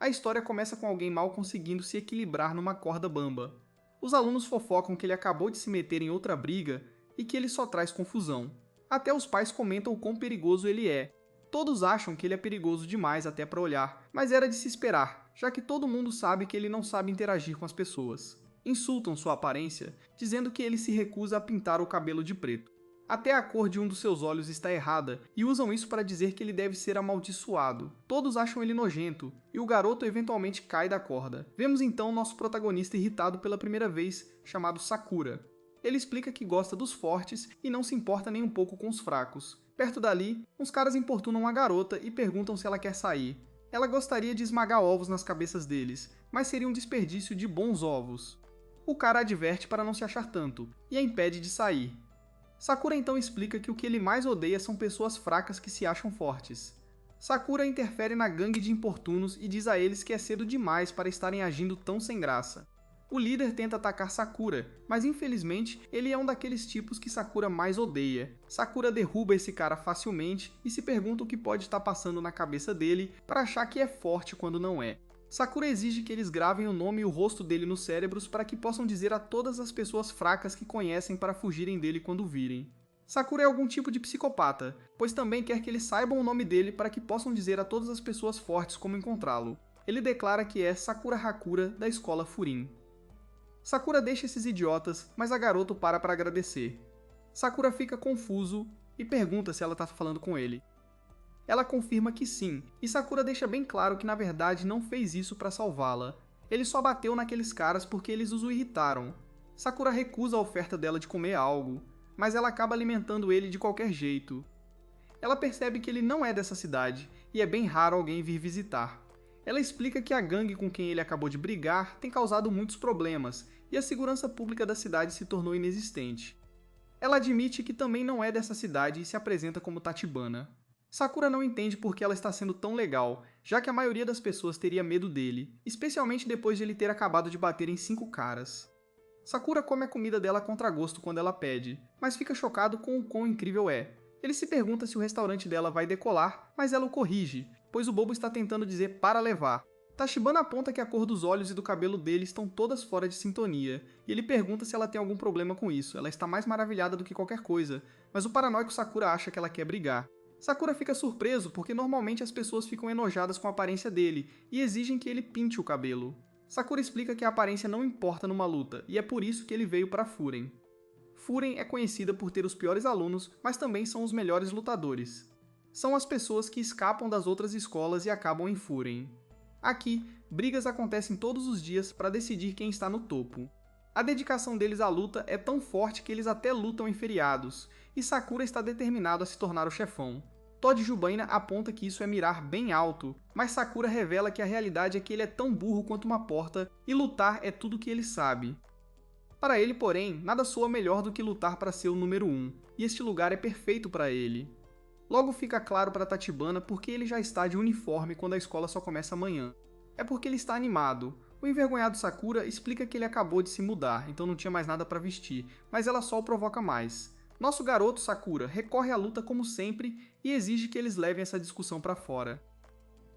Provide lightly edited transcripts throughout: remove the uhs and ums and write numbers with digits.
A história começa com alguém mal conseguindo se equilibrar numa corda bamba. Os alunos fofocam que ele acabou de se meter em outra briga e que ele só traz confusão. Até os pais comentam o quão perigoso ele é. Todos acham que ele é perigoso demais até para olhar, mas era de se esperar, já que todo mundo sabe que ele não sabe interagir com as pessoas. Insultam sua aparência, dizendo que ele se recusa a pintar o cabelo de preto. Até a cor de um dos seus olhos está errada e usam isso para dizer que ele deve ser amaldiçoado. Todos acham ele nojento e o garoto eventualmente cai da corda. Vemos então nosso protagonista irritado pela primeira vez, chamado Sakura. Ele explica que gosta dos fortes e não se importa nem um pouco com os fracos. Perto dali, uns caras importunam a garota e perguntam se ela quer sair. Ela gostaria de esmagar ovos nas cabeças deles, mas seria um desperdício de bons ovos. O cara adverte para não se achar tanto e a impede de sair. Sakura então explica que o que ele mais odeia são pessoas fracas que se acham fortes. Sakura interfere na gangue de importunos e diz a eles que é cedo demais para estarem agindo tão sem graça. O líder tenta atacar Sakura, mas infelizmente ele é um daqueles tipos que Sakura mais odeia. Sakura derruba esse cara facilmente e se pergunta o que pode estar passando na cabeça dele para achar que é forte quando não é. Sakura exige que eles gravem o nome e o rosto dele nos cérebros para que possam dizer a todas as pessoas fracas que conhecem para fugirem dele quando virem. Sakura é algum tipo de psicopata, pois também quer que eles saibam o nome dele para que possam dizer a todas as pessoas fortes como encontrá-lo. Ele declara que é Sakura Hakura da escola Furin. Sakura deixa esses idiotas, mas a garota para agradecer. Sakura fica confuso e pergunta se ela está falando com ele. Ela confirma que sim, e Sakura deixa bem claro que na verdade não fez isso para salvá-la. Ele só bateu naqueles caras porque eles os irritaram. Sakura recusa a oferta dela de comer algo, mas ela acaba alimentando ele de qualquer jeito. Ela percebe que ele não é dessa cidade, e é bem raro alguém vir visitar. Ela explica que a gangue com quem ele acabou de brigar tem causado muitos problemas, e a segurança pública da cidade se tornou inexistente. Ela admite que também não é dessa cidade e se apresenta como Tachibana. Sakura não entende por que ela está sendo tão legal, já que a maioria das pessoas teria medo dele, especialmente depois de ele ter acabado de bater em 5 caras. Sakura come a comida dela a contragosto quando ela pede, mas fica chocado com o quão incrível é. Ele se pergunta se o restaurante dela vai decolar, mas ela o corrige, pois o bobo está tentando dizer para levar. Tachibana aponta que a cor dos olhos e do cabelo dele estão todas fora de sintonia, e ele pergunta se ela tem algum problema com isso. Ela está mais maravilhada do que qualquer coisa, mas o paranoico Sakura acha que ela quer brigar. Sakura fica surpreso porque normalmente as pessoas ficam enojadas com a aparência dele e exigem que ele pinte o cabelo. Sakura explica que a aparência não importa numa luta, e é por isso que ele veio para Furen. Furen é conhecida por ter os piores alunos, mas também são os melhores lutadores. São as pessoas que escapam das outras escolas e acabam em Furen. Aqui, brigas acontecem todos os dias para decidir quem está no topo. A dedicação deles à luta é tão forte que eles até lutam em feriados, e Sakura está determinado a se tornar o chefão. Todd Jubaina aponta que isso é mirar bem alto, mas Sakura revela que a realidade é que ele é tão burro quanto uma porta e lutar é tudo que ele sabe. Para ele, porém, nada soa melhor do que lutar para ser o número 1, e este lugar é perfeito para ele. Logo fica claro para Tachibana porque ele já está de uniforme quando a escola só começa amanhã. É porque ele está animado. O envergonhado Sakura explica que ele acabou de se mudar, então não tinha mais nada para vestir, mas ela só o provoca mais. Nosso garoto Sakura recorre à luta como sempre e exige que eles levem essa discussão para fora.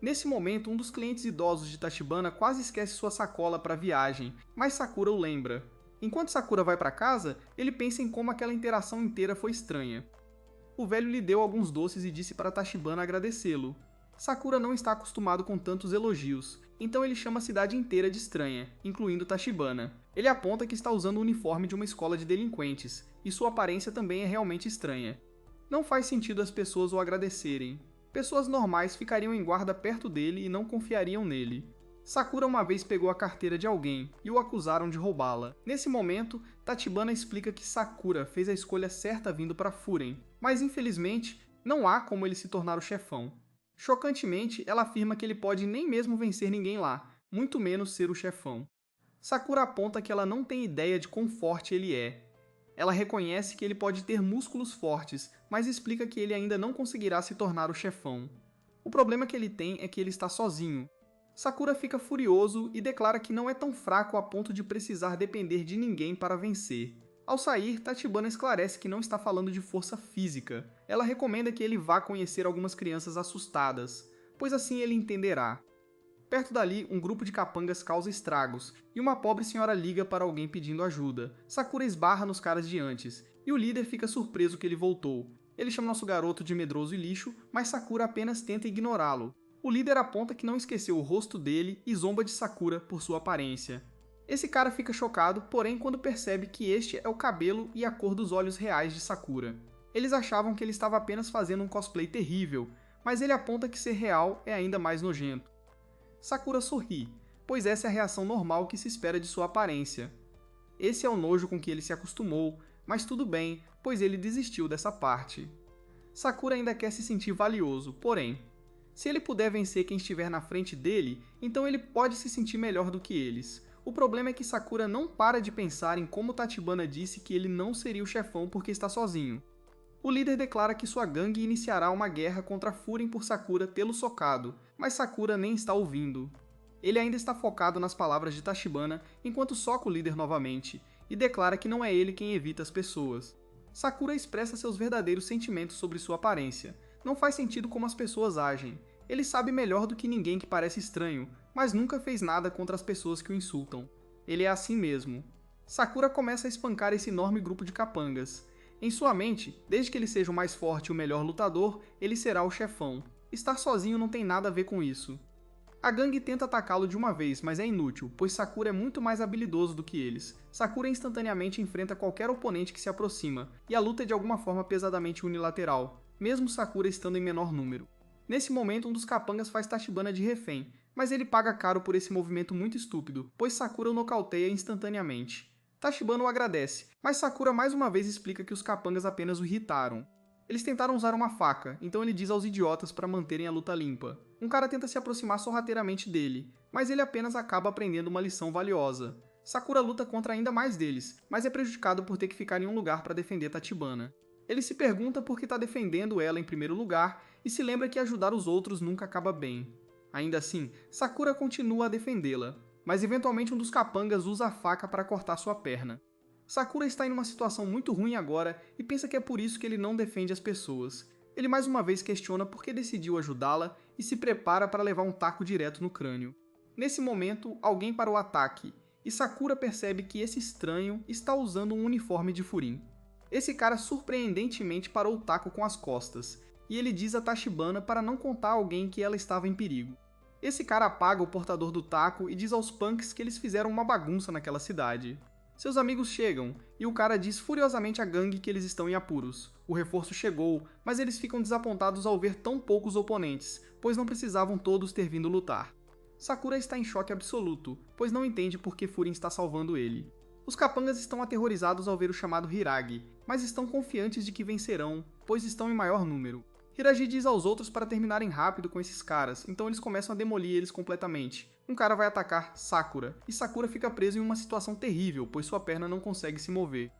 Nesse momento, um dos clientes idosos de Tachibana quase esquece sua sacola para a viagem, mas Sakura o lembra. Enquanto Sakura vai para casa, ele pensa em como aquela interação inteira foi estranha. O velho lhe deu alguns doces e disse para Tachibana agradecê-lo. Sakura não está acostumado com tantos elogios, então ele chama a cidade inteira de estranha, incluindo Tachibana. Ele aponta que está usando o uniforme de uma escola de delinquentes, e sua aparência também é realmente estranha. Não faz sentido as pessoas o agradecerem. Pessoas normais ficariam em guarda perto dele e não confiariam nele. Sakura uma vez pegou a carteira de alguém e o acusaram de roubá-la. Nesse momento, Tachibana explica que Sakura fez a escolha certa vindo para Furen, mas infelizmente não há como ele se tornar o chefão. Chocantemente, ela afirma que ele pode nem mesmo vencer ninguém lá, muito menos ser o chefão. Sakura aponta que ela não tem ideia de quão forte ele é. Ela reconhece que ele pode ter músculos fortes, mas explica que ele ainda não conseguirá se tornar o chefão. O problema que ele tem é que ele está sozinho. Sakura fica furioso e declara que não é tão fraco a ponto de precisar depender de ninguém para vencer. Ao sair, Tachibana esclarece que não está falando de força física. Ela recomenda que ele vá conhecer algumas crianças assustadas, pois assim ele entenderá. Perto dali, um grupo de capangas causa estragos, e uma pobre senhora liga para alguém pedindo ajuda. Sakura esbarra nos caras de antes, e o líder fica surpreso que ele voltou. Ele chama nosso garoto de medroso e lixo, mas Sakura apenas tenta ignorá-lo. O líder aponta que não esqueceu o rosto dele e zomba de Sakura por sua aparência. Esse cara fica chocado, porém quando percebe que este é o cabelo e a cor dos olhos reais de Sakura. Eles achavam que ele estava apenas fazendo um cosplay terrível, mas ele aponta que ser real é ainda mais nojento. Sakura sorri, pois essa é a reação normal que se espera de sua aparência. Esse é o nojo com que ele se acostumou, mas tudo bem, pois ele desistiu dessa parte. Sakura ainda quer se sentir valioso, porém, se ele puder vencer quem estiver na frente dele, então ele pode se sentir melhor do que eles. O problema é que Sakura não para de pensar em como Tachibana disse que ele não seria o chefão porque está sozinho. O líder declara que sua gangue iniciará uma guerra contra Furin por Sakura tê-lo socado, mas Sakura nem está ouvindo. Ele ainda está focado nas palavras de Tachibana enquanto soca o líder novamente, e declara que não é ele quem evita as pessoas. Sakura expressa seus verdadeiros sentimentos sobre sua aparência. Não faz sentido como as pessoas agem. Ele sabe melhor do que ninguém que parece estranho, mas nunca fez nada contra as pessoas que o insultam. Ele é assim mesmo. Sakura começa a espancar esse enorme grupo de capangas. Em sua mente, desde que ele seja o mais forte e o melhor lutador, ele será o chefão. Estar sozinho não tem nada a ver com isso. A gangue tenta atacá-lo de uma vez, mas é inútil, pois Sakura é muito mais habilidoso do que eles. Sakura instantaneamente enfrenta qualquer oponente que se aproxima, e a luta é de alguma forma pesadamente unilateral, mesmo Sakura estando em menor número. Nesse momento, um dos capangas faz Tachibana de refém, mas ele paga caro por esse movimento muito estúpido, pois Sakura o nocauteia instantaneamente. Tachibana o agradece, mas Sakura mais uma vez explica que os capangas apenas o irritaram. Eles tentaram usar uma faca, então ele diz aos idiotas para manterem a luta limpa. Um cara tenta se aproximar sorrateiramente dele, mas ele apenas acaba aprendendo uma lição valiosa. Sakura luta contra ainda mais deles, mas é prejudicado por ter que ficar em um lugar para defender Tachibana. Ele se pergunta por que está defendendo ela em primeiro lugar e se lembra que ajudar os outros nunca acaba bem. Ainda assim, Sakura continua a defendê-la, mas eventualmente um dos capangas usa a faca para cortar sua perna. Sakura está em uma situação muito ruim agora e pensa que é por isso que ele não defende as pessoas. Ele mais uma vez questiona por que decidiu ajudá-la e se prepara para levar um taco direto no crânio. Nesse momento, alguém para o ataque, e Sakura percebe que esse estranho está usando um uniforme de Furin. Esse cara surpreendentemente parou o taco com as costas, e ele diz a Tachibana para não contar a alguém que ela estava em perigo. Esse cara apaga o portador do taco e diz aos punks que eles fizeram uma bagunça naquela cidade. Seus amigos chegam, e o cara diz furiosamente à gangue que eles estão em apuros. O reforço chegou, mas eles ficam desapontados ao ver tão poucos oponentes, pois não precisavam todos ter vindo lutar. Sakura está em choque absoluto, pois não entende por que Furin está salvando ele. Os capangas estão aterrorizados ao ver o chamado Hiragi, mas estão confiantes de que vencerão, pois estão em maior número. Hiragi diz aos outros para terminarem rápido com esses caras, então eles começam a demolir eles completamente. Um cara vai atacar Sakura, e Sakura fica preso em uma situação terrível, pois sua perna não consegue se mover.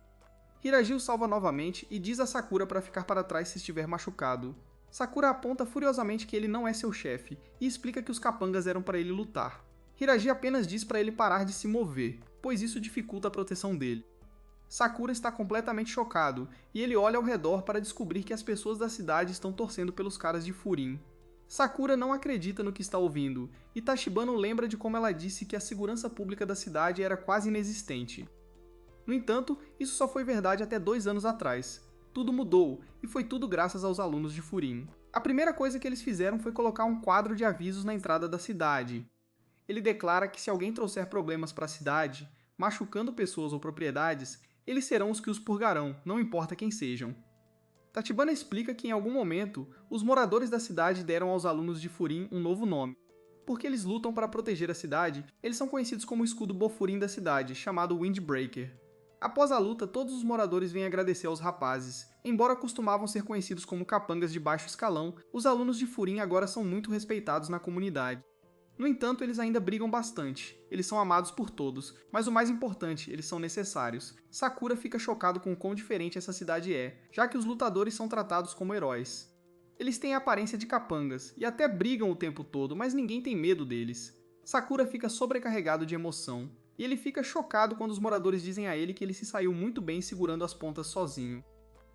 Hiragi o salva novamente e diz a Sakura para ficar para trás se estiver machucado. Sakura aponta furiosamente que ele não é seu chefe, e explica que os capangas eram para ele lutar. Hiragi apenas diz para ele parar de se mover, pois isso dificulta a proteção dele. Sakura está completamente chocado, e ele olha ao redor para descobrir que as pessoas da cidade estão torcendo pelos caras de Furin. Sakura não acredita no que está ouvindo, e Tachibana lembra de como ela disse que a segurança pública da cidade era quase inexistente. No entanto, isso só foi verdade até 2 anos atrás. Tudo mudou, e foi tudo graças aos alunos de Furin. A primeira coisa que eles fizeram foi colocar um quadro de avisos na entrada da cidade. Ele declara que se alguém trouxer problemas para a cidade, machucando pessoas ou propriedades, eles serão os que os purgarão, não importa quem sejam. Tachibana explica que em algum momento, os moradores da cidade deram aos alunos de Furin um novo nome. Porque eles lutam para proteger a cidade, eles são conhecidos como o escudo Bofurin da cidade, chamado Windbreaker. Após a luta, todos os moradores vêm agradecer aos rapazes. Embora costumavam ser conhecidos como capangas de baixo escalão, os alunos de Furin agora são muito respeitados na comunidade. No entanto, eles ainda brigam bastante. Eles são amados por todos, mas o mais importante, eles são necessários. Sakura fica chocado com o quão diferente essa cidade é, já que os lutadores são tratados como heróis. Eles têm a aparência de capangas, e até brigam o tempo todo, mas ninguém tem medo deles. Sakura fica sobrecarregado de emoção, e ele fica chocado quando os moradores dizem a ele que ele se saiu muito bem segurando as pontas sozinho.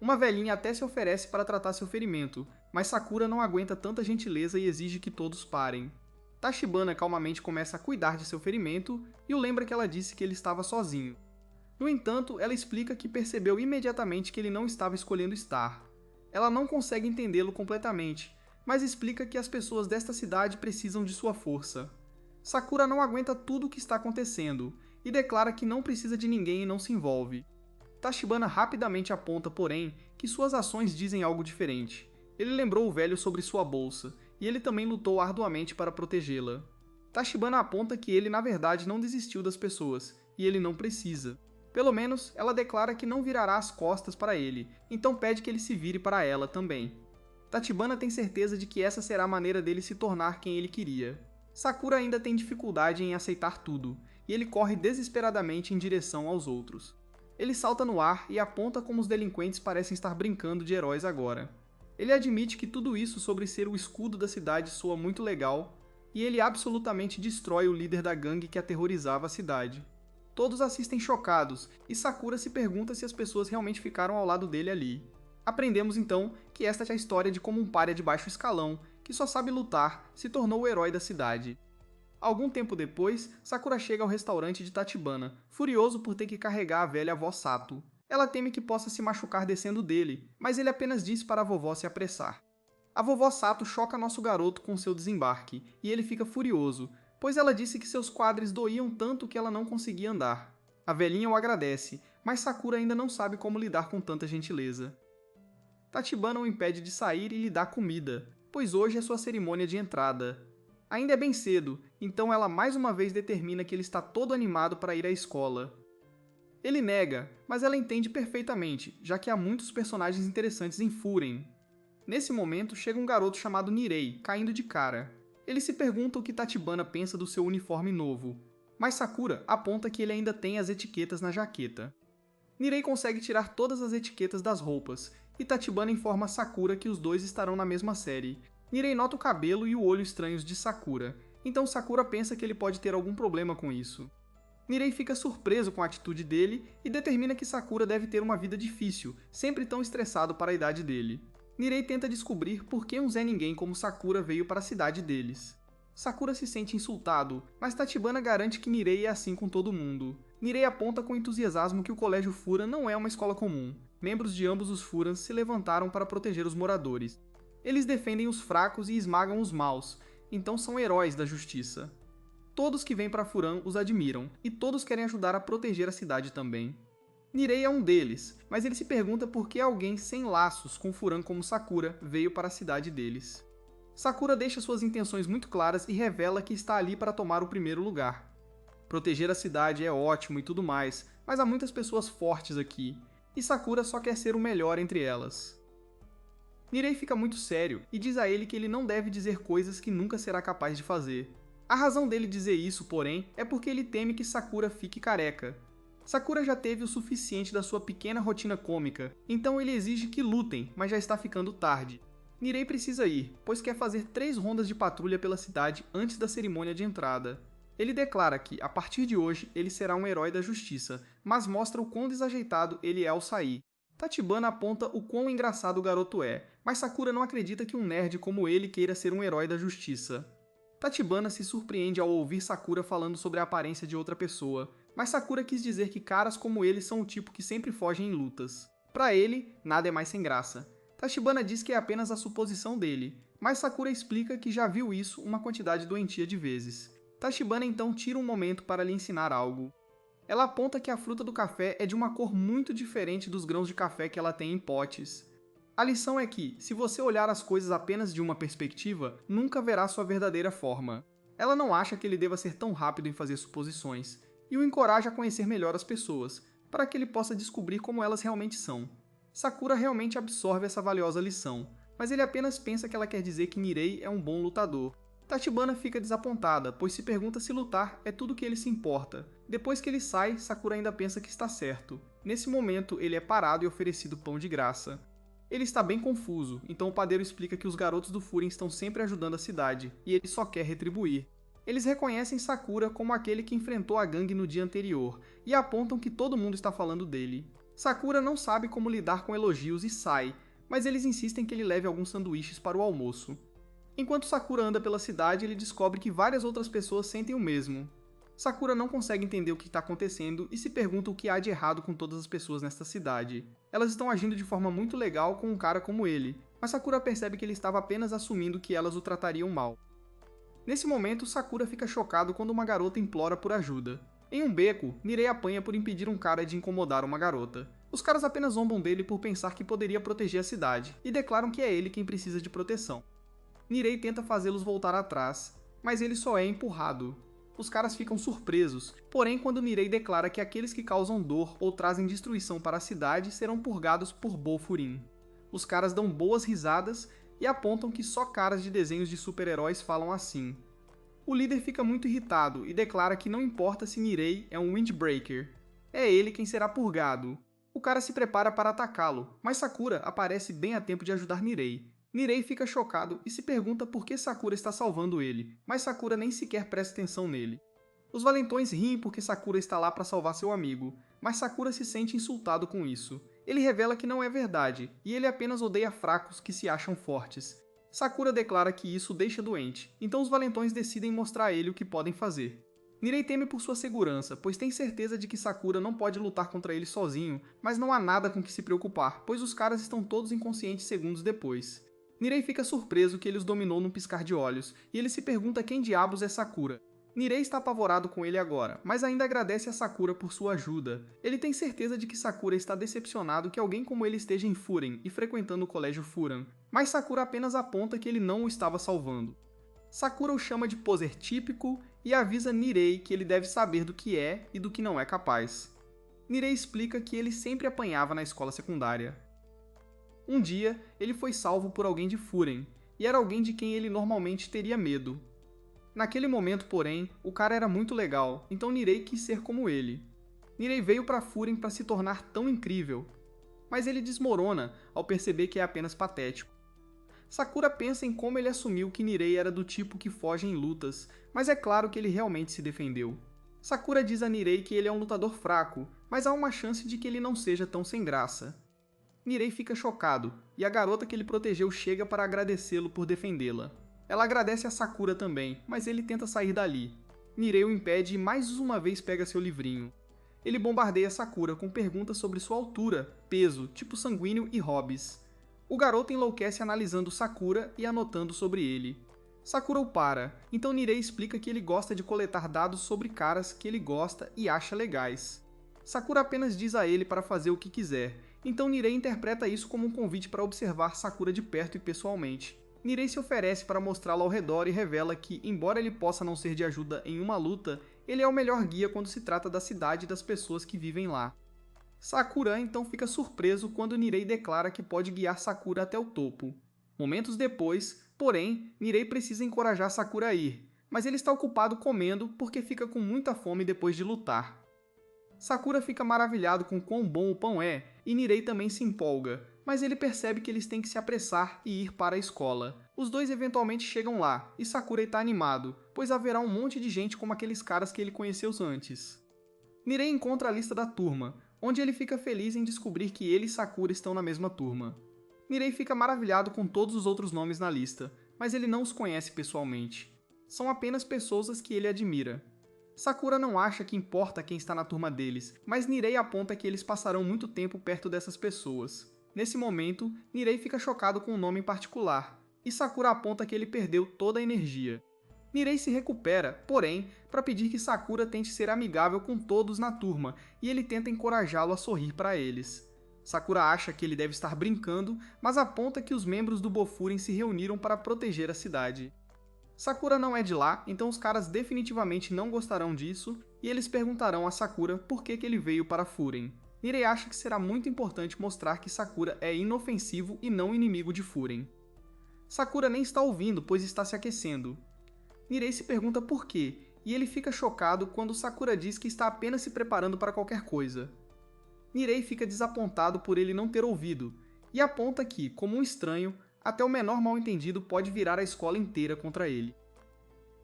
Uma velhinha até se oferece para tratar seu ferimento, mas Sakura não aguenta tanta gentileza e exige que todos parem. Tachibana calmamente começa a cuidar de seu ferimento e o lembra que ela disse que ele estava sozinho. No entanto, ela explica que percebeu imediatamente que ele não estava escolhendo estar. Ela não consegue entendê-lo completamente, mas explica que as pessoas desta cidade precisam de sua força. Sakura não aguenta tudo o que está acontecendo e declara que não precisa de ninguém e não se envolve. Tachibana rapidamente aponta, porém, que suas ações dizem algo diferente. Ele lembrou o velho sobre sua bolsa, e ele também lutou arduamente para protegê-la. Tachibana aponta que ele, na verdade, não desistiu das pessoas, e ele não precisa. Pelo menos, ela declara que não virará as costas para ele, então pede que ele se vire para ela também. Tachibana tem certeza de que essa será a maneira dele se tornar quem ele queria. Sakura ainda tem dificuldade em aceitar tudo, e ele corre desesperadamente em direção aos outros. Ele salta no ar e aponta como os delinquentes parecem estar brincando de heróis agora. Ele admite que tudo isso sobre ser o escudo da cidade soa muito legal, e ele absolutamente destrói o líder da gangue que aterrorizava a cidade. Todos assistem chocados, e Sakura se pergunta se as pessoas realmente ficaram ao lado dele ali. Aprendemos então que esta é a história de como um pária de baixo escalão, que só sabe lutar, se tornou o herói da cidade. Algum tempo depois, Sakura chega ao restaurante de Tachibana, furioso por ter que carregar a velha avó Sato. Ela teme que possa se machucar descendo dele, mas ele apenas diz para a vovó se apressar. A vovó Sato choca nosso garoto com seu desembarque, e ele fica furioso, pois ela disse que seus quadris doíam tanto que ela não conseguia andar. A velhinha o agradece, mas Sakura ainda não sabe como lidar com tanta gentileza. Tachibana o impede de sair e lhe dá comida, pois hoje é sua cerimônia de entrada. Ainda é bem cedo, então ela mais uma vez determina que ele está todo animado para ir à escola. Ele nega, mas ela entende perfeitamente, já que há muitos personagens interessantes em Furen. Nesse momento, chega um garoto chamado Nirei, caindo de cara. Ele se pergunta o que Tachibana pensa do seu uniforme novo, mas Sakura aponta que ele ainda tem as etiquetas na jaqueta. Nirei consegue tirar todas as etiquetas das roupas, e Tachibana informa Sakura que os dois estarão na mesma série. Nirei nota o cabelo e o olho estranhos de Sakura, então Sakura pensa que ele pode ter algum problema com isso. Nirei fica surpreso com a atitude dele e determina que Sakura deve ter uma vida difícil, sempre tão estressado para a idade dele. Nirei tenta descobrir por que um Zé Ninguém como Sakura veio para a cidade deles. Sakura se sente insultado, mas Tachibana garante que Nirei é assim com todo mundo. Nirei aponta com entusiasmo que o Colégio Furan não é uma escola comum. Membros de ambos os Furans se levantaram para proteger os moradores. Eles defendem os fracos e esmagam os maus, então são heróis da justiça. Todos que vêm para Furan os admiram, e todos querem ajudar a proteger a cidade também. Nirei é um deles, mas ele se pergunta por que alguém sem laços com Furan como Sakura veio para a cidade deles. Sakura deixa suas intenções muito claras e revela que está ali para tomar o primeiro lugar. Proteger a cidade é ótimo e tudo mais, mas há muitas pessoas fortes aqui, e Sakura só quer ser o melhor entre elas. Nirei fica muito sério e diz a ele que ele não deve dizer coisas que nunca será capaz de fazer. A razão dele dizer isso, porém, é porque ele teme que Sakura fique careca. Sakura já teve o suficiente da sua pequena rotina cômica, então ele exige que lutem, mas já está ficando tarde. Nirei precisa ir, pois quer fazer 3 rondas de patrulha pela cidade antes da cerimônia de entrada. Ele declara que, a partir de hoje, ele será um herói da justiça, mas mostra o quão desajeitado ele é ao sair. Tachibana aponta o quão engraçado o garoto é, mas Sakura não acredita que um nerd como ele queira ser um herói da justiça. Tachibana se surpreende ao ouvir Sakura falando sobre a aparência de outra pessoa, mas Sakura quis dizer que caras como ele são o tipo que sempre fogem em lutas. Para ele, nada é mais sem graça. Tachibana diz que é apenas a suposição dele, mas Sakura explica que já viu isso uma quantidade doentia de vezes. Tachibana então tira um momento para lhe ensinar algo. Ela aponta que a fruta do café é de uma cor muito diferente dos grãos de café que ela tem em potes. A lição é que, se você olhar as coisas apenas de uma perspectiva, nunca verá sua verdadeira forma. Ela não acha que ele deva ser tão rápido em fazer suposições, e o encoraja a conhecer melhor as pessoas, para que ele possa descobrir como elas realmente são. Sakura realmente absorve essa valiosa lição, mas ele apenas pensa que ela quer dizer que Nirei é um bom lutador. Tachibana fica desapontada, pois se pergunta se lutar é tudo que ele se importa. Depois que ele sai, Sakura ainda pensa que está certo. Nesse momento, ele é parado e oferecido pão de graça. Ele está bem confuso, então o padeiro explica que os garotos do Furen estão sempre ajudando a cidade, e ele só quer retribuir. Eles reconhecem Sakura como aquele que enfrentou a gangue no dia anterior, e apontam que todo mundo está falando dele. Sakura não sabe como lidar com elogios e sai, mas eles insistem que ele leve alguns sanduíches para o almoço. Enquanto Sakura anda pela cidade, ele descobre que várias outras pessoas sentem o mesmo. Sakura não consegue entender o que está acontecendo e se pergunta o que há de errado com todas as pessoas nesta cidade. Elas estão agindo de forma muito legal com um cara como ele, mas Sakura percebe que ele estava apenas assumindo que elas o tratariam mal. Nesse momento, Sakura fica chocado quando uma garota implora por ajuda. Em um beco, Nirei apanha por impedir um cara de incomodar uma garota. Os caras apenas zombam dele por pensar que poderia proteger a cidade, e declaram que é ele quem precisa de proteção. Nirei tenta fazê-los voltar atrás, mas ele só é empurrado. Os caras ficam surpresos, porém quando Nirei declara que aqueles que causam dor ou trazem destruição para a cidade serão purgados por Bofurin. Os caras dão boas risadas e apontam que só caras de desenhos de super-heróis falam assim. O líder fica muito irritado e declara que não importa se Nirei é um Windbreaker. É ele quem será purgado. O cara se prepara para atacá-lo, mas Sakura aparece bem a tempo de ajudar Nirei. Nirei fica chocado e se pergunta por que Sakura está salvando ele, mas Sakura nem sequer presta atenção nele. Os valentões riem porque Sakura está lá para salvar seu amigo, mas Sakura se sente insultado com isso. Ele revela que não é verdade, e ele apenas odeia fracos que se acham fortes. Sakura declara que isso o deixa doente, então os valentões decidem mostrar a ele o que podem fazer. Nirei teme por sua segurança, pois tem certeza de que Sakura não pode lutar contra ele sozinho, mas não há nada com que se preocupar, pois os caras estão todos inconscientes segundos depois. Nirei fica surpreso que ele os dominou num piscar de olhos, e ele se pergunta quem diabos é Sakura. Nirei está apavorado com ele agora, mas ainda agradece a Sakura por sua ajuda. Ele tem certeza de que Sakura está decepcionado que alguém como ele esteja em Furen e frequentando o colégio Furan, mas Sakura apenas aponta que ele não o estava salvando. Sakura o chama de poser típico e avisa Nirei que ele deve saber do que é e do que não é capaz. Nirei explica que ele sempre apanhava na escola secundária. Um dia, ele foi salvo por alguém de Furen, e era alguém de quem ele normalmente teria medo. Naquele momento, porém, o cara era muito legal, então Nirei quis ser como ele. Nirei veio para Furen para se tornar tão incrível, mas ele desmorona ao perceber que é apenas patético. Sakura pensa em como ele assumiu que Nirei era do tipo que foge em lutas, mas é claro que ele realmente se defendeu. Sakura diz a Nirei que ele é um lutador fraco, mas há uma chance de que ele não seja tão sem graça. Nirei fica chocado, e a garota que ele protegeu chega para agradecê-lo por defendê-la. Ela agradece a Sakura também, mas ele tenta sair dali. Nirei o impede e mais uma vez pega seu livrinho. Ele bombardeia Sakura com perguntas sobre sua altura, peso, tipo sanguíneo e hobbies. O garoto enlouquece analisando Sakura e anotando sobre ele. Sakura o para, então Nirei explica que ele gosta de coletar dados sobre caras que ele gosta e acha legais. Sakura apenas diz a ele para fazer o que quiser, então Nirei interpreta isso como um convite para observar Sakura de perto e pessoalmente. Nirei se oferece para mostrá-lo ao redor e revela que, embora ele possa não ser de ajuda em uma luta, ele é o melhor guia quando se trata da cidade e das pessoas que vivem lá. Sakura então fica surpreso quando Nirei declara que pode guiar Sakura até o topo. Momentos depois, porém, Nirei precisa encorajar Sakura a ir, mas ele está ocupado comendo porque fica com muita fome depois de lutar. Sakura fica maravilhado com quão bom o pão é, e Nirei também se empolga, mas ele percebe que eles têm que se apressar e ir para a escola. Os dois eventualmente chegam lá, e Sakura está animado, pois haverá um monte de gente como aqueles caras que ele conheceu antes. Nirei encontra a lista da turma, onde ele fica feliz em descobrir que ele e Sakura estão na mesma turma. Nirei fica maravilhado com todos os outros nomes na lista, mas ele não os conhece pessoalmente. São apenas pessoas que ele admira. Sakura não acha que importa quem está na turma deles, mas Nirei aponta que eles passarão muito tempo perto dessas pessoas. Nesse momento, Nirei fica chocado com um nome em particular, e Sakura aponta que ele perdeu toda a energia. Nirei se recupera, porém, para pedir que Sakura tente ser amigável com todos na turma, e ele tenta encorajá-lo a sorrir para eles. Sakura acha que ele deve estar brincando, mas aponta que os membros do Bofurin se reuniram para proteger a cidade. Sakura não é de lá, então os caras definitivamente não gostarão disso, e eles perguntarão a Sakura por que ele veio para Furen. Nirei acha que será muito importante mostrar que Sakura é inofensivo e não inimigo de Furen. Sakura nem está ouvindo, pois está se aquecendo. Nirei se pergunta por quê, e ele fica chocado quando Sakura diz que está apenas se preparando para qualquer coisa. Nirei fica desapontado por ele não ter ouvido, e aponta que, como um estranho, até o menor mal-entendido pode virar a escola inteira contra ele.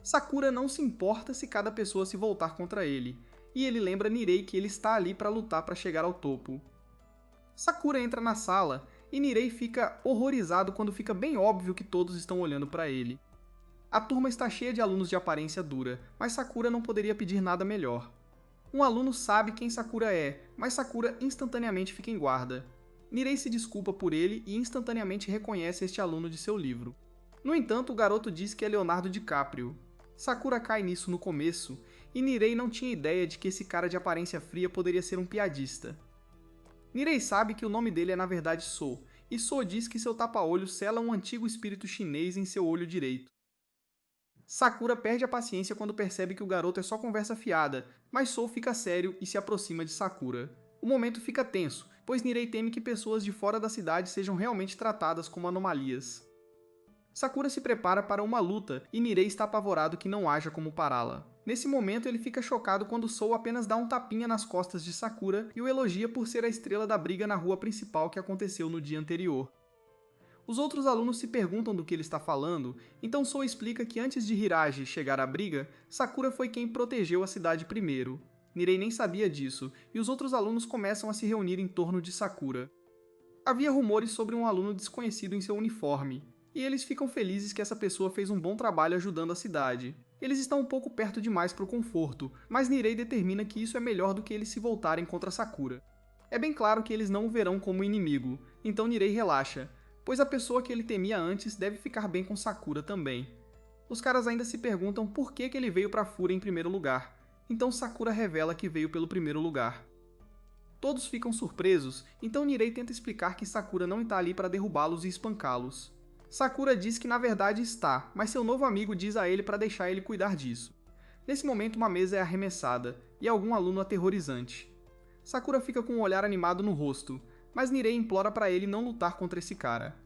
Sakura não se importa se cada pessoa se voltar contra ele, e ele lembra Nirei que ele está ali para lutar para chegar ao topo. Sakura entra na sala, e Nirei fica horrorizado quando fica bem óbvio que todos estão olhando para ele. A turma está cheia de alunos de aparência dura, mas Sakura não poderia pedir nada melhor. Um aluno sabe quem Sakura é, mas Sakura instantaneamente fica em guarda. Nirei se desculpa por ele e instantaneamente reconhece este aluno de seu livro. No entanto, o garoto diz que é Leonardo DiCaprio. Sakura cai nisso no começo, e Nirei não tinha ideia de que esse cara de aparência fria poderia ser um piadista. Nirei sabe que o nome dele é na verdade So, e So diz que seu tapa-olho sela um antigo espírito chinês em seu olho direito. Sakura perde a paciência quando percebe que o garoto é só conversa fiada, mas So fica sério e se aproxima de Sakura. O momento fica tenso, pois Nirei teme que pessoas de fora da cidade sejam realmente tratadas como anomalias. Sakura se prepara para uma luta e Nirei está apavorado que não haja como pará-la. Nesse momento ele fica chocado quando Sou apenas dá um tapinha nas costas de Sakura e o elogia por ser a estrela da briga na rua principal que aconteceu no dia anterior. Os outros alunos se perguntam do que ele está falando, então Sou explica que antes de Hiraji chegar à briga, Sakura foi quem protegeu a cidade primeiro. Nirei nem sabia disso, e os outros alunos começam a se reunir em torno de Sakura. Havia rumores sobre um aluno desconhecido em seu uniforme, e eles ficam felizes que essa pessoa fez um bom trabalho ajudando a cidade. Eles estão um pouco perto demais para o conforto, mas Nirei determina que isso é melhor do que eles se voltarem contra Sakura. É bem claro que eles não o verão como inimigo, então Nirei relaxa, pois a pessoa que ele temia antes deve ficar bem com Sakura também. Os caras ainda se perguntam por que ele veio para Fúria em primeiro lugar, então Sakura revela que veio pelo primeiro lugar. Todos ficam surpresos, então Nirei tenta explicar que Sakura não está ali para derrubá-los e espancá-los. Sakura diz que na verdade está, mas seu novo amigo diz a ele para deixar ele cuidar disso. Nesse momento uma mesa é arremessada, e algum aluno aterrorizante. Sakura fica com um olhar animado no rosto, mas Nirei implora para ele não lutar contra esse cara.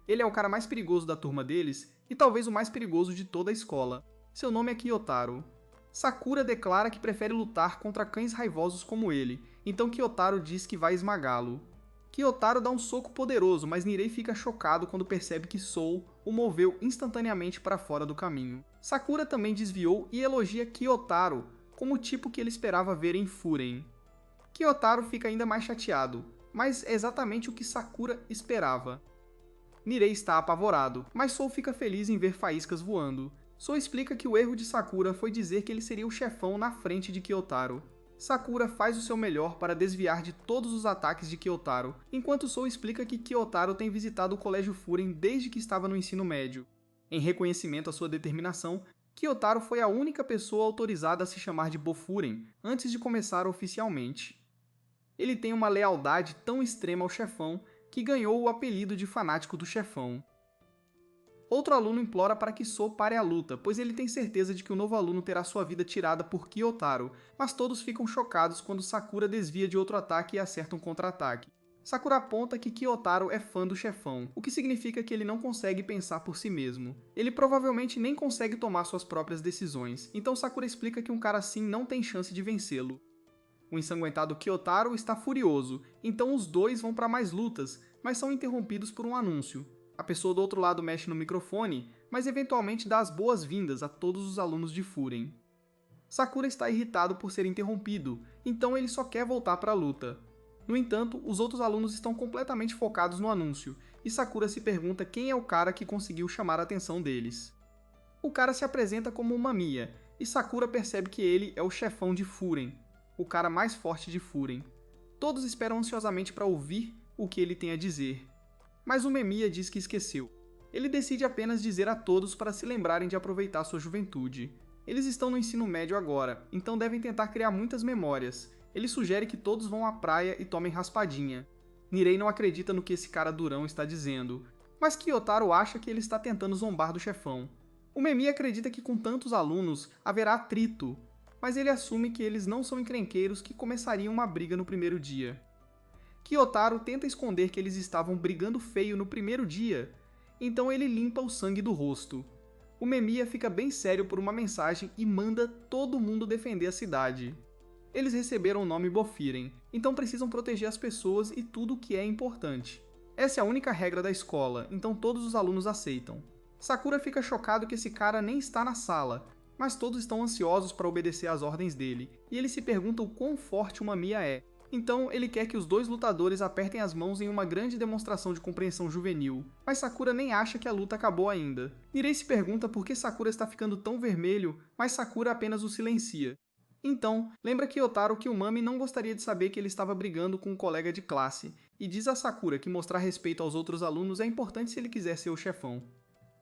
Ele é o cara mais perigoso da turma deles, e talvez o mais perigoso de toda a escola. Seu nome é Kyotaro. Sakura declara que prefere lutar contra cães raivosos como ele, então Kyotaro diz que vai esmagá-lo. Kyotaro dá um soco poderoso, mas Nirei fica chocado quando percebe que Sou o moveu instantaneamente para fora do caminho. Sakura também desviou e elogia Kyotaro como o tipo que ele esperava ver em Furen. Kyotaro fica ainda mais chateado, mas é exatamente o que Sakura esperava. Nirei está apavorado, mas Sou fica feliz em ver faíscas voando. Sou explica que o erro de Sakura foi dizer que ele seria o chefão na frente de Kyotaro. Sakura faz o seu melhor para desviar de todos os ataques de Kyotaro, enquanto Sou explica que Kyotaro tem visitado o Colégio Furen desde que estava no ensino médio. Em reconhecimento à sua determinação, Kyotaro foi a única pessoa autorizada a se chamar de Bofuren antes de começar oficialmente. Ele tem uma lealdade tão extrema ao chefão que ganhou o apelido de fanático do chefão. Outro aluno implora para que Sou pare a luta, pois ele tem certeza de que o novo aluno terá sua vida tirada por Kyotaro, mas todos ficam chocados quando Sakura desvia de outro ataque e acerta um contra-ataque. Sakura aponta que Kyotaro é fã do chefão, o que significa que ele não consegue pensar por si mesmo. Ele provavelmente nem consegue tomar suas próprias decisões, então Sakura explica que um cara assim não tem chance de vencê-lo. O ensanguentado Kyotaro está furioso, então os dois vão para mais lutas, mas são interrompidos por um anúncio. A pessoa do outro lado mexe no microfone, mas eventualmente dá as boas-vindas a todos os alunos de Furen. Sakura está irritado por ser interrompido, então ele só quer voltar para a luta. No entanto, os outros alunos estão completamente focados no anúncio, e Sakura se pergunta quem é o cara que conseguiu chamar a atenção deles. O cara se apresenta como uma Mia, e Sakura percebe que ele é o chefão de Furen, o cara mais forte de Furen. Todos esperam ansiosamente para ouvir o que ele tem a dizer. Mas o Memiya diz que esqueceu. Ele decide apenas dizer a todos para se lembrarem de aproveitar sua juventude. Eles estão no ensino médio agora, então devem tentar criar muitas memórias. Ele sugere que todos vão à praia e tomem raspadinha. Nirei não acredita no que esse cara durão está dizendo, mas Kyotaro acha que ele está tentando zombar do chefão. O Memiya acredita que com tantos alunos haverá atrito, mas ele assume que eles não são encrenqueiros que começariam uma briga no primeiro dia. Kyotaro tenta esconder que eles estavam brigando feio no primeiro dia, então ele limpa o sangue do rosto. O Memiya fica bem sério por uma mensagem e manda todo mundo defender a cidade. Eles receberam o nome Bofiren, então precisam proteger as pessoas e tudo o que é importante. Essa é a única regra da escola, então todos os alunos aceitam. Sakura fica chocado que esse cara nem está na sala, mas todos estão ansiosos para obedecer às ordens dele, e ele se pergunta o quão forte uma Mia é. Então ele quer que os dois lutadores apertem as mãos em uma grande demonstração de compreensão juvenil, mas Sakura nem acha que a luta acabou ainda. Nirei se pergunta por que Sakura está ficando tão vermelho, mas Sakura apenas o silencia. Então, lembra Kiyotaro que o Mami não gostaria de saber que ele estava brigando com um colega de classe, e diz a Sakura que mostrar respeito aos outros alunos é importante se ele quiser ser o chefão.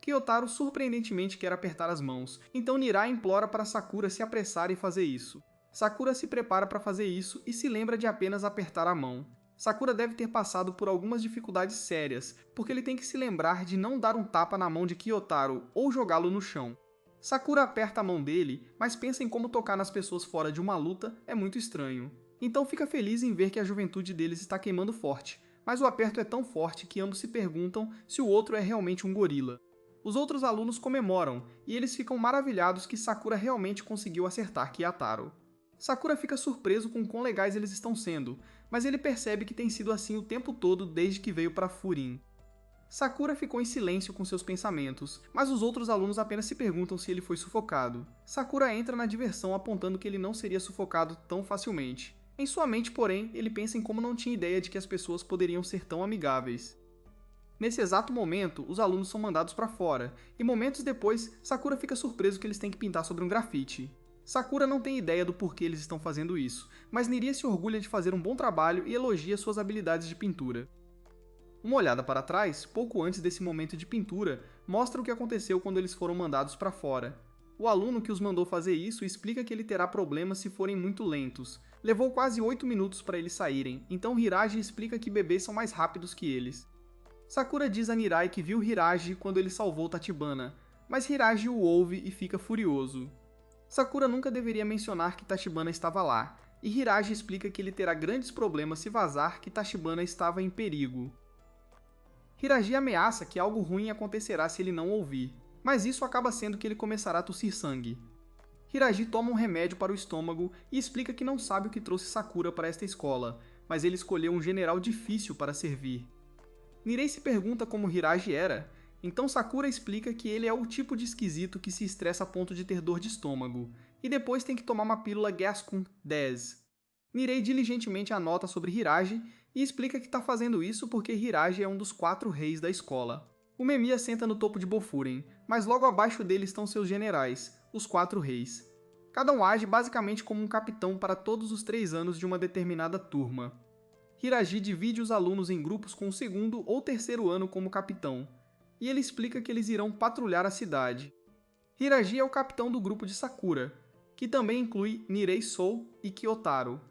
Kiyotaro surpreendentemente quer apertar as mãos, então Nirai implora para Sakura se apressar e fazer isso. Sakura se prepara para fazer isso e se lembra de apenas apertar a mão. Sakura deve ter passado por algumas dificuldades sérias, porque ele tem que se lembrar de não dar um tapa na mão de Kiyotaro ou jogá-lo no chão. Sakura aperta a mão dele, mas pensa em como tocar nas pessoas fora de uma luta é muito estranho. Então fica feliz em ver que a juventude deles está queimando forte, mas o aperto é tão forte que ambos se perguntam se o outro é realmente um gorila. Os outros alunos comemoram, e eles ficam maravilhados que Sakura realmente conseguiu acertar Kiyotaro. Sakura fica surpreso com quão legais eles estão sendo, mas ele percebe que tem sido assim o tempo todo desde que veio para Furin. Sakura ficou em silêncio com seus pensamentos, mas os outros alunos apenas se perguntam se ele foi sufocado. Sakura entra na diversão apontando que ele não seria sufocado tão facilmente. Em sua mente, porém, ele pensa em como não tinha ideia de que as pessoas poderiam ser tão amigáveis. Nesse exato momento, os alunos são mandados para fora, e momentos depois, Sakura fica surpreso que eles têm que pintar sobre um grafite. Sakura não tem ideia do porquê eles estão fazendo isso, mas Niria se orgulha de fazer um bom trabalho e elogia suas habilidades de pintura. Uma olhada para trás, pouco antes desse momento de pintura, mostra o que aconteceu quando eles foram mandados para fora. O aluno que os mandou fazer isso explica que ele terá problemas se forem muito lentos. Levou quase 8 minutos para eles saírem, então Hiraji explica que bebês são mais rápidos que eles. Sakura diz a Nirai que viu Hiraji quando ele salvou Tachibana, mas Hiraji o ouve e fica furioso. Sakura nunca deveria mencionar que Tachibana estava lá, e Hiraji explica que ele terá grandes problemas se vazar que Tachibana estava em perigo. Hiraji ameaça que algo ruim acontecerá se ele não ouvir, mas isso acaba sendo que ele começará a tossir sangue. Hiraji toma um remédio para o estômago e explica que não sabe o que trouxe Sakura para esta escola, mas ele escolheu um general difícil para servir. Nirei se pergunta como Hiraji era, então Sakura explica que ele é o tipo de esquisito que se estressa a ponto de ter dor de estômago, e depois tem que tomar uma pílula Gaskun 10. Nirei diligentemente anota sobre Hiraji e explica que está fazendo isso porque Hiraji é um dos 4 reis da escola. O Memiya senta no topo de Bofuren, mas logo abaixo dele estão seus generais, os 4 reis. Cada um age basicamente como um capitão para todos os 3 anos de uma determinada turma. Hiraji divide os alunos em grupos com o 2º ou 3º ano como capitão, e ele explica que eles irão patrulhar a cidade. Hiraji é o capitão do grupo de Sakura, que também inclui Nirei Sou e Kiyotaro.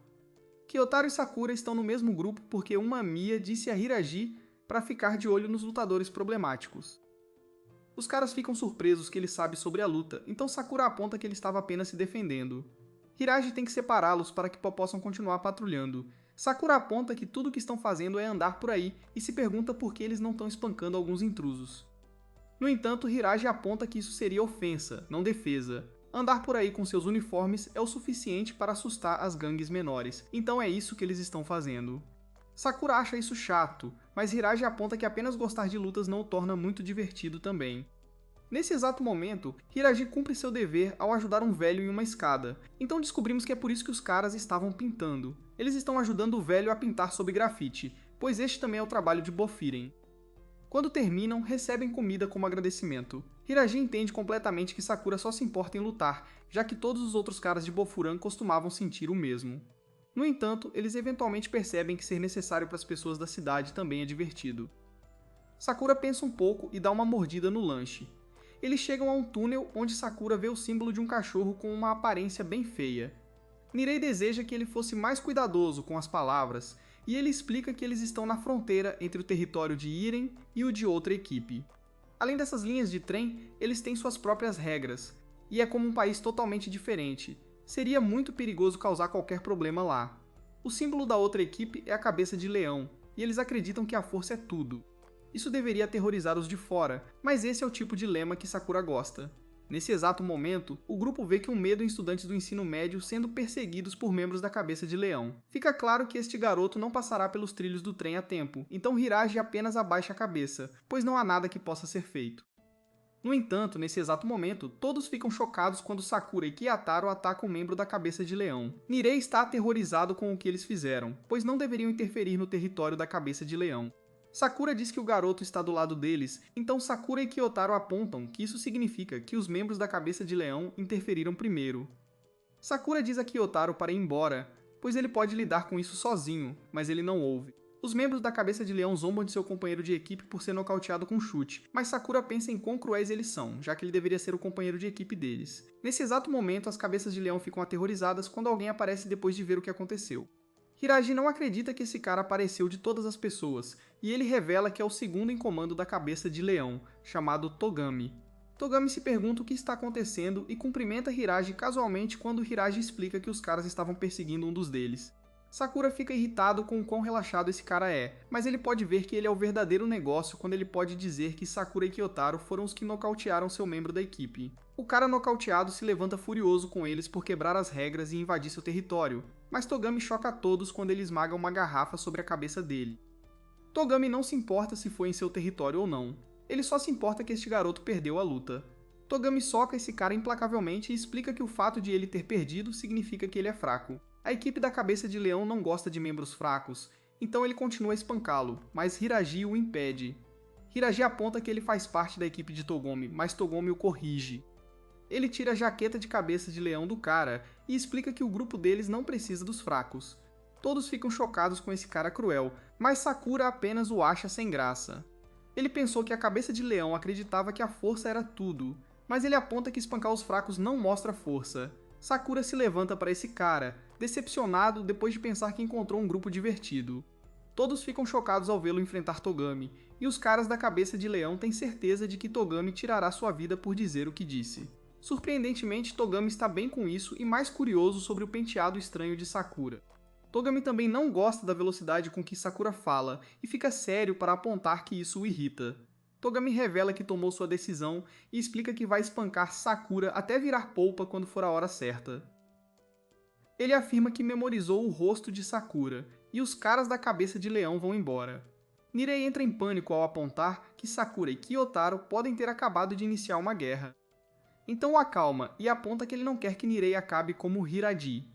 Kiyotaro e Sakura estão no mesmo grupo porque uma Mia disse a Hiraji para ficar de olho nos lutadores problemáticos. Os caras ficam surpresos que ele sabe sobre a luta, então Sakura aponta que ele estava apenas se defendendo. Hiraji tem que separá-los para que possam continuar patrulhando. Sakura aponta que tudo o que estão fazendo é andar por aí e se pergunta por que eles não estão espancando alguns intrusos. No entanto, Hiraji aponta que isso seria ofensa, não defesa. Andar por aí com seus uniformes é o suficiente para assustar as gangues menores, então é isso que eles estão fazendo. Sakura acha isso chato, mas Hiraji aponta que apenas gostar de lutas não o torna muito divertido também. Nesse exato momento, Hiraji cumpre seu dever ao ajudar um velho em uma escada, então descobrimos que é por isso que os caras estavam pintando. Eles estão ajudando o velho a pintar sob grafite, pois este também é o trabalho de Bofiren. Quando terminam, recebem comida como agradecimento. Hiraji entende completamente que Sakura só se importa em lutar, já que todos os outros caras de Bofuran costumavam sentir o mesmo. No entanto, eles eventualmente percebem que ser necessário para as pessoas da cidade também é divertido. Sakura pensa um pouco e dá uma mordida no lanche. Eles chegam a um túnel onde Sakura vê o símbolo de um cachorro com uma aparência bem feia. Nirei deseja que ele fosse mais cuidadoso com as palavras, e ele explica que eles estão na fronteira entre o território de Iren e o de outra equipe. Além dessas linhas de trem, eles têm suas próprias regras, e é como um país totalmente diferente. Seria muito perigoso causar qualquer problema lá. O símbolo da outra equipe é a cabeça de leão, e eles acreditam que a força é tudo. Isso deveria aterrorizar os de fora, mas esse é o tipo de lema que Sakura gosta. Nesse exato momento, o grupo vê que um medo em estudantes do ensino médio sendo perseguidos por membros da Cabeça de Leão. Fica claro que este garoto não passará pelos trilhos do trem a tempo, então Hiraji apenas abaixa a cabeça, pois não há nada que possa ser feito. No entanto, nesse exato momento, todos ficam chocados quando Sakura e Kiyotaro atacam um membro da Cabeça de Leão. Nirei está aterrorizado com o que eles fizeram, pois não deveriam interferir no território da Cabeça de Leão. Sakura diz que o garoto está do lado deles, então Sakura e Kiyotaro apontam que isso significa que os membros da Cabeça de Leão interferiram primeiro. Sakura diz a Kiyotaro para ir embora, pois ele pode lidar com isso sozinho, mas ele não ouve. Os membros da Cabeça de Leão zombam de seu companheiro de equipe por ser nocauteado com um chute, mas Sakura pensa em quão cruéis eles são, já que ele deveria ser o companheiro de equipe deles. Nesse exato momento, as Cabeças de Leão ficam aterrorizadas quando alguém aparece depois de ver o que aconteceu. Hiraji não acredita que esse cara apareceu de todas as pessoas, e ele revela que é o segundo em comando da Cabeça de Leão, chamado Togami. Togami se pergunta o que está acontecendo e cumprimenta Hiraji casualmente quando Hiraji explica que os caras estavam perseguindo um dos deles. Sakura fica irritado com o quão relaxado esse cara é, mas ele pode ver que ele é o verdadeiro negócio quando ele pode dizer que Sakura e Kiyotaro foram os que nocautearam seu membro da equipe. O cara nocauteado se levanta furioso com eles por quebrar as regras e invadir seu território, mas Togami choca a todos quando ele esmaga uma garrafa sobre a cabeça dele. Togami não se importa se foi em seu território ou não, ele só se importa que este garoto perdeu a luta. Togami soca esse cara implacavelmente e explica que o fato de ele ter perdido significa que ele é fraco. A equipe da Cabeça de Leão não gosta de membros fracos, então ele continua a espancá-lo, mas Hiraji o impede. Hiraji aponta que ele faz parte da equipe de Togami, mas Togami o corrige. Ele tira a jaqueta de cabeça de leão do cara e explica que o grupo deles não precisa dos fracos. Todos ficam chocados com esse cara cruel, mas Sakura apenas o acha sem graça. Ele pensou que a Cabeça de Leão acreditava que a força era tudo, mas ele aponta que espancar os fracos não mostra força. Sakura se levanta para esse cara, decepcionado depois de pensar que encontrou um grupo divertido. Todos ficam chocados ao vê-lo enfrentar Togami, e os caras da Cabeça de Leão têm certeza de que Togami tirará sua vida por dizer o que disse. Surpreendentemente, Togami está bem com isso e mais curioso sobre o penteado estranho de Sakura. Togami também não gosta da velocidade com que Sakura fala e fica sério para apontar que isso o irrita. Togami revela que tomou sua decisão e explica que vai espancar Sakura até virar polpa quando for a hora certa. Ele afirma que memorizou o rosto de Sakura, e os caras da Cabeça de Leão vão embora. Nirei entra em pânico ao apontar que Sakura e Kiyotaro podem ter acabado de iniciar uma guerra. Então o acalma e aponta que ele não quer que Nirei acabe como Hiraji.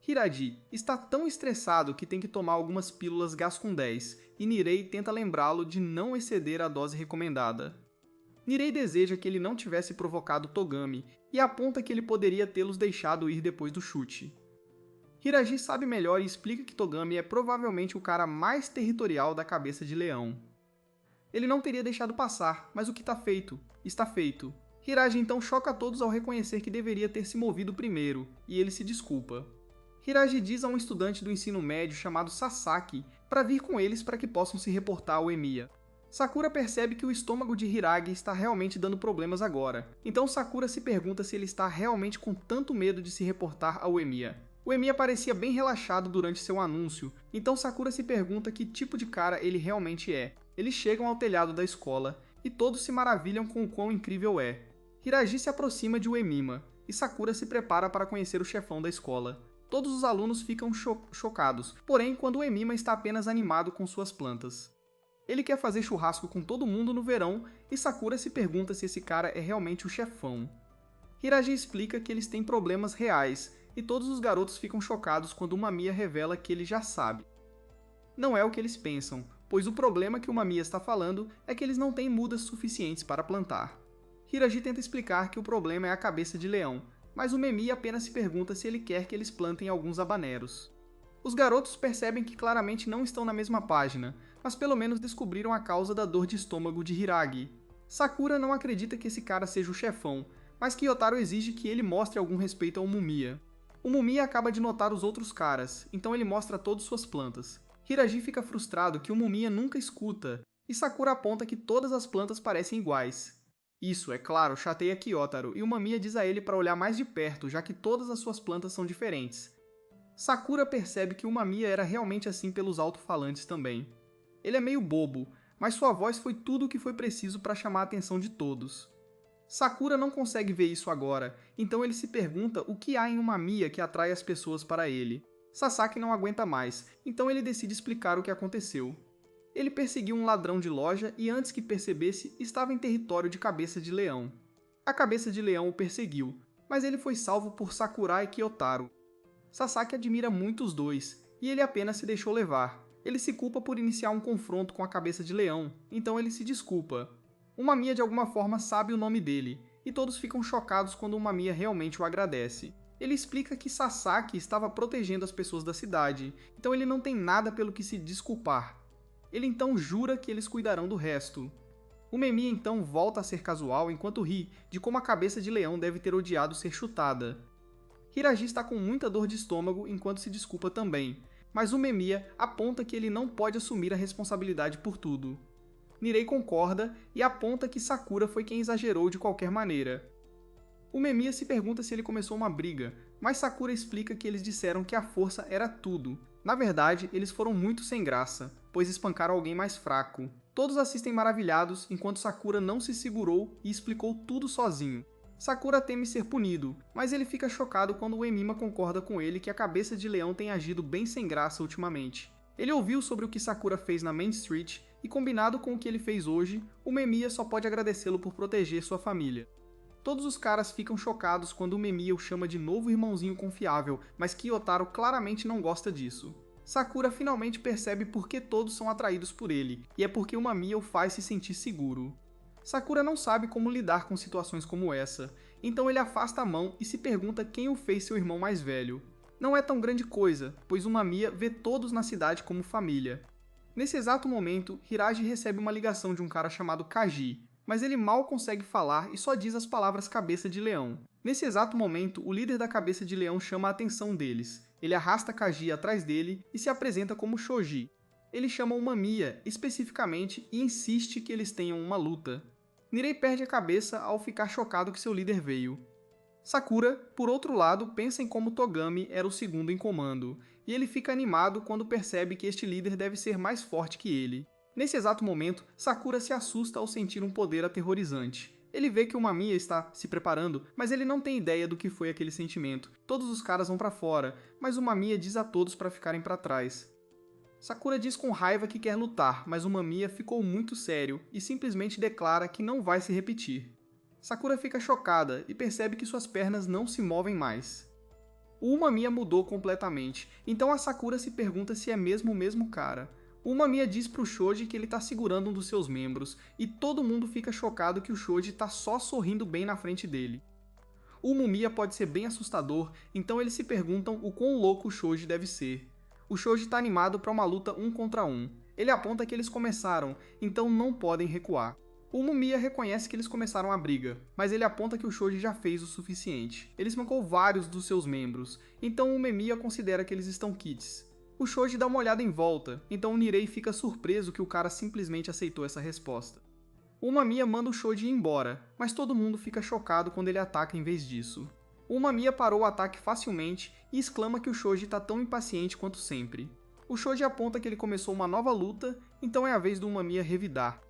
Hiraji está tão estressado que tem que tomar algumas pílulas Gás com 10, e Nirei tenta lembrá-lo de não exceder a dose recomendada. Nirei deseja que ele não tivesse provocado Togami e aponta que ele poderia tê-los deixado ir depois do chute. Hiraji sabe melhor e explica que Togami é provavelmente o cara mais territorial da Cabeça de Leão. Ele não teria deixado passar, mas o que está feito, está feito. Hiraji então choca todos ao reconhecer que deveria ter se movido primeiro, e ele se desculpa. Hiraji diz a um estudante do ensino médio chamado Sasaki para vir com eles para que possam se reportar ao Emiya. Sakura percebe que o estômago de Hiragi está realmente dando problemas agora, então Sakura se pergunta se ele está realmente com tanto medo de se reportar ao Emiya. O Emiya parecia bem relaxado durante seu anúncio, então Sakura se pergunta que tipo de cara ele realmente é. Eles chegam ao telhado da escola, e todos se maravilham com o quão incrível é. Hiraji se aproxima de Uemima, e Sakura se prepara para conhecer o chefão da escola. Todos os alunos ficam chocados, porém quando Uemima está apenas animado com suas plantas. Ele quer fazer churrasco com todo mundo no verão, e Sakura se pergunta se esse cara é realmente o chefão. Hiraji explica que eles têm problemas reais, e todos os garotos ficam chocados quando uma Mia revela que ele já sabe. Não é o que eles pensam, pois o problema que uma Mia está falando é que eles não têm mudas suficientes para plantar. Hiraji tenta explicar que o problema é a Cabeça de Leão, mas o Memi apenas se pergunta se ele quer que eles plantem alguns habaneros. Os garotos percebem que claramente não estão na mesma página, mas pelo menos descobriram a causa da dor de estômago de Hiragi. Sakura não acredita que esse cara seja o chefão, mas Kiyotaro exige que ele mostre algum respeito ao Mumia. O Mumia acaba de notar os outros caras, então ele mostra todas suas plantas. Hiraji fica frustrado que o Mumia nunca escuta, e Sakura aponta que todas as plantas parecem iguais. Isso, é claro, chateia Kiyotaro, e o Mamiya diz a ele para olhar mais de perto, já que todas as suas plantas são diferentes. Sakura percebe que o Mamiya era realmente assim pelos alto-falantes também. Ele é meio bobo, mas sua voz foi tudo o que foi preciso para chamar a atenção de todos. Sakura não consegue ver isso agora, então ele se pergunta o que há em um Mamiya que atrai as pessoas para ele. Sasaki não aguenta mais, então ele decide explicar o que aconteceu. Ele perseguiu um ladrão de loja e antes que percebesse, estava em território de Cabeça de Leão. A Cabeça de Leão o perseguiu, mas ele foi salvo por Sakura e Kyotaro. Sasaki admira muito os dois, e ele apenas se deixou levar. Ele se culpa por iniciar um confronto com a Cabeça de Leão, então ele se desculpa. O Mamiya de alguma forma sabe o nome dele, e todos ficam chocados quando o Mamiya realmente o agradece. Ele explica que Sasaki estava protegendo as pessoas da cidade, então ele não tem nada pelo que se desculpar. Ele então jura que eles cuidarão do resto. O Memiya então volta a ser casual enquanto ri de como a Cabeça de Leão deve ter odiado ser chutada. Hiraji está com muita dor de estômago enquanto se desculpa também, mas o Memiya aponta que ele não pode assumir a responsabilidade por tudo. Nirei concorda e aponta que Sakura foi quem exagerou de qualquer maneira. O Memiya se pergunta se ele começou uma briga, mas Sakura explica que eles disseram que a força era tudo. Na verdade, eles foram muito sem graça, pois espancaram alguém mais fraco. Todos assistem maravilhados enquanto Sakura não se segurou e explicou tudo sozinho. Sakura teme ser punido, mas ele fica chocado quando o Emima concorda com ele que a Cabeça de Leão tem agido bem sem graça ultimamente. Ele ouviu sobre o que Sakura fez na Main Street e, combinado com o que ele fez hoje, o Memiya só pode agradecê-lo por proteger sua família. Todos os caras ficam chocados quando o Memiya o chama de novo irmãozinho confiável, mas Kyotaro claramente não gosta disso. Sakura finalmente percebe por que todos são atraídos por ele, e é porque o Mamiya o faz se sentir seguro. Sakura não sabe como lidar com situações como essa, então ele afasta a mão e se pergunta quem o fez seu irmão mais velho. Não é tão grande coisa, pois o Mamiya vê todos na cidade como família. Nesse exato momento, Hiraji recebe uma ligação de um cara chamado Kaji, mas ele mal consegue falar e só diz as palavras Cabeça de Leão. Nesse exato momento, o líder da Cabeça de Leão chama a atenção deles. Ele arrasta Kaji atrás dele e se apresenta como Shoji. Ele chama o Mamiya, especificamente, e insiste que eles tenham uma luta. Nirei perde a cabeça ao ficar chocado que seu líder veio. Sakura, por outro lado, pensa em como Togami era o segundo em comando, e ele fica animado quando percebe que este líder deve ser mais forte que ele. Nesse exato momento, Sakura se assusta ao sentir um poder aterrorizante. Ele vê que o Mamiya está se preparando, mas ele não tem ideia do que foi aquele sentimento. Todos os caras vão para fora, mas o Mamiya diz a todos para ficarem para trás. Sakura diz com raiva que quer lutar, mas o Mamiya ficou muito sério e simplesmente declara que não vai se repetir. Sakura fica chocada e percebe que suas pernas não se movem mais. O Mamiya mudou completamente, então a Sakura se pergunta se é mesmo o mesmo cara. O Mamiya diz pro Shoji que ele está segurando um dos seus membros, e todo mundo fica chocado que o Shoji está só sorrindo bem na frente dele. O Mamiya pode ser bem assustador, então eles se perguntam o quão louco o Shoji deve ser. O Shoji está animado para uma luta 1 contra 1. Ele aponta que eles começaram, então não podem recuar. O Mamiya reconhece que eles começaram a briga, mas ele aponta que o Shoji já fez o suficiente. Ele espancou vários dos seus membros, então o Mamiya considera que eles estão quites. O Shoji dá uma olhada em volta, então o Nirei fica surpreso que o cara simplesmente aceitou essa resposta. O Mamiya manda o Shoji ir embora, mas todo mundo fica chocado quando ele ataca em vez disso. O Mamiya parou o ataque facilmente e exclama que o Shoji está tão impaciente quanto sempre. O Shoji aponta que ele começou uma nova luta, então é a vez do Mamiya revidar.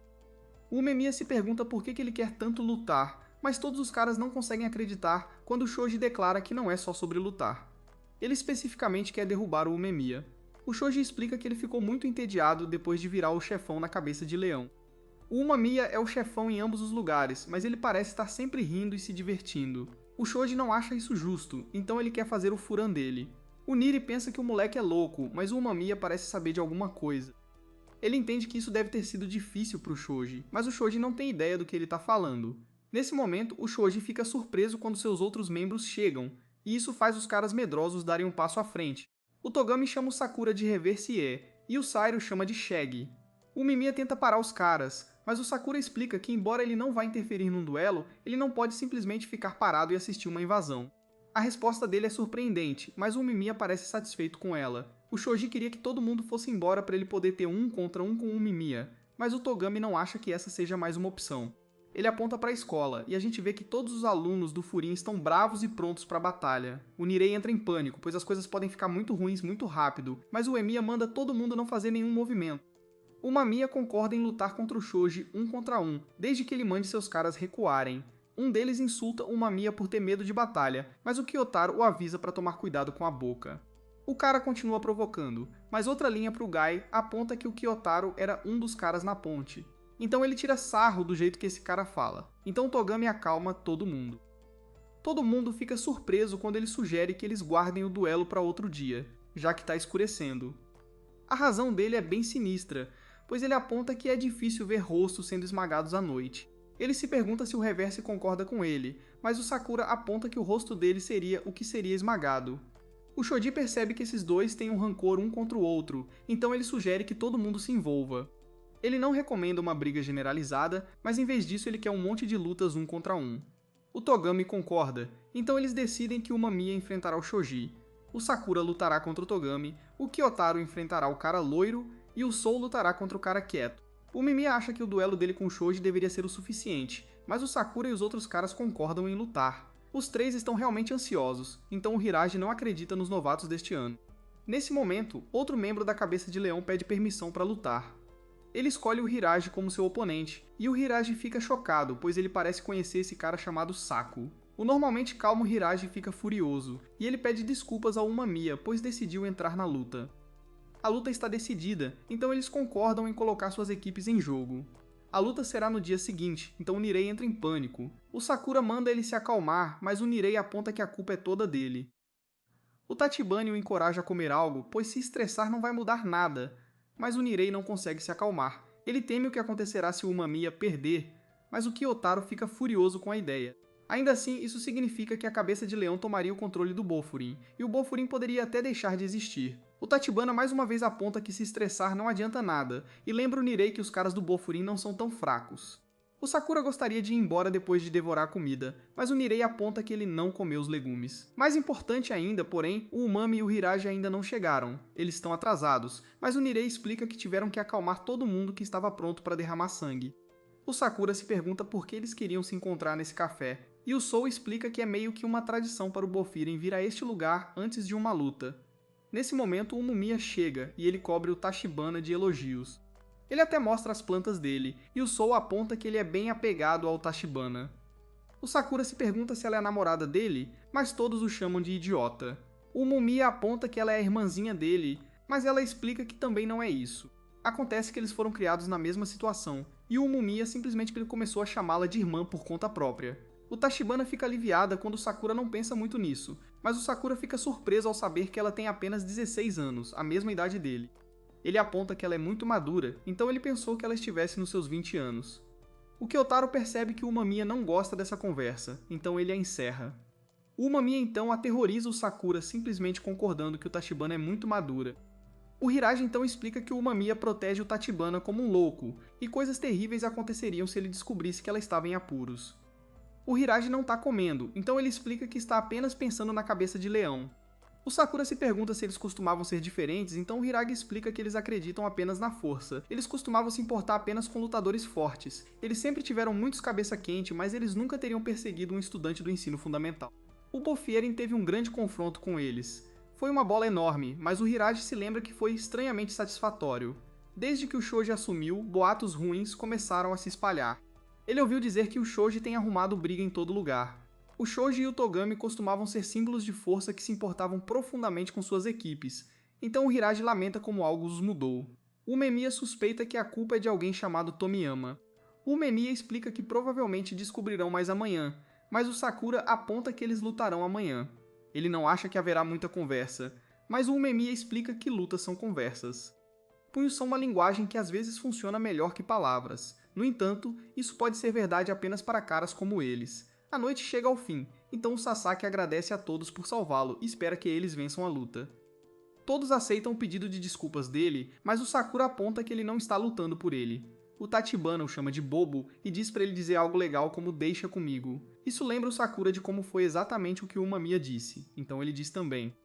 O Mamiya se pergunta por que ele quer tanto lutar, mas todos os caras não conseguem acreditar quando o Shoji declara que não é só sobre lutar. Ele especificamente quer derrubar o Mamiya. O Shoji explica que ele ficou muito entediado depois de virar o chefão na Cabeça de Leão. O Mamiya é o chefão em ambos os lugares, mas ele parece estar sempre rindo e se divertindo. O Shoji não acha isso justo, então ele quer fazer o furan dele. O Niri pensa que o moleque é louco, mas o Mamiya parece saber de alguma coisa. Ele entende que isso deve ter sido difícil para o Shoji, mas o Shoji não tem ideia do que ele está falando. Nesse momento, o Shoji fica surpreso quando seus outros membros chegam, e isso faz os caras medrosos darem um passo à frente. O Togami chama o Sakura de Reversie, e o Sairo chama de Shag. O Mimiya tenta parar os caras, mas o Sakura explica que embora ele não vá interferir num duelo, ele não pode simplesmente ficar parado e assistir uma invasão. A resposta dele é surpreendente, mas o Mimiya parece satisfeito com ela. O Shoji queria que todo mundo fosse embora para ele poder ter 1 contra 1 com o Mimiya, mas o Togami não acha que essa seja mais uma opção. Ele aponta para a escola, e a gente vê que todos os alunos do Furin estão bravos e prontos para a batalha. O Nirei entra em pânico, pois as coisas podem ficar muito ruins muito rápido, mas o Emiya manda todo mundo não fazer nenhum movimento. O Mamiya concorda em lutar contra o Shoji 1 contra 1, desde que ele mande seus caras recuarem. Um deles insulta o Mamiya por ter medo de batalha, mas o Kyotaro o avisa para tomar cuidado com a boca. O cara continua provocando, mas outra linha pro Guy aponta que o Kyotaro era um dos caras na ponte. Então ele tira sarro do jeito que esse cara fala. Então Togami acalma todo mundo. Todo mundo fica surpreso quando ele sugere que eles guardem o duelo para outro dia, já que está escurecendo. A razão dele é bem sinistra, pois ele aponta que é difícil ver rostos sendo esmagados à noite. Ele se pergunta se o Reverse concorda com ele, mas o Sakura aponta que o rosto dele seria o que seria esmagado. O Shoji percebe que esses dois têm um rancor um contra o outro, então ele sugere que todo mundo se envolva. Ele não recomenda uma briga generalizada, mas em vez disso ele quer um monte de lutas um contra um. O Togami concorda, então eles decidem que o Mamiya enfrentará o Shoji. O Sakura lutará contra o Togami, o Kyotaro enfrentará o cara loiro e o Sou lutará contra o cara quieto. O Mimiya acha que o duelo dele com o Shoji deveria ser o suficiente, mas o Sakura e os outros caras concordam em lutar. Os três estão realmente ansiosos, então o Hiragi não acredita nos novatos deste ano. Nesse momento, outro membro da Cabeça de Leão pede permissão para lutar. Ele escolhe o Hiragi como seu oponente, e o Hiragi fica chocado, pois ele parece conhecer esse cara chamado Saku. O normalmente calmo Hiragi fica furioso, e ele pede desculpas ao Mamiya, pois decidiu entrar na luta. A luta está decidida, então eles concordam em colocar suas equipes em jogo. A luta será no dia seguinte, então o Nirei entra em pânico. O Sakura manda ele se acalmar, mas o Nirei aponta que a culpa é toda dele. O Tachibana o encoraja a comer algo, pois se estressar não vai mudar nada, mas o Nirei não consegue se acalmar. Ele teme o que acontecerá se o Mamiya perder, mas o Kyotaro fica furioso com a ideia. Ainda assim, isso significa que a Cabeça de Leão tomaria o controle do Bofurin, e o Bofurin poderia até deixar de existir. O Tachibana mais uma vez aponta que se estressar não adianta nada, e lembra o Nirei que os caras do Bofurin não são tão fracos. O Sakura gostaria de ir embora depois de devorar a comida, mas o Nirei aponta que ele não comeu os legumes. Mais importante ainda, porém, o Umami e o Hiragi ainda não chegaram. Eles estão atrasados, mas o Nirei explica que tiveram que acalmar todo mundo que estava pronto para derramar sangue. O Sakura se pergunta por que eles queriam se encontrar nesse café, e o Sou explica que é meio que uma tradição para o Bofiren vir a este lugar antes de uma luta. Nesse momento, o Mamiya chega e ele cobre o Tachibana de elogios. Ele até mostra as plantas dele, e o Sou aponta que ele é bem apegado ao Tachibana. O Sakura se pergunta se ela é a namorada dele, mas todos o chamam de idiota. O Mamiya aponta que ela é a irmãzinha dele, mas ela explica que também não é isso. Acontece que eles foram criados na mesma situação, e o Mamiya simplesmente começou a chamá-la de irmã por conta própria. O Tachibana fica aliviada quando o Sakura não pensa muito nisso, mas o Sakura fica surpreso ao saber que ela tem apenas 16 anos, a mesma idade dele. Ele aponta que ela é muito madura, então ele pensou que ela estivesse nos seus 20 anos. O Kyotaro percebe que o Mamiya não gosta dessa conversa, então ele a encerra. O Mamiya então aterroriza o Sakura simplesmente concordando que o Tachibana é muito madura. O Hiragi então explica que o Mamiya protege o Tachibana como um louco, e coisas terríveis aconteceriam se ele descobrisse que ela estava em apuros. O Hiragi não está comendo, então ele explica que está apenas pensando na Cabeça de Leão. O Sakura se pergunta se eles costumavam ser diferentes, então o Hiragi explica que eles acreditam apenas na força. Eles costumavam se importar apenas com lutadores fortes. Eles sempre tiveram muitos cabeça quente, mas eles nunca teriam perseguido um estudante do ensino fundamental. O Bofiren teve um grande confronto com eles. Foi uma bola enorme, mas o Hiragi se lembra que foi estranhamente satisfatório. Desde que o Shoji assumiu, boatos ruins começaram a se espalhar. Ele ouviu dizer que o Shoji tem arrumado briga em todo lugar. O Shoji e o Togami costumavam ser símbolos de força que se importavam profundamente com suas equipes, então o Hiragi lamenta como algo os mudou. O Memiya suspeita que a culpa é de alguém chamado Tomiyama. O Memiya explica que provavelmente descobrirão mais amanhã, mas o Sakura aponta que eles lutarão amanhã. Ele não acha que haverá muita conversa, mas o Memiya explica que lutas são conversas. Punhos são uma linguagem que às vezes funciona melhor que palavras. No entanto, isso pode ser verdade apenas para caras como eles. A noite chega ao fim, então o Sasaki agradece a todos por salvá-lo e espera que eles vençam a luta. Todos aceitam o pedido de desculpas dele, mas o Sakura aponta que ele não está lutando por ele. O Tachibana o chama de bobo e diz para ele dizer algo legal como "deixa comigo". Isso lembra o Sakura de como foi exatamente o que o Mamiya disse, então ele diz também.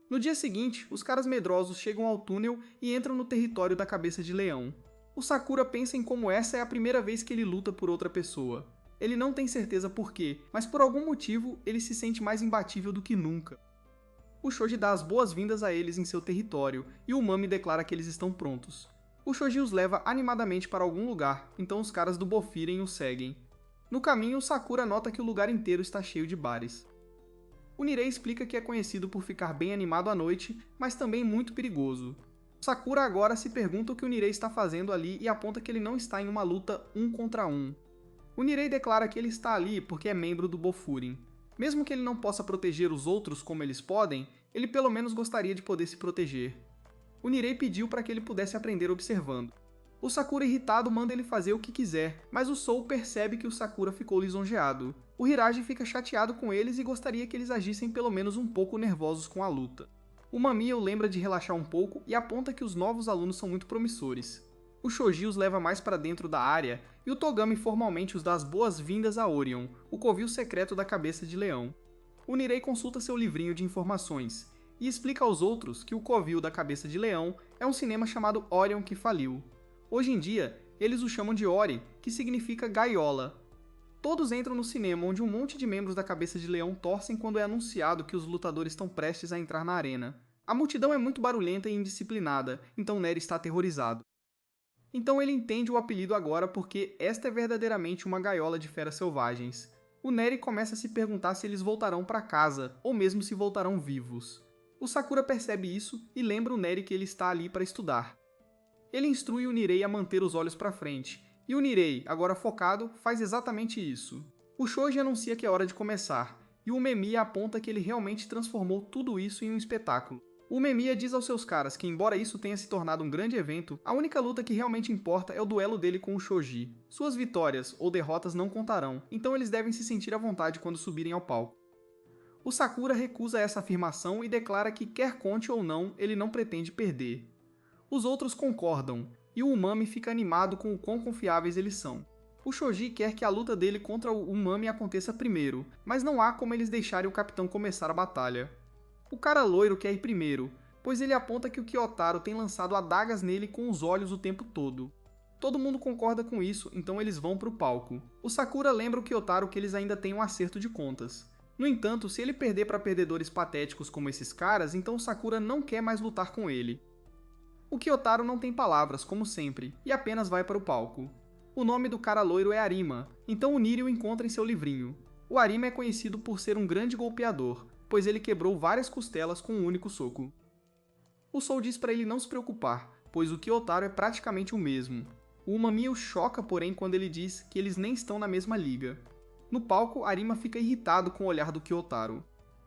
No dia seguinte, os caras medrosos chegam ao túnel e entram no território da Cabeça de Leão. O Sakura pensa em como essa é a primeira vez que ele luta por outra pessoa. Ele não tem certeza por quê, mas por algum motivo ele se sente mais imbatível do que nunca. O Shoji dá as boas-vindas a eles em seu território e o Mami declara que eles estão prontos. O Shoji os leva animadamente para algum lugar, então os caras do Bofiren o seguem. No caminho, o Sakura nota que o lugar inteiro está cheio de bares. O Nirei explica que é conhecido por ficar bem animado à noite, mas também muito perigoso. Sakura agora se pergunta o que o Nirei está fazendo ali e aponta que ele não está em uma luta 1 contra 1. O Nirei declara que ele está ali porque é membro do Bofurin. Mesmo que ele não possa proteger os outros como eles podem, ele pelo menos gostaria de poder se proteger. O Nirei pediu para que ele pudesse aprender observando. O Sakura irritado manda ele fazer o que quiser, mas o Sou percebe que o Sakura ficou lisonjeado. O Hiraji fica chateado com eles e gostaria que eles agissem pelo menos um pouco nervosos com a luta. O Mamiya o lembra de relaxar um pouco e aponta que os novos alunos são muito promissores. O Shoji os leva mais para dentro da área e o Togami formalmente os dá as boas-vindas a Orion, o covil secreto da cabeça de leão. O Nirei consulta seu livrinho de informações e explica aos outros que o covil da cabeça de leão é um cinema chamado Orion que faliu. Hoje em dia, eles o chamam de Ori, que significa gaiola. Todos entram no cinema, onde um monte de membros da Cabeça de Leão torcem quando é anunciado que os lutadores estão prestes a entrar na arena. A multidão é muito barulhenta e indisciplinada, então Nery está aterrorizado. Então ele entende o apelido agora porque esta é verdadeiramente uma gaiola de feras selvagens. O Nery começa a se perguntar se eles voltarão para casa, ou mesmo se voltarão vivos. O Sakura percebe isso e lembra o Nery que ele está ali para estudar. Ele instrui o Nirei a manter os olhos para frente, e o Nirei, agora focado, faz exatamente isso. O Shoji anuncia que é hora de começar, e o Memiya aponta que ele realmente transformou tudo isso em um espetáculo. O Memiya diz aos seus caras que, embora isso tenha se tornado um grande evento, a única luta que realmente importa é o duelo dele com o Shoji. Suas vitórias ou derrotas não contarão, então eles devem se sentir à vontade quando subirem ao palco. O Sakura recusa essa afirmação e declara que, quer conte ou não, ele não pretende perder. Os outros concordam, e o Umami fica animado com o quão confiáveis eles são. O Shoji quer que a luta dele contra o Umami aconteça primeiro, mas não há como eles deixarem o capitão começar a batalha. O cara loiro quer ir primeiro, pois ele aponta que o Kyotaro tem lançado adagas nele com os olhos o tempo todo. Todo mundo concorda com isso, então eles vão para o palco. O Sakura lembra o Kyotaro que eles ainda têm um acerto de contas. No entanto, se ele perder para perdedores patéticos como esses caras, então o Sakura não quer mais lutar com ele. O Kyotaro não tem palavras, como sempre, e apenas vai para o palco. O nome do cara loiro é Arima, então o Niri o encontra em seu livrinho. O Arima é conhecido por ser um grande golpeador, pois ele quebrou várias costelas com um único soco. O Sou diz para ele não se preocupar, pois o Kyotaro é praticamente o mesmo. O Umami o choca, porém, quando ele diz que eles nem estão na mesma liga. No palco, Arima fica irritado com o olhar do Kyotaro.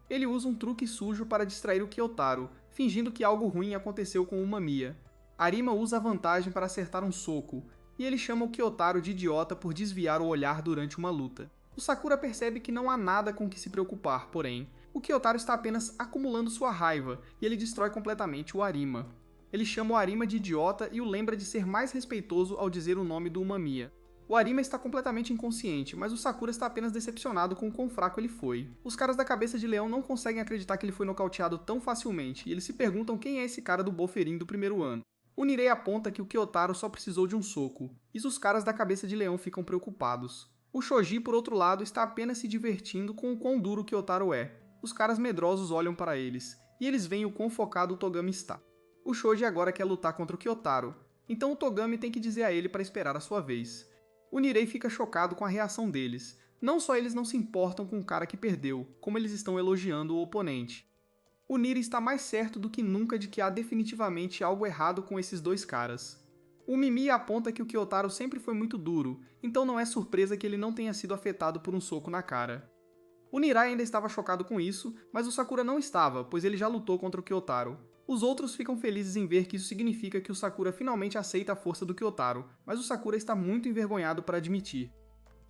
Ele usa um truque sujo para distrair o Kyotaro, fingindo que algo ruim aconteceu com o Mamiya. Arima usa a vantagem para acertar um soco, e ele chama o Kyotaro de idiota por desviar o olhar durante uma luta. O Sakura percebe que não há nada com que se preocupar, porém, o Kyotaro está apenas acumulando sua raiva, e ele destrói completamente o Arima. Ele chama o Arima de idiota e o lembra de ser mais respeitoso ao dizer o nome do Mamiya. O Arima está completamente inconsciente, mas o Sakura está apenas decepcionado com o quão fraco ele foi. Os caras da Cabeça de Leão não conseguem acreditar que ele foi nocauteado tão facilmente, e eles se perguntam quem é esse cara do Boferin do primeiro ano. O Nirei aponta que o Kyotaro só precisou de um soco, e os caras da Cabeça de Leão ficam preocupados. O Shoji, por outro lado, está apenas se divertindo com o quão duro o Kyotaro é. Os caras medrosos olham para eles, e eles veem o quão focado o Togami está. O Shoji agora quer lutar contra o Kyotaro, então o Togami tem que dizer a ele para esperar a sua vez. O Nirei fica chocado com a reação deles. Não só eles não se importam com o cara que perdeu, como eles estão elogiando o oponente. O Niri está mais certo do que nunca de que há definitivamente algo errado com esses dois caras. O Mimi aponta que o Kyotaro sempre foi muito duro, então não é surpresa que ele não tenha sido afetado por um soco na cara. O Nirai ainda estava chocado com isso, mas o Sakura não estava, pois ele já lutou contra o Kyotaro. Os outros ficam felizes em ver que isso significa que o Sakura finalmente aceita a força do Kyotaro, mas o Sakura está muito envergonhado para admitir.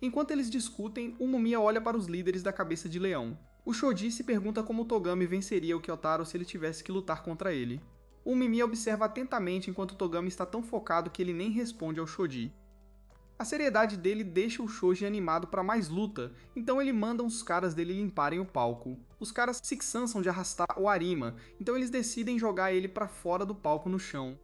Enquanto eles discutem, o Mamiya olha para os líderes da Cabeça de Leão. O Shoji se pergunta como o Togami venceria o Kyotaro se ele tivesse que lutar contra ele. O Mamiya observa atentamente enquanto o Togami está tão focado que ele nem responde ao Shoji. A seriedade dele deixa o Shoji animado para mais luta, então ele manda os caras dele limparem o palco. Os caras se cansam de arrastar o Arima, então eles decidem jogar ele para fora do palco no chão.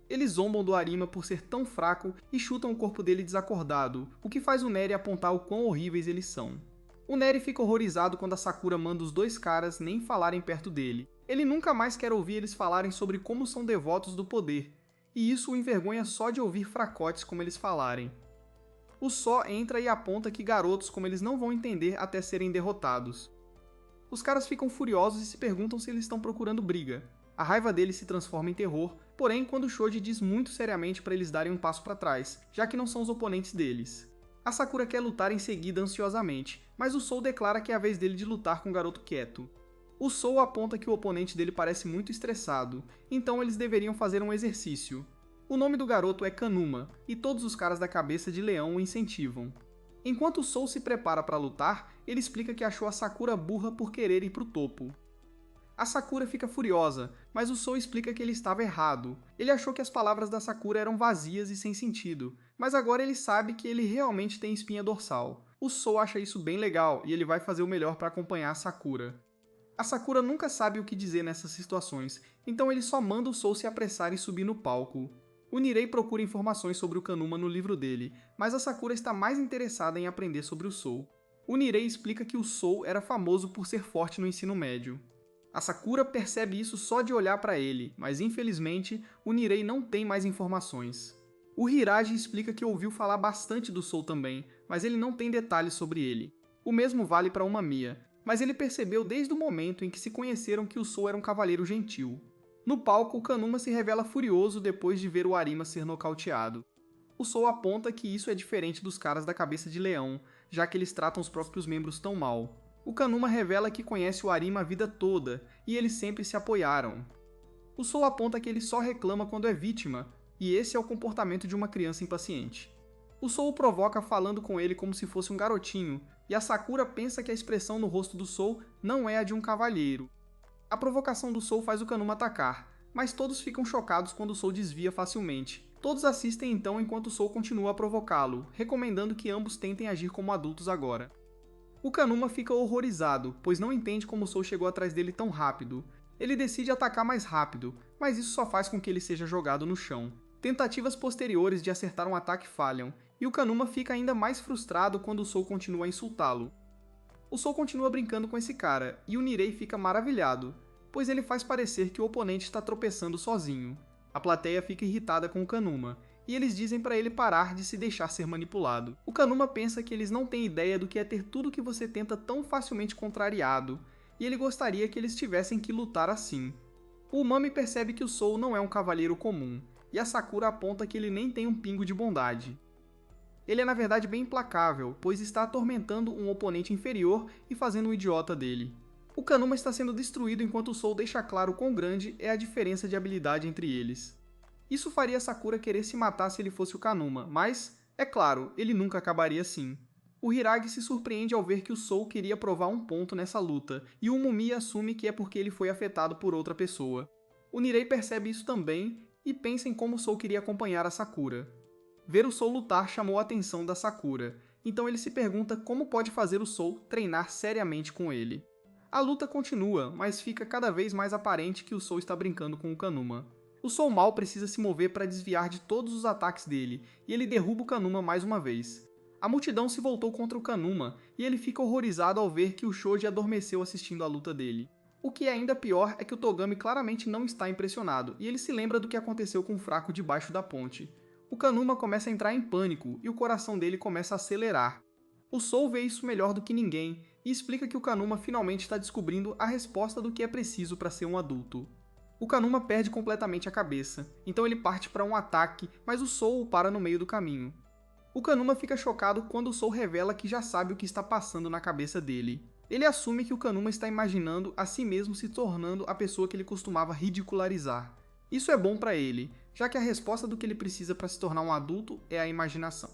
Eles zombam do Arima por ser tão fraco e chutam o corpo dele desacordado, o que faz o Nery apontar o quão horríveis eles são. O Nery fica horrorizado quando a Sakura manda os dois caras nem falarem perto dele. Ele nunca mais quer ouvir eles falarem sobre como são devotos do poder, e isso o envergonha só de ouvir fracotes como eles falarem. O Só entra e aponta que garotos como eles não vão entender até serem derrotados. Os caras ficam furiosos e se perguntam se eles estão procurando briga. A raiva deles se transforma em terror, porém quando Shoji diz muito seriamente para eles darem um passo para trás, já que não são os oponentes deles. A Sakura quer lutar em seguida ansiosamente, mas o Sou declara que é a vez dele de lutar com o garoto quieto. O Sou aponta que o oponente dele parece muito estressado, então eles deveriam fazer um exercício. O nome do garoto é Kanuma, e todos os caras da cabeça de leão o incentivam. Enquanto o Sou se prepara para lutar, ele explica que achou a Sakura burra por querer ir pro topo. A Sakura fica furiosa, mas o Sou explica que ele estava errado. Ele achou que as palavras da Sakura eram vazias e sem sentido, mas agora ele sabe que ele realmente tem espinha dorsal. O Sou acha isso bem legal e ele vai fazer o melhor para acompanhar a Sakura. A Sakura nunca sabe o que dizer nessas situações, então ele só manda o Sou se apressar e subir no palco. O Nirei procura informações sobre o Kanuma no livro dele, mas a Sakura está mais interessada em aprender sobre o Sou. O Nirei explica que o Sou era famoso por ser forte no ensino médio. A Sakura percebe isso só de olhar para ele, mas infelizmente o Nirei não tem mais informações. O Hiraji explica que ouviu falar bastante do Sou também, mas ele não tem detalhes sobre ele. O mesmo vale para Umamiya, mas ele percebeu desde o momento em que se conheceram que o Sou era um cavaleiro gentil. No palco, o Kanuma se revela furioso depois de ver o Arima ser nocauteado. O Sou aponta que isso é diferente dos caras da cabeça de leão, já que eles tratam os próprios membros tão mal. O Kanuma revela que conhece o Arima a vida toda, e eles sempre se apoiaram. O Sou aponta que ele só reclama quando é vítima, e esse é o comportamento de uma criança impaciente. O Sou o provoca falando com ele como se fosse um garotinho, e a Sakura pensa que a expressão no rosto do Sou não é a de um cavalheiro. A provocação do Sou faz o Kanuma atacar, mas todos ficam chocados quando o Sou desvia facilmente. Todos assistem então enquanto o Sou continua a provocá-lo, recomendando que ambos tentem agir como adultos agora. O Kanuma fica horrorizado, pois não entende como o Sou chegou atrás dele tão rápido. Ele decide atacar mais rápido, mas isso só faz com que ele seja jogado no chão. Tentativas posteriores de acertar um ataque falham, e o Kanuma fica ainda mais frustrado quando o Sou continua a insultá-lo. O Sou continua brincando com esse cara, e o Nirei fica maravilhado, pois ele faz parecer que o oponente está tropeçando sozinho. A plateia fica irritada com o Kanuma, e eles dizem para ele parar de se deixar ser manipulado. O Kanuma pensa que eles não têm ideia do que é ter tudo que você tenta tão facilmente contrariado, e ele gostaria que eles tivessem que lutar assim. O Umami percebe que o Sou não é um cavaleiro comum, e a Sakura aponta que ele nem tem um pingo de bondade. Ele é na verdade bem implacável, pois está atormentando um oponente inferior e fazendo um idiota dele. O Kanuma está sendo destruído enquanto o Sou deixa claro quão grande é a diferença de habilidade entre eles. Isso faria Sakura querer se matar se ele fosse o Kanuma, mas, é claro, ele nunca acabaria assim. O Hiragi se surpreende ao ver que o Sou queria provar um ponto nessa luta, e o Umamiya assume que é porque ele foi afetado por outra pessoa. O Nirei percebe isso também e pensa em como o Sou queria acompanhar a Sakura. Ver o Sou lutar chamou a atenção da Sakura, então ele se pergunta como pode fazer o Sou treinar seriamente com ele. A luta continua, mas fica cada vez mais aparente que o Sou está brincando com o Kanuma. O Sou mal precisa se mover para desviar de todos os ataques dele, e ele derruba o Kanuma mais uma vez. A multidão se voltou contra o Kanuma, e ele fica horrorizado ao ver que o Shoji adormeceu assistindo a luta dele. O que é ainda pior é que o Togami claramente não está impressionado, e ele se lembra do que aconteceu com o fraco debaixo da ponte. O Kanuma começa a entrar em pânico, e o coração dele começa a acelerar. O Sou vê isso melhor do que ninguém, e explica que o Kanuma finalmente está descobrindo a resposta do que é preciso para ser um adulto. O Kanuma perde completamente a cabeça, então ele parte para um ataque, mas o Sou o para no meio do caminho. O Kanuma fica chocado quando o Sou revela que já sabe o que está passando na cabeça dele. Ele assume que o Kanuma está imaginando a si mesmo se tornando a pessoa que ele costumava ridicularizar. Isso é bom para ele, já que a resposta do que ele precisa para se tornar um adulto é a imaginação.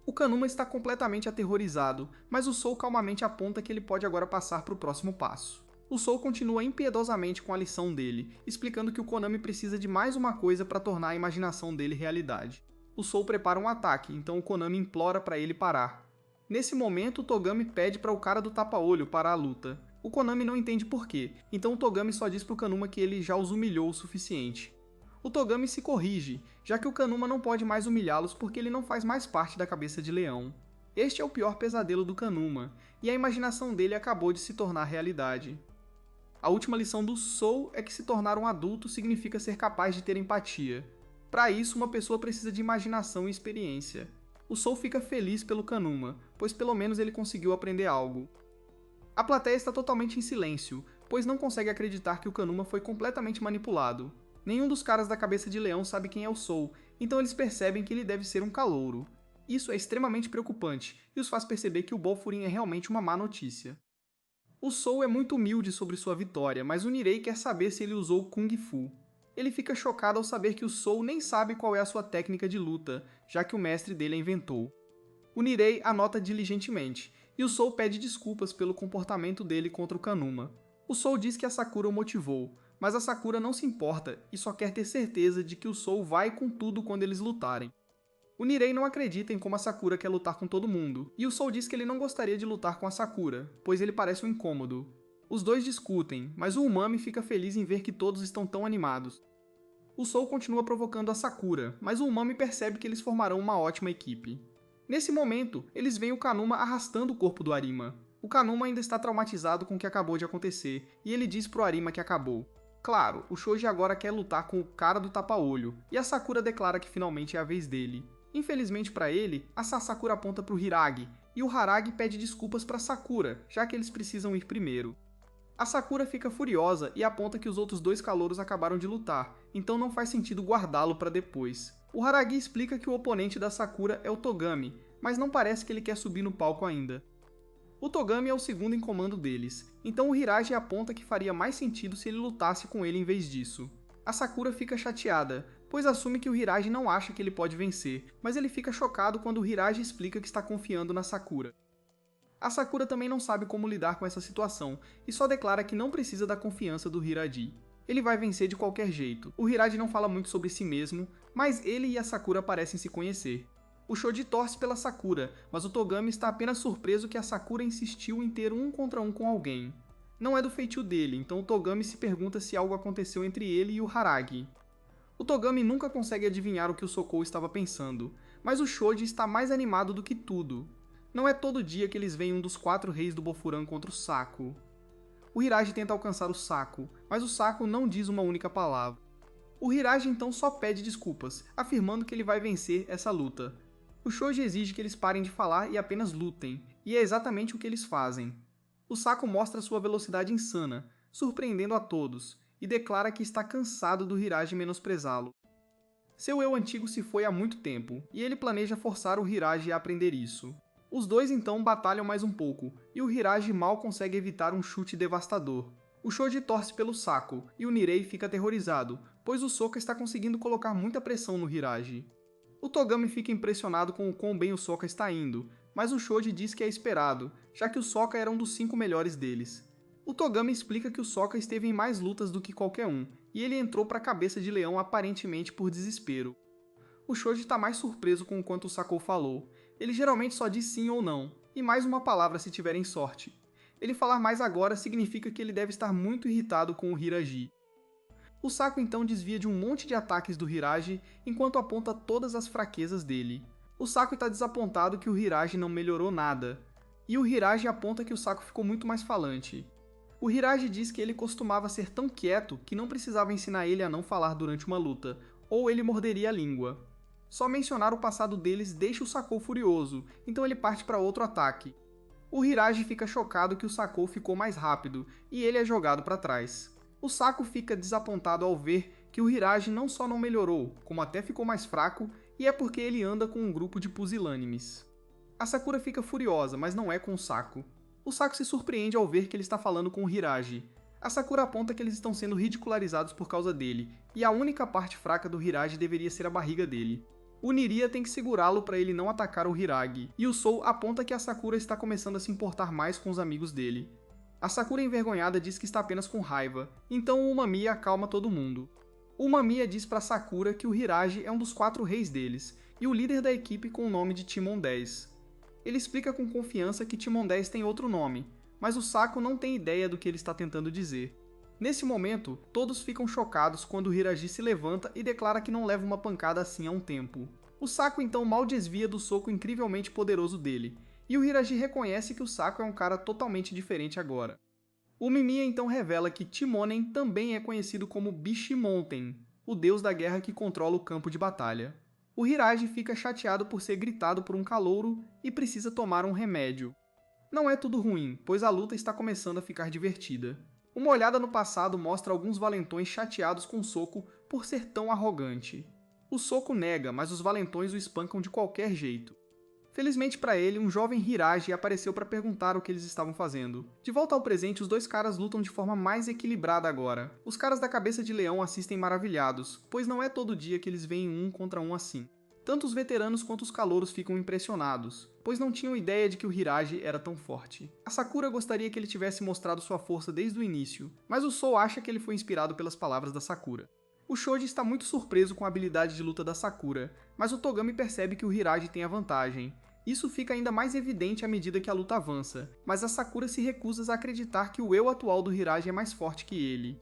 O Kanuma está completamente aterrorizado, mas o Sou calmamente aponta que ele pode agora passar para o próximo passo. O Sou continua impiedosamente com a lição dele, explicando que o Konami precisa de mais uma coisa para tornar a imaginação dele realidade. O Sou prepara um ataque, então o Konami implora para ele parar. Nesse momento, o Togami pede para o cara do tapa-olho parar a luta. O Konami não entende por quê, então o Togami só diz para o Kanuma que ele já os humilhou o suficiente. O Togami se corrige, já que o Kanuma não pode mais humilhá-los porque ele não faz mais parte da cabeça de leão. Este é o pior pesadelo do Kanuma, e a imaginação dele acabou de se tornar realidade. A última lição do Sou é que se tornar um adulto significa ser capaz de ter empatia. Para isso, uma pessoa precisa de imaginação e experiência. O Sou fica feliz pelo Kanuma, pois pelo menos ele conseguiu aprender algo. A plateia está totalmente em silêncio, pois não consegue acreditar que o Kanuma foi completamente manipulado. Nenhum dos caras da cabeça de leão sabe quem é o Soul, então eles percebem que ele deve ser um calouro. Isso é extremamente preocupante e os faz perceber que o Bofurem é realmente uma má notícia. O Soul é muito humilde sobre sua vitória, mas o Nirei quer saber se ele usou Kung Fu. Ele fica chocado ao saber que o Soul nem sabe qual é a sua técnica de luta, já que o mestre dele a inventou. O Nirei anota diligentemente, e o Soul pede desculpas pelo comportamento dele contra o Kanuma. O Soul diz que a Sakura o motivou, mas a Sakura não se importa e só quer ter certeza de que o Soul vai com tudo quando eles lutarem. O Nirei não acredita em como a Sakura quer lutar com todo mundo, e o Soul diz que ele não gostaria de lutar com a Sakura, pois ele parece um incômodo. Os dois discutem, mas o Umami fica feliz em ver que todos estão tão animados. O Soul continua provocando a Sakura, mas o Umami percebe que eles formarão uma ótima equipe. Nesse momento, eles veem o Kanuma arrastando o corpo do Arima. O Kanuma ainda está traumatizado com o que acabou de acontecer, e ele diz pro Arima que acabou. Claro, o Shoji agora quer lutar com o cara do tapa-olho, e a Sakura declara que finalmente é a vez dele. Infelizmente para ele, a Sasakura aponta pro Hiragi, e o Haragi pede desculpas para Sakura, já que eles precisam ir primeiro. A Sakura fica furiosa e aponta que os outros dois calouros acabaram de lutar, então não faz sentido guardá-lo para depois. O Haragi explica que o oponente da Sakura é o Togami, mas não parece que ele quer subir no palco ainda. O Togami é o segundo em comando deles, então o Hiragi aponta que faria mais sentido se ele lutasse com ele em vez disso. A Sakura fica chateada, pois assume que o Hiragi não acha que ele pode vencer, mas ele fica chocado quando o Hiragi explica que está confiando na Sakura. A Sakura também não sabe como lidar com essa situação, e só declara que não precisa da confiança do Hiragi. Ele vai vencer de qualquer jeito. O Hiragi não fala muito sobre si mesmo, mas ele e a Sakura parecem se conhecer. O Shoji torce pela Sakura, mas o Togami está apenas surpreso que a Sakura insistiu em ter um contra um com alguém. Não é do feitio dele, então o Togami se pergunta se algo aconteceu entre ele e o Haragi. O Togami nunca consegue adivinhar o que o Sokou estava pensando, mas o Shoji está mais animado do que tudo. Não é todo dia que eles veem um dos 4 reis do Bofuran contra o Saco. O Hiragi tenta alcançar o Saco, mas o Saco não diz uma única palavra. O Hiragi então só pede desculpas, afirmando que ele vai vencer essa luta. O Shoji exige que eles parem de falar e apenas lutem, e é exatamente o que eles fazem. O Saco mostra sua velocidade insana, surpreendendo a todos, e declara que está cansado do Hiragi menosprezá-lo. Seu eu antigo se foi há muito tempo, e ele planeja forçar o Hiragi a aprender isso. Os dois então batalham mais um pouco, e o Hiragi mal consegue evitar um chute devastador. O Shoji torce pelo Saco, e o Nirei fica aterrorizado, pois o Sokka está conseguindo colocar muita pressão no Hiragi. O Togami fica impressionado com o quão bem o Sokka está indo, mas o Shoji diz que é esperado, já que o Sokka era um dos 5 melhores deles. O Togami explica que o Sokka esteve em mais lutas do que qualquer um, e ele entrou para a cabeça de leão aparentemente por desespero. O Shoji está mais surpreso com o quanto o Sakou falou. Ele geralmente só diz sim ou não, e mais uma palavra se tiverem sorte. Ele falar mais agora significa que ele deve estar muito irritado com o Hiragi. O Saco então desvia de um monte de ataques do Hiragi, enquanto aponta todas as fraquezas dele. O Saco está desapontado que o Hiragi não melhorou nada, e o Hiragi aponta que o Saco ficou muito mais falante. O Hiragi diz que ele costumava ser tão quieto que não precisava ensinar ele a não falar durante uma luta, ou ele morderia a língua. Só mencionar o passado deles deixa o Sakou furioso, então ele parte para outro ataque. O Hiragi fica chocado que o Sakou ficou mais rápido, e ele é jogado para trás. O Saco fica desapontado ao ver que o Hiragi não só não melhorou, como até ficou mais fraco, e é porque ele anda com um grupo de pusilânimes. A Sakura fica furiosa, mas não é com o Saco. O Saco se surpreende ao ver que ele está falando com o Hiragi. A Sakura aponta que eles estão sendo ridicularizados por causa dele, e a única parte fraca do Hiragi deveria ser a barriga dele. O Niriya tem que segurá-lo para ele não atacar o Hiragi, e o Sou aponta que a Sakura está começando a se importar mais com os amigos dele. A Sakura envergonhada diz que está apenas com raiva, então o Umamiya acalma todo mundo. O Umamiya diz para Sakura que o Hiragi é um dos 4 reis deles, e o líder da equipe com o nome de Timon 10. Ele explica com confiança que Timon 10 tem outro nome, mas o Saco não tem ideia do que ele está tentando dizer. Nesse momento, todos ficam chocados quando o Hiragi se levanta e declara que não leva uma pancada assim há um tempo. O Saco então mal desvia do soco incrivelmente poderoso dele, e o Hiragi reconhece que o Saco é um cara totalmente diferente agora. O Mimiya então revela que Timonen também é conhecido como Bishimonten, o deus da guerra que controla o campo de batalha. O Hiragi fica chateado por ser gritado por um calouro e precisa tomar um remédio. Não é tudo ruim, pois a luta está começando a ficar divertida. Uma olhada no passado mostra alguns valentões chateados com o Soco por ser tão arrogante. O Soco nega, mas os valentões o espancam de qualquer jeito. Felizmente para ele, um jovem Hiragi apareceu para perguntar o que eles estavam fazendo. De volta ao presente, os dois caras lutam de forma mais equilibrada agora. Os caras da cabeça de leão assistem maravilhados, pois não é todo dia que eles veem um contra um assim. Tanto os veteranos quanto os calouros ficam impressionados, pois não tinham ideia de que o Hiragi era tão forte. A Sakura gostaria que ele tivesse mostrado sua força desde o início, mas o Sou acha que ele foi inspirado pelas palavras da Sakura. O Shoji está muito surpreso com a habilidade de luta da Sakura, mas o Togami percebe que o Hiragi tem a vantagem. Isso fica ainda mais evidente à medida que a luta avança, mas a Sakura se recusa a acreditar que o eu atual do Hiragi é mais forte que ele.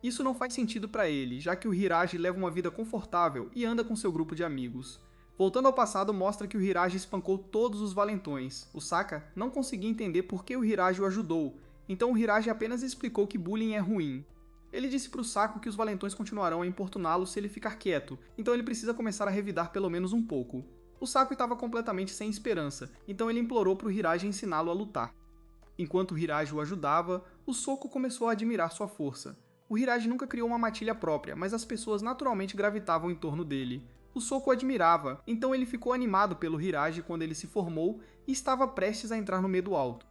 Isso não faz sentido para ele, já que o Hiragi leva uma vida confortável e anda com seu grupo de amigos. Voltando ao passado, mostra que o Hiragi espancou todos os valentões. O Saka não conseguia entender por que o Hiragi o ajudou, então o Hiragi apenas explicou que bullying é ruim. Ele disse para o Saco que os valentões continuarão a importuná-lo se ele ficar quieto, então ele precisa começar a revidar pelo menos um pouco. O Saco estava completamente sem esperança, então ele implorou para o Hiragi ensiná-lo a lutar. Enquanto o Hiragi o ajudava, o Soco começou a admirar sua força. O Hiragi nunca criou uma matilha própria, mas as pessoas naturalmente gravitavam em torno dele. O Soco o admirava, então ele ficou animado pelo Hiragi quando ele se formou e estava prestes a entrar no medo alto.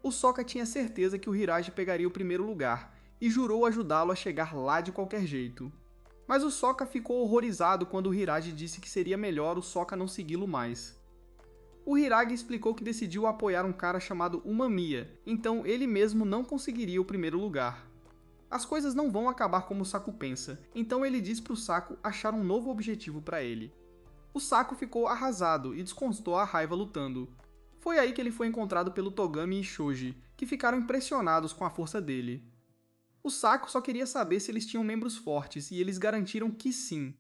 O Sokka tinha certeza que o Hiragi pegaria o primeiro lugar, e jurou ajudá-lo a chegar lá de qualquer jeito. Mas o Sokka ficou horrorizado quando o Hiragi disse que seria melhor o Sokka não segui-lo mais. O Hiragi explicou que decidiu apoiar um cara chamado Umamiya, então ele mesmo não conseguiria o primeiro lugar. As coisas não vão acabar como o Saku pensa, então ele diz para o Saku achar um novo objetivo para ele. O Saku ficou arrasado e descontou a raiva lutando. Foi aí que ele foi encontrado pelo Togami e Shoji, que ficaram impressionados com a força dele. O Saco só queria saber se eles tinham membros fortes, e eles garantiram que sim.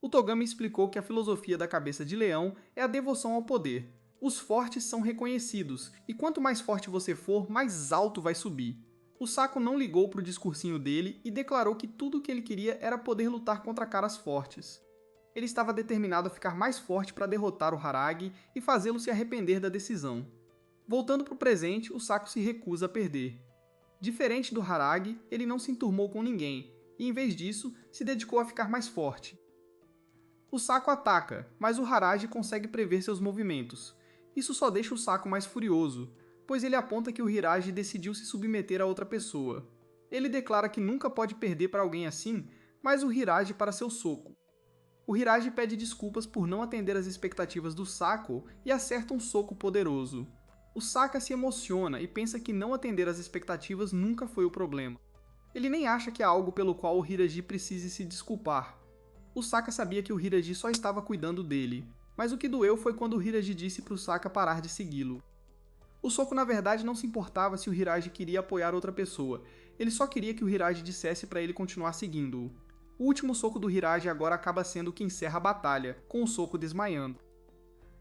O Togami explicou que a filosofia da cabeça de leão é a devoção ao poder. Os fortes são reconhecidos, e quanto mais forte você for, mais alto vai subir. O Saco não ligou para o discursinho dele e declarou que tudo o que ele queria era poder lutar contra caras fortes. Ele estava determinado a ficar mais forte para derrotar o Haragi e fazê-lo se arrepender da decisão. Voltando para o presente, o Saco se recusa a perder. Diferente do Haragi, ele não se enturmou com ninguém, e em vez disso, se dedicou a ficar mais forte. O Saco ataca, mas o Haragi consegue prever seus movimentos. Isso só deixa o Saco mais furioso, pois ele aponta que o Hiragi decidiu se submeter a outra pessoa. Ele declara que nunca pode perder para alguém assim, mas o Hiragi para seu soco. O Hiragi pede desculpas por não atender às expectativas do Saco e acerta um soco poderoso. O Saka se emociona e pensa que não atender às expectativas nunca foi o problema. Ele nem acha que há algo pelo qual o Hiragi precise se desculpar. O Saka sabia que o Hiragi só estava cuidando dele, mas o que doeu foi quando o Hiragi disse para o Saka parar de segui-lo. O Soco na verdade não se importava se o Hiragi queria apoiar outra pessoa, ele só queria que o Hiragi dissesse para ele continuar seguindo-o. O último soco do Hiragi agora acaba sendo o que encerra a batalha, com o Soco desmaiando.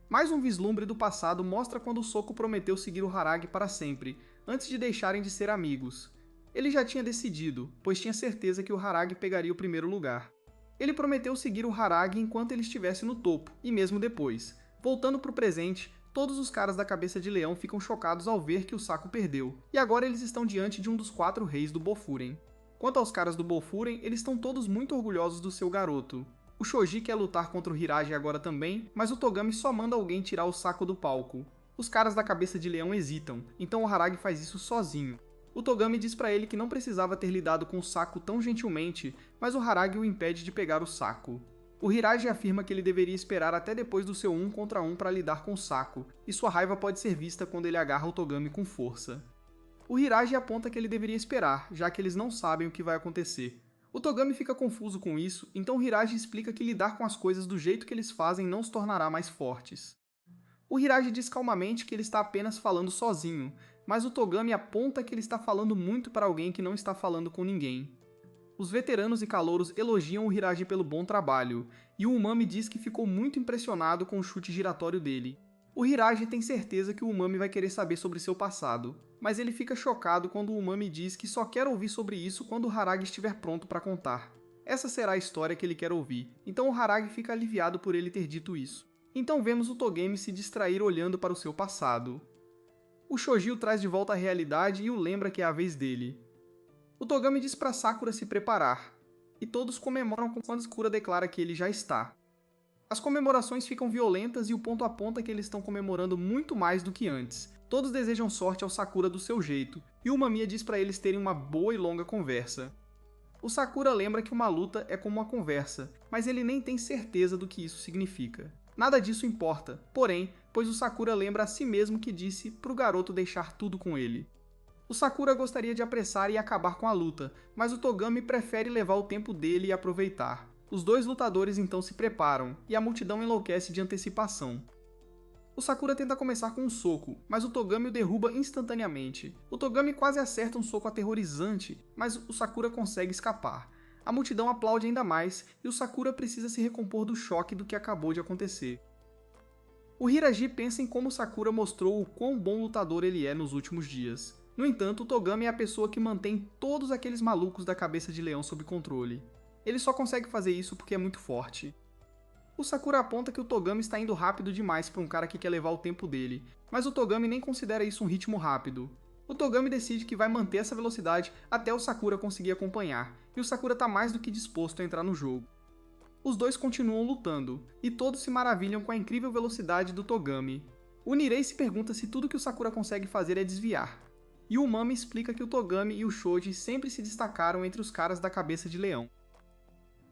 Mais um vislumbre do passado mostra quando o Soco prometeu seguir o Haragi para sempre, antes de deixarem de ser amigos. Ele já tinha decidido, pois tinha certeza que o Haragi pegaria o primeiro lugar. Ele prometeu seguir o Haragi enquanto ele estivesse no topo, e mesmo depois. Voltando para o presente, todos os caras da cabeça de leão ficam chocados ao ver que o Saco perdeu, e agora eles estão diante de um dos 4 reis do Bofuren. Quanto aos caras do Bofuren, eles estão todos muito orgulhosos do seu garoto. O Shoji quer lutar contra o Hiragi agora também, mas o Togami só manda alguém tirar o Saco do palco. Os caras da cabeça de leão hesitam, então o Haragi faz isso sozinho. O Togami diz pra ele que não precisava ter lidado com o Saco tão gentilmente, mas o Haragi o impede de pegar o Saco. O Hiragi afirma que ele deveria esperar até depois do seu 1 contra 1 para lidar com o Saco, e sua raiva pode ser vista quando ele agarra o Togami com força. O Hiragi aponta que ele deveria esperar, já que eles não sabem o que vai acontecer. O Togami fica confuso com isso, então Hiragi explica que lidar com as coisas do jeito que eles fazem não os tornará mais fortes. O Hiragi diz calmamente que ele está apenas falando sozinho, mas o Togami aponta que ele está falando muito para alguém que não está falando com ninguém. Os veteranos e calouros elogiam o Hiragi pelo bom trabalho, e o Umami diz que ficou muito impressionado com o chute giratório dele. O Hiragi tem certeza que o Umami vai querer saber sobre seu passado, mas ele fica chocado quando o Umami diz que só quer ouvir sobre isso quando o Haragi estiver pronto para contar. Essa será a história que ele quer ouvir, então o Haragi fica aliviado por ele ter dito isso. Então vemos o Togami se distrair olhando para o seu passado. O Shoji o traz de volta à realidade e o lembra que é a vez dele. O Togami diz para Sakura se preparar, e todos comemoram quando Sakura declara que ele já está. As comemorações ficam violentas e o ponto aponta que eles estão comemorando muito mais do que antes. Todos desejam sorte ao Sakura do seu jeito, e o Mamiya diz para eles terem uma boa e longa conversa. O Sakura lembra que uma luta é como uma conversa, mas ele nem tem certeza do que isso significa. Nada disso importa, porém, pois o Sakura lembra a si mesmo que disse pro garoto deixar tudo com ele. O Sakura gostaria de apressar e acabar com a luta, mas o Togami prefere levar o tempo dele e aproveitar. Os dois lutadores então se preparam, e a multidão enlouquece de antecipação. O Sakura tenta começar com um soco, mas o Togami o derruba instantaneamente. O Togami quase acerta um soco aterrorizante, mas o Sakura consegue escapar. A multidão aplaude ainda mais, e o Sakura precisa se recompor do choque do que acabou de acontecer. O Hiraji pensa em como o Sakura mostrou o quão bom lutador ele é nos últimos dias. No entanto, o Togami é a pessoa que mantém todos aqueles malucos da cabeça de leão sob controle. Ele só consegue fazer isso porque é muito forte. O Sakura aponta que o Togami está indo rápido demais para um cara que quer levar o tempo dele, mas o Togami nem considera isso um ritmo rápido. O Togami decide que vai manter essa velocidade até o Sakura conseguir acompanhar, e o Sakura está mais do que disposto a entrar no jogo. Os dois continuam lutando, e todos se maravilham com a incrível velocidade do Togami. O Nirei se pergunta se tudo que o Sakura consegue fazer é desviar, e o Mami explica que o Togami e o Shoji sempre se destacaram entre os caras da cabeça de leão.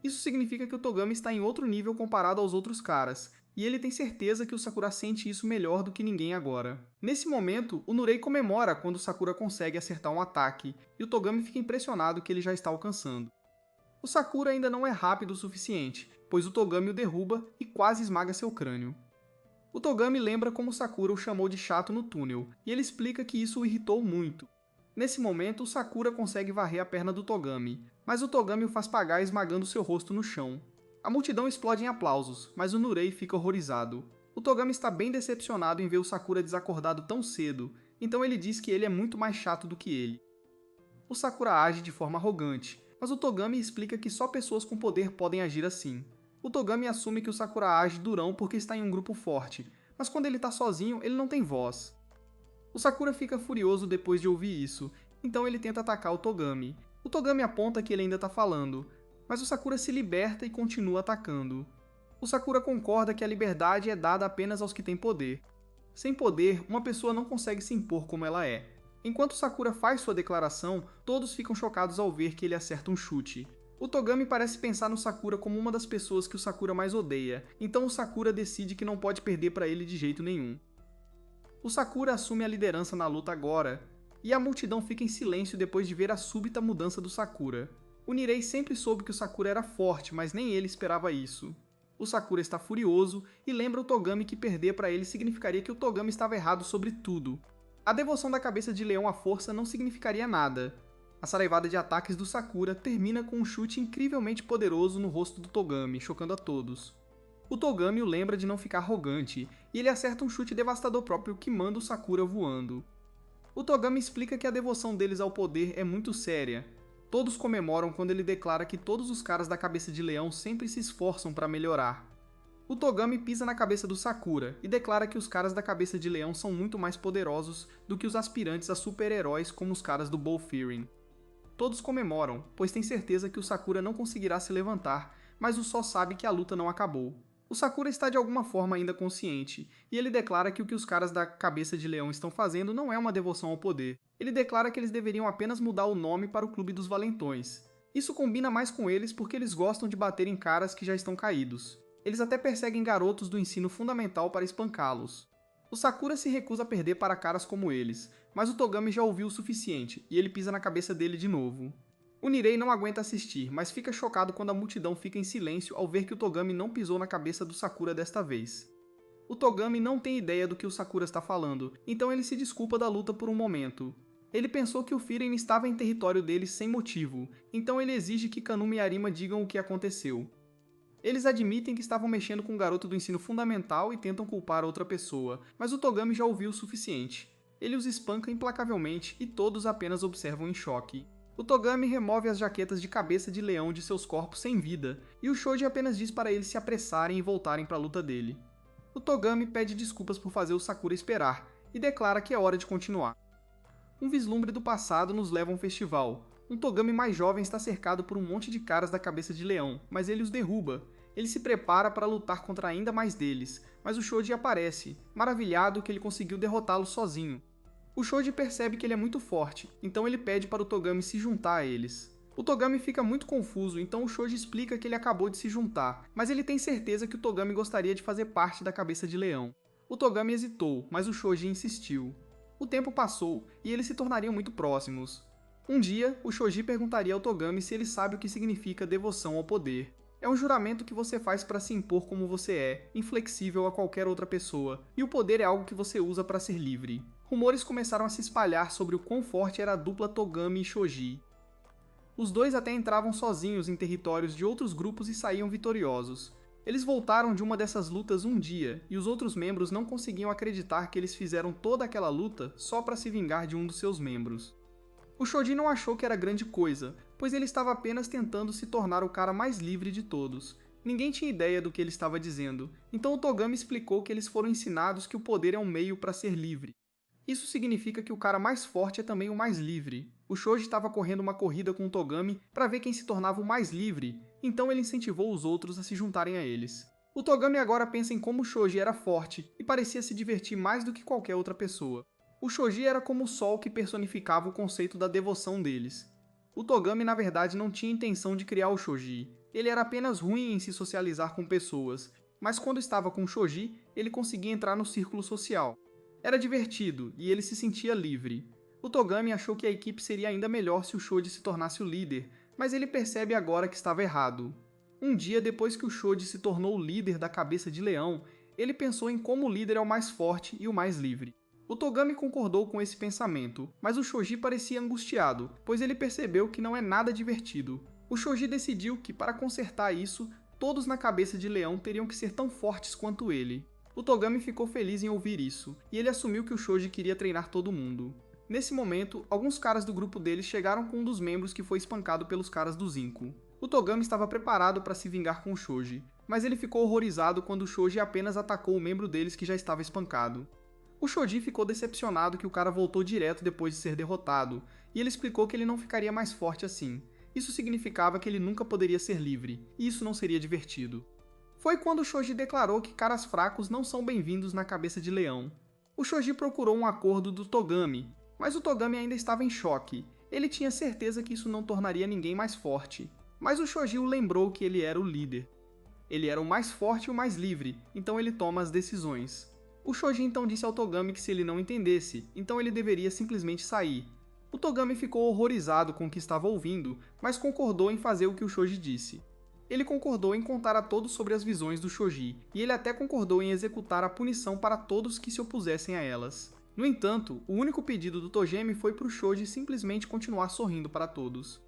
Isso significa que o Togami está em outro nível comparado aos outros caras, e ele tem certeza que o Sakura sente isso melhor do que ninguém agora. Nesse momento, o Nurei comemora quando o Sakura consegue acertar um ataque, e o Togami fica impressionado que ele já está alcançando. O Sakura ainda não é rápido o suficiente, pois o Togami o derruba e quase esmaga seu crânio. O Togami lembra como o Sakura o chamou de chato no túnel, e ele explica que isso o irritou muito. Nesse momento, o Sakura consegue varrer a perna do Togami, mas o Togami o faz pagar esmagando seu rosto no chão. A multidão explode em aplausos, mas o Nurei fica horrorizado. O Togami está bem decepcionado em ver o Sakura desacordado tão cedo, então ele diz que ele é muito mais chato do que ele. O Sakura age de forma arrogante, mas o Togami explica que só pessoas com poder podem agir assim. O Togami assume que o Sakura age durão porque está em um grupo forte, mas quando ele está sozinho, ele não tem voz. O Sakura fica furioso depois de ouvir isso, então ele tenta atacar o Togami. O Togami aponta que ele ainda está falando, mas o Sakura se liberta e continua atacando. O Sakura concorda que a liberdade é dada apenas aos que têm poder. Sem poder, uma pessoa não consegue se impor como ela é. Enquanto o Sakura faz sua declaração, todos ficam chocados ao ver que ele acerta um chute. O Togami parece pensar no Sakura como uma das pessoas que o Sakura mais odeia, então o Sakura decide que não pode perder para ele de jeito nenhum. O Sakura assume a liderança na luta agora, e a multidão fica em silêncio depois de ver a súbita mudança do Sakura. O Nirei sempre soube que o Sakura era forte, mas nem ele esperava isso. O Sakura está furioso e lembra o Togami que perder para ele significaria que o Togami estava errado sobre tudo. A devoção da cabeça de leão à força não significaria nada. A saraivada de ataques do Sakura termina com um chute incrivelmente poderoso no rosto do Togami, chocando a todos. O Togami o lembra de não ficar arrogante, e ele acerta um chute devastador próprio que manda o Sakura voando. O Togami explica que a devoção deles ao poder é muito séria. Todos comemoram quando ele declara que todos os caras da cabeça de leão sempre se esforçam para melhorar. O Togami pisa na cabeça do Sakura e declara que os caras da cabeça de leão são muito mais poderosos do que os aspirantes a super-heróis como os caras do Bowfirin. Todos comemoram, pois têm certeza que o Sakura não conseguirá se levantar, mas o Só sabe que a luta não acabou. O Sakura está de alguma forma ainda consciente, e ele declara que o que os caras da cabeça de leão estão fazendo não é uma devoção ao poder. Ele declara que eles deveriam apenas mudar o nome para o Clube dos Valentões. Isso combina mais com eles porque eles gostam de bater em caras que já estão caídos. Eles até perseguem garotos do ensino fundamental para espancá-los. O Sakura se recusa a perder para caras como eles, mas o Togami já ouviu o suficiente, e ele pisa na cabeça dele de novo. O Nirei não aguenta assistir, mas fica chocado quando a multidão fica em silêncio ao ver que o Togami não pisou na cabeça do Sakura desta vez. O Togami não tem ideia do que o Sakura está falando, então ele se desculpa da luta por um momento. Ele pensou que o Frieren estava em território deles sem motivo, então ele exige que Kanuma e Arima digam o que aconteceu. Eles admitem que estavam mexendo com um garoto do ensino fundamental e tentam culpar outra pessoa, mas o Togami já ouviu o suficiente. Ele os espanca implacavelmente e todos apenas observam em choque. O Togami remove as jaquetas de cabeça de leão de seus corpos sem vida, e o Shoji apenas diz para eles se apressarem e voltarem para a luta dele. O Togami pede desculpas por fazer o Sakura esperar, e declara que é hora de continuar. Um vislumbre do passado nos leva a um festival. Um Togami mais jovem está cercado por um monte de caras da cabeça de leão, mas ele os derruba. Ele se prepara para lutar contra ainda mais deles, mas o Shoji aparece, maravilhado que ele conseguiu derrotá-lo sozinho. O Shoji percebe que ele é muito forte, então ele pede para o Togami se juntar a eles. O Togami fica muito confuso, então o Shoji explica que ele acabou de se juntar, mas ele tem certeza que o Togami gostaria de fazer parte da cabeça de leão. O Togami hesitou, mas o Shoji insistiu. O tempo passou, e eles se tornariam muito próximos. Um dia, o Shoji perguntaria ao Togami se ele sabe o que significa devoção ao poder. É um juramento que você faz para se impor como você é, inflexível a qualquer outra pessoa, e o poder é algo que você usa para ser livre. Rumores começaram a se espalhar sobre o quão forte era a dupla Togami e Shoji. Os dois até entravam sozinhos em territórios de outros grupos e saíam vitoriosos. Eles voltaram de uma dessas lutas um dia, e os outros membros não conseguiam acreditar que eles fizeram toda aquela luta só para se vingar de um dos seus membros. O Shoji não achou que era grande coisa, pois ele estava apenas tentando se tornar o cara mais livre de todos. Ninguém tinha ideia do que ele estava dizendo, então o Togami explicou que eles foram ensinados que o poder é um meio para ser livre. Isso significa que o cara mais forte é também o mais livre. O Shoji estava correndo uma corrida com o Togami para ver quem se tornava o mais livre, então ele incentivou os outros a se juntarem a eles. O Togami agora pensa em como o Shoji era forte e parecia se divertir mais do que qualquer outra pessoa. O Shoji era como o sol que personificava o conceito da devoção deles. O Togami na verdade não tinha intenção de criar o Shoji, ele era apenas ruim em se socializar com pessoas, mas quando estava com o Shoji, ele conseguia entrar no círculo social. Era divertido, e ele se sentia livre. O Togami achou que a equipe seria ainda melhor se o Shoji se tornasse o líder, mas ele percebe agora que estava errado. Um dia depois que o Shoji se tornou o líder da cabeça de leão, ele pensou em como o líder é o mais forte e o mais livre. O Togami concordou com esse pensamento, mas o Shoji parecia angustiado, pois ele percebeu que não é nada divertido. O Shoji decidiu que, para consertar isso, todos na cabeça de leão teriam que ser tão fortes quanto ele. O Togami ficou feliz em ouvir isso, e ele assumiu que o Shoji queria treinar todo mundo. Nesse momento, alguns caras do grupo deles chegaram com um dos membros que foi espancado pelos caras do Zinco. O Togami estava preparado para se vingar com o Shoji, mas ele ficou horrorizado quando o Shoji apenas atacou o membro deles que já estava espancado. O Shoji ficou decepcionado que o cara voltou direto depois de ser derrotado, e ele explicou que ele não ficaria mais forte assim. Isso significava que ele nunca poderia ser livre, e isso não seria divertido. Foi quando o Shoji declarou que caras fracos não são bem-vindos na cabeça de leão. O Shoji procurou um acordo do Togami, mas o Togami ainda estava em choque. Ele tinha certeza que isso não tornaria ninguém mais forte. Mas o Shoji o lembrou que ele era o líder. Ele era o mais forte e o mais livre, então ele toma as decisões. O Shoji então disse ao Togami que se ele não entendesse, então ele deveria simplesmente sair. O Togami ficou horrorizado com o que estava ouvindo, mas concordou em fazer o que o Shoji disse. Ele concordou em contar a todos sobre as visões do Shoji, e ele até concordou em executar a punição para todos que se opusessem a elas. No entanto, o único pedido do Togami foi para o Shoji simplesmente continuar sorrindo para todos.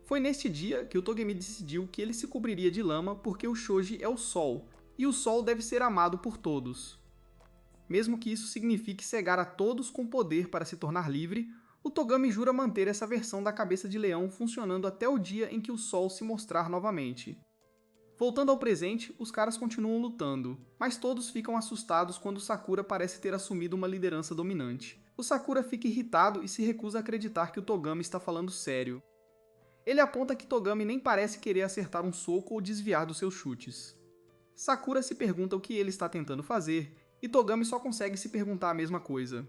Foi neste dia que o Togami decidiu que ele se cobriria de lama porque o Shoji é o Sol, e o Sol deve ser amado por todos. Mesmo que isso signifique cegar a todos com poder para se tornar livre, o Togami jura manter essa versão da cabeça de leão funcionando até o dia em que o Sol se mostrar novamente. Voltando ao presente, os caras continuam lutando, mas todos ficam assustados quando Sakura parece ter assumido uma liderança dominante. O Sakura fica irritado e se recusa a acreditar que o Togami está falando sério. Ele aponta que Togami nem parece querer acertar um soco ou desviar dos seus chutes. Sakura se pergunta o que ele está tentando fazer, e Togami só consegue se perguntar a mesma coisa.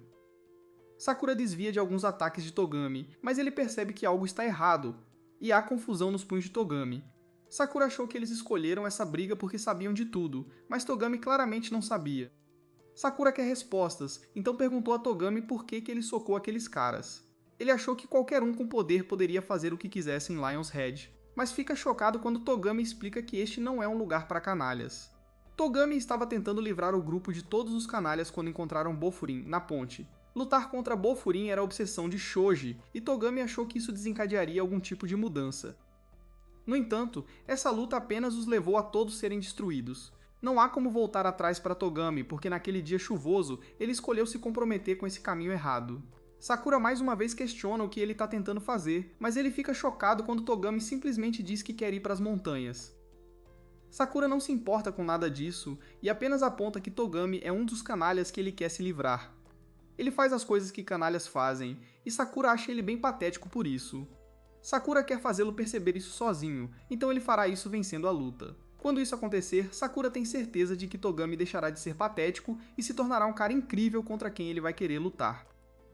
Sakura desvia de alguns ataques de Togami, mas ele percebe que algo está errado, e há confusão nos punhos de Togami. Sakura achou que eles escolheram essa briga porque sabiam de tudo, mas Togami claramente não sabia. Sakura quer respostas, então perguntou a Togami por que ele socou aqueles caras. Ele achou que qualquer um com poder poderia fazer o que quisesse em Lion's Head, mas fica chocado quando Togami explica que este não é um lugar para canalhas. Togami estava tentando livrar o grupo de todos os canalhas quando encontraram Bofurin na ponte. Lutar contra Bofurin era a obsessão de Shoji, e Togami achou que isso desencadearia algum tipo de mudança. No entanto, essa luta apenas os levou a todos serem destruídos. Não há como voltar atrás para Togami, porque naquele dia chuvoso, ele escolheu se comprometer com esse caminho errado. Sakura mais uma vez questiona o que ele está tentando fazer, mas ele fica chocado quando Togami simplesmente diz que quer ir para as montanhas. Sakura não se importa com nada disso, e apenas aponta que Togami é um dos canalhas que ele quer se livrar. Ele faz as coisas que canalhas fazem, e Sakura acha ele bem patético por isso. Sakura quer fazê-lo perceber isso sozinho, então ele fará isso vencendo a luta. Quando isso acontecer, Sakura tem certeza de que Togami deixará de ser patético e se tornará um cara incrível contra quem ele vai querer lutar.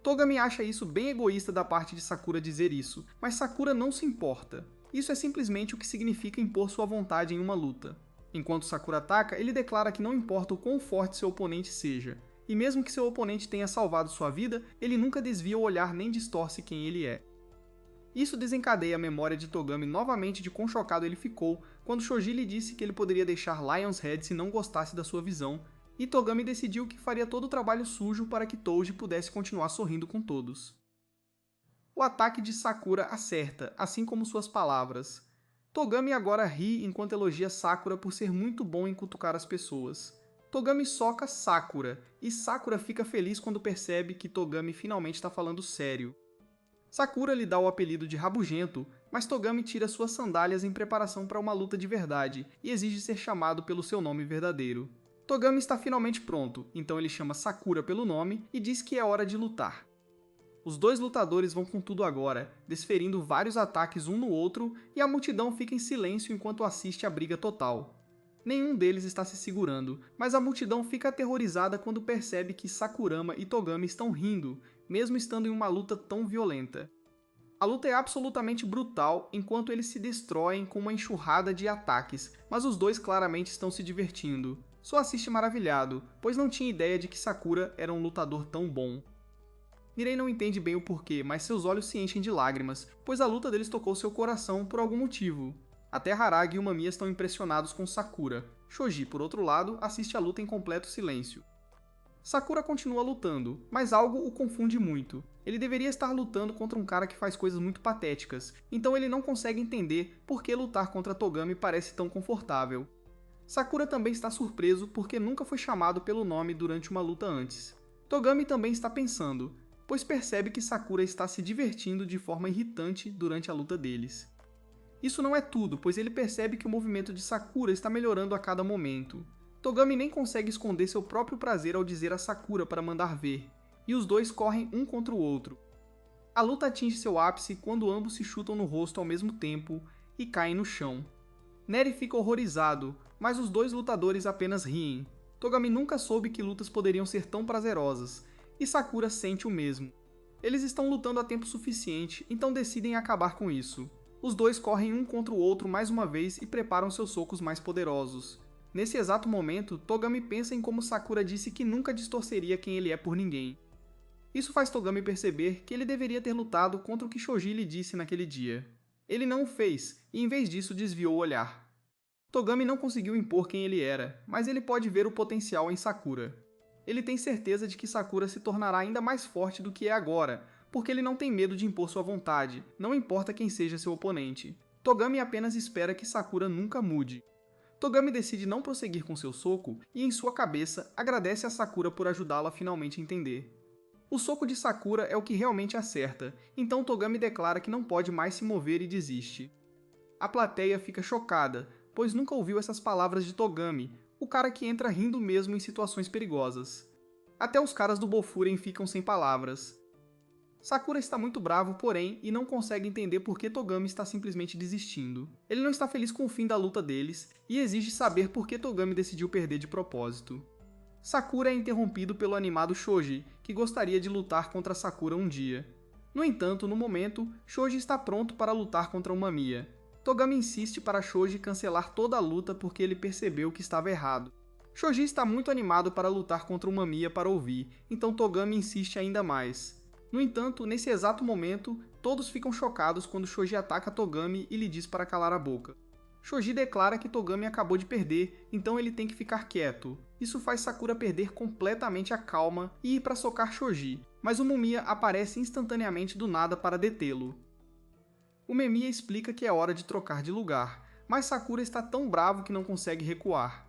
Togami acha isso bem egoísta da parte de Sakura dizer isso, mas Sakura não se importa. Isso é simplesmente o que significa impor sua vontade em uma luta. Enquanto Sakura ataca, ele declara que não importa o quão forte seu oponente seja, e mesmo que seu oponente tenha salvado sua vida, ele nunca desvia o olhar nem distorce quem ele é. Isso desencadeia a memória de Togami novamente de quão chocado ele ficou quando Shoji lhe disse que ele poderia deixar Lion's Head se não gostasse da sua visão, e Togami decidiu que faria todo o trabalho sujo para que Touji pudesse continuar sorrindo com todos. O ataque de Sakura acerta, assim como suas palavras. Togami agora ri enquanto elogia Sakura por ser muito bom em cutucar as pessoas. Togami soca Sakura, e Sakura fica feliz quando percebe que Togami finalmente está falando sério. Sakura lhe dá o apelido de Rabugento, mas Togami tira suas sandálias em preparação para uma luta de verdade e exige ser chamado pelo seu nome verdadeiro. Togami está finalmente pronto, então ele chama Sakura pelo nome e diz que é hora de lutar. Os dois lutadores vão com tudo agora, desferindo vários ataques um no outro, e a multidão fica em silêncio enquanto assiste a briga total. Nenhum deles está se segurando, mas a multidão fica aterrorizada quando percebe que Sakurama e Togami estão rindo, mesmo estando em uma luta tão violenta. A luta é absolutamente brutal, enquanto eles se destroem com uma enxurrada de ataques, mas os dois claramente estão se divertindo. Só assiste maravilhado, pois não tinha ideia de que Sakura era um lutador tão bom. Mirei não entende bem o porquê, mas seus olhos se enchem de lágrimas, pois a luta deles tocou seu coração por algum motivo. Até Haragi e Umamiya estão impressionados com Sakura. Shoji, por outro lado, assiste a luta em completo silêncio. Sakura continua lutando, mas algo o confunde muito. Ele deveria estar lutando contra um cara que faz coisas muito patéticas, então ele não consegue entender por que lutar contra Togami parece tão confortável. Sakura também está surpreso porque nunca foi chamado pelo nome durante uma luta antes. Togami também está pensando, pois percebe que Sakura está se divertindo de forma irritante durante a luta deles. Isso não é tudo, pois ele percebe que o movimento de Sakura está melhorando a cada momento. Togami nem consegue esconder seu próprio prazer ao dizer a Sakura para mandar ver, e os dois correm um contra o outro. A luta atinge seu ápice quando ambos se chutam no rosto ao mesmo tempo e caem no chão. Neri fica horrorizado, mas os dois lutadores apenas riem. Togami nunca soube que lutas poderiam ser tão prazerosas, e Sakura sente o mesmo. Eles estão lutando há tempo suficiente, então decidem acabar com isso. Os dois correm um contra o outro mais uma vez e preparam seus socos mais poderosos. Nesse exato momento, Togami pensa em como Sakura disse que nunca distorceria quem ele é por ninguém. Isso faz Togami perceber que ele deveria ter lutado contra o que Shoji lhe disse naquele dia. Ele não o fez, e em vez disso desviou o olhar. Togami não conseguiu impor quem ele era, mas ele pode ver o potencial em Sakura. Ele tem certeza de que Sakura se tornará ainda mais forte do que é agora, porque ele não tem medo de impor sua vontade, não importa quem seja seu oponente. Togami apenas espera que Sakura nunca mude. Togami decide não prosseguir com seu soco e, em sua cabeça, agradece a Sakura por ajudá-la a finalmente entender. O soco de Sakura é o que realmente acerta, então Togami declara que não pode mais se mover e desiste. A plateia fica chocada, pois nunca ouviu essas palavras de Togami, o cara que entra rindo mesmo em situações perigosas. Até os caras do Bofuren ficam sem palavras. Sakura está muito bravo, porém, e não consegue entender por que Togami está simplesmente desistindo. Ele não está feliz com o fim da luta deles, e exige saber por que Togami decidiu perder de propósito. Sakura é interrompido pelo animado Shoji, que gostaria de lutar contra Sakura um dia. No entanto, no momento, Shoji está pronto para lutar contra Umamiya. Togami insiste para Shoji cancelar toda a luta porque ele percebeu que estava errado. Shoji está muito animado para lutar contra Umamiya para ouvir, então Togami insiste ainda mais. No entanto, nesse exato momento, todos ficam chocados quando Shoji ataca Togami e lhe diz para calar a boca. Shoji declara que Togami acabou de perder, então ele tem que ficar quieto. Isso faz Sakura perder completamente a calma e ir para socar Shoji, mas Umamiya aparece instantaneamente do nada para detê-lo. Umemiya explica que é hora de trocar de lugar, mas Sakura está tão bravo que não consegue recuar.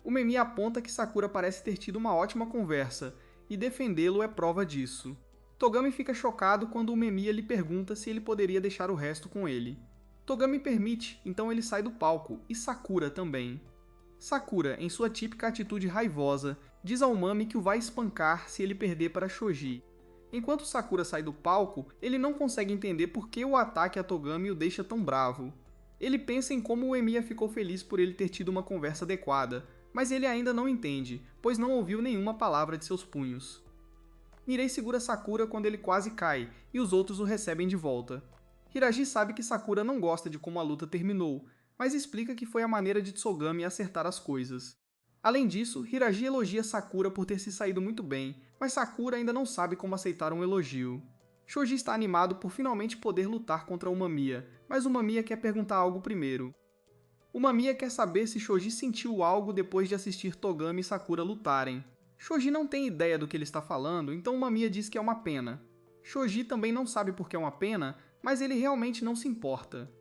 Umemiya aponta que Sakura parece ter tido uma ótima conversa, e defendê-lo é prova disso. Togami fica chocado quando Umemiya lhe pergunta se ele poderia deixar o resto com ele. Togami permite, então ele sai do palco, e Sakura também. Sakura, em sua típica atitude raivosa, Diz ao Umami que o vai espancar se ele perder para Shoji. Enquanto Sakura sai do palco, ele não consegue entender por que o ataque a Togami o deixa tão bravo. Ele pensa em como o Emiya ficou feliz por ele ter tido uma conversa adequada, mas ele ainda não entende, pois não ouviu nenhuma palavra de seus punhos. Mirei segura Sakura quando ele quase cai, e os outros o recebem de volta. Hiraji sabe que Sakura não gosta de como a luta terminou, mas explica que foi a maneira de Tsogami acertar as coisas. Além disso, Hiraji elogia Sakura por ter se saído muito bem, mas Sakura ainda não sabe como aceitar um elogio. Shoji está animado por finalmente poder lutar contra o Umamiya, mas o Umamiya quer perguntar algo primeiro. O Umamiya quer saber se Shoji sentiu algo depois de assistir Togami e Sakura lutarem. Shoji não tem ideia do que ele está falando, então o Umamiya diz que é uma pena. Shoji também não sabe por que é uma pena, mas ele realmente não se importa.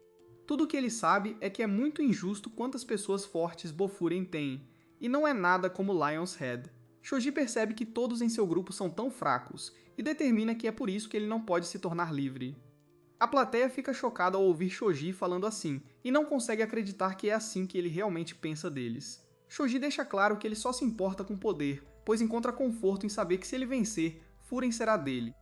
Tudo o que ele sabe é que é muito injusto quantas pessoas fortes Bofurem tem, e não é nada como Lion's Head. Shoji percebe que todos em seu grupo são tão fracos, e determina que é por isso que ele não pode se tornar livre. A plateia fica chocada ao ouvir Shoji falando assim, e não consegue acreditar que é assim que ele realmente pensa deles. Shoji deixa claro que ele só se importa com poder, pois encontra conforto em saber que se ele vencer, Furen será dele.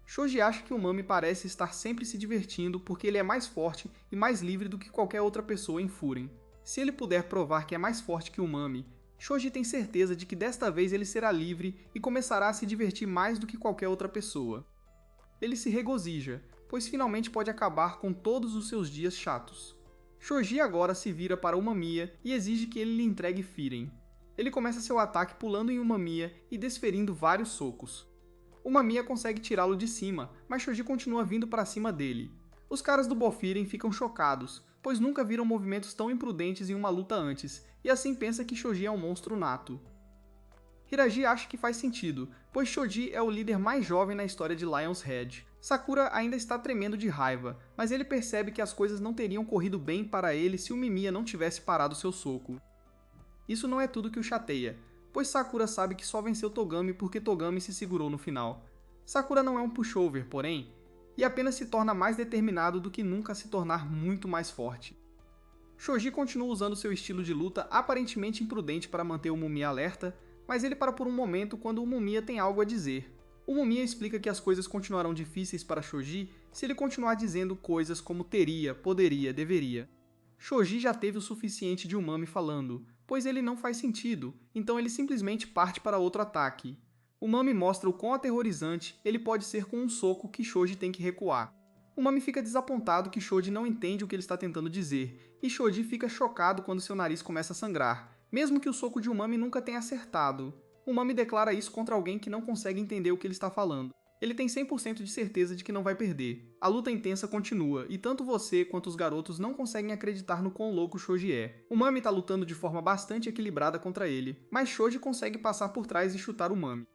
Shoji acha que o Umami parece estar sempre se divertindo porque ele é mais forte e mais livre do que qualquer outra pessoa em Furen. Se ele puder provar que é mais forte que o Umami, Shoji tem certeza de que desta vez ele será livre e começará a se divertir mais do que qualquer outra pessoa. Ele se regozija, pois finalmente pode acabar com todos os seus dias chatos. Shoji agora se vira para Umamiya e exige que ele lhe entregue Frieren. Ele começa seu ataque pulando em Umamiya e desferindo vários socos. Umamiya consegue tirá-lo de cima, mas Shoji continua vindo para cima dele. Os caras do Bofurem ficam chocados, pois nunca viram movimentos tão imprudentes em uma luta antes, e assim pensa que Shoji é um monstro nato. Hiraji acha que faz sentido, pois Shoji é o líder mais jovem na história de Lion's Head. Sakura ainda está tremendo de raiva, mas ele percebe que as coisas não teriam corrido bem para ele se o Mimiya não tivesse parado seu soco. Isso não é tudo que o chateia, pois Sakura sabe que só venceu Togami porque Togami se segurou no final. Sakura não é um pushover, porém, e apenas se torna mais determinado do que nunca a se tornar muito mais forte. Shoji continua usando seu estilo de luta aparentemente imprudente para manter o Mumia alerta, mas ele para por um momento quando o Mumia tem algo a dizer. O Mumia explica que as coisas continuarão difíceis para Shoji se ele continuar dizendo coisas como teria, poderia, deveria. Shoji já teve o suficiente de Umami falando, pois ele não faz sentido, então ele simplesmente parte para outro ataque. Umami mostra o quão aterrorizante ele pode ser com um soco que Shoji tem que recuar. Umami fica desapontado que Shoji não entende o que ele está tentando dizer, e Shoji fica chocado quando seu nariz começa a sangrar, mesmo que o soco de Umami nunca tenha acertado. Umami declara isso contra alguém que não consegue entender o que ele está falando. Ele tem 100% de certeza de que não vai perder. A luta intensa continua, e tanto você quanto os garotos não conseguem acreditar no quão louco Shoji é. Umami está lutando de forma bastante equilibrada contra ele, mas Shoji consegue passar por trás e chutar Umami.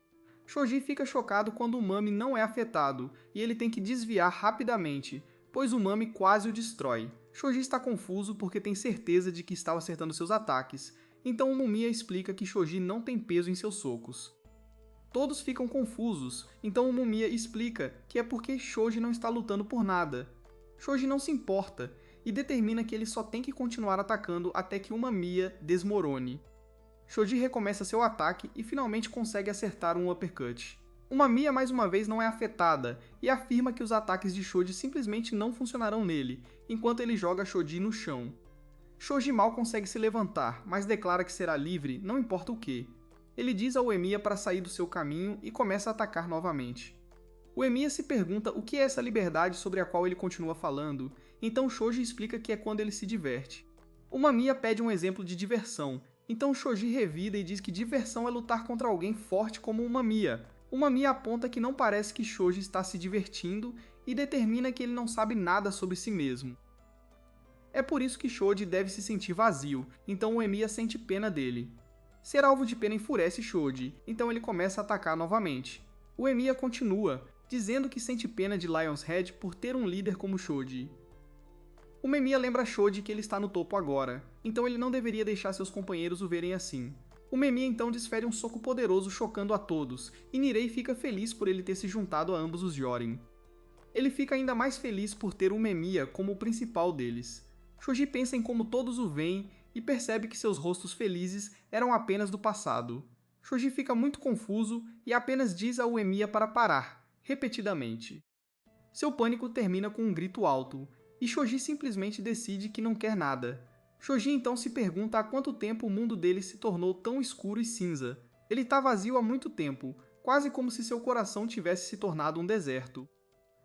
Shoji fica chocado quando Umami não é afetado, e ele tem que desviar rapidamente, pois Umami quase o destrói. Shoji está confuso porque tem certeza de que estava acertando seus ataques, então o Mumia explica que Shoji não tem peso em seus socos. Todos ficam confusos, então o Mumia explica que é porque Shoji não está lutando por nada. Shoji não se importa, e determina que ele só tem que continuar atacando até que Umamiya desmorone. Shoji recomeça seu ataque e finalmente consegue acertar um uppercut. Umamiya mais uma vez não é afetada, e afirma que os ataques de Shoji simplesmente não funcionarão nele, enquanto ele joga Shoji no chão. Shoji mal consegue se levantar, mas declara que será livre, não importa o que. Ele diz ao Emiya para sair do seu caminho e começa a atacar novamente. O Emiya se pergunta o que é essa liberdade sobre a qual ele continua falando, então Shoji explica que é quando ele se diverte. Umamiya pede um exemplo de diversão, então Shoji revida e diz que diversão é lutar contra alguém forte como Umamiya. Umamiya aponta que não parece que Shoji está se divertindo e determina que ele não sabe nada sobre si mesmo. É por isso que Shoji deve se sentir vazio, então o Emiya sente pena dele. Ser alvo de pena enfurece Shoji, então ele começa a atacar novamente. O Emiya continua, dizendo que sente pena de Lion's Head por ter um líder como Shoji. O Emiya lembra Shoji que ele está no topo agora, então ele não deveria deixar seus companheiros o verem assim. O Emiya então desfere um soco poderoso chocando a todos, e Nirei fica feliz por ele ter se juntado a ambos os Jorin. Ele fica ainda mais feliz por ter o Emiya como o principal deles. Shoji pensa em como todos o veem e percebe que seus rostos felizes eram apenas do passado. Shoji fica muito confuso e apenas diz a Uemiya para parar, repetidamente. Seu pânico termina com um grito alto, e Shoji simplesmente decide que não quer nada. Shoji então se pergunta há quanto tempo o mundo dele se tornou tão escuro e cinza. Ele está vazio há muito tempo, quase como se seu coração tivesse se tornado um deserto.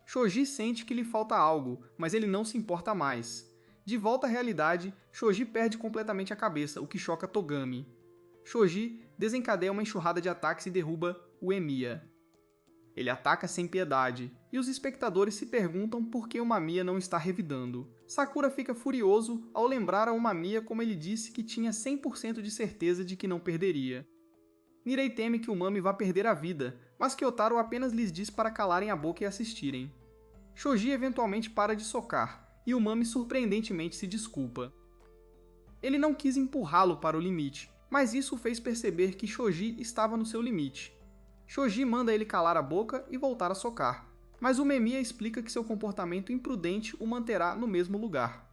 Shoji sente que lhe falta algo, mas ele não se importa mais. De volta à realidade, Shoji perde completamente a cabeça, o que choca Togami. Shoji desencadeia uma enxurrada de ataques e derruba Uemiya. Ele ataca sem piedade, e os espectadores se perguntam por que Umamiya não está revidando. Sakura fica furioso ao lembrar a Umamiya como ele disse que tinha 100% de certeza de que não perderia. Nirei teme que Umami vá perder a vida, mas Kyotaro apenas lhes diz para calarem a boca e assistirem. Shoji eventualmente para de socar, e Umami surpreendentemente se desculpa. Ele não quis empurrá-lo para o limite, mas isso o fez perceber que Shoji estava no seu limite. Shoji manda ele calar a boca e voltar a socar, mas Umemiya explica que seu comportamento imprudente o manterá no mesmo lugar.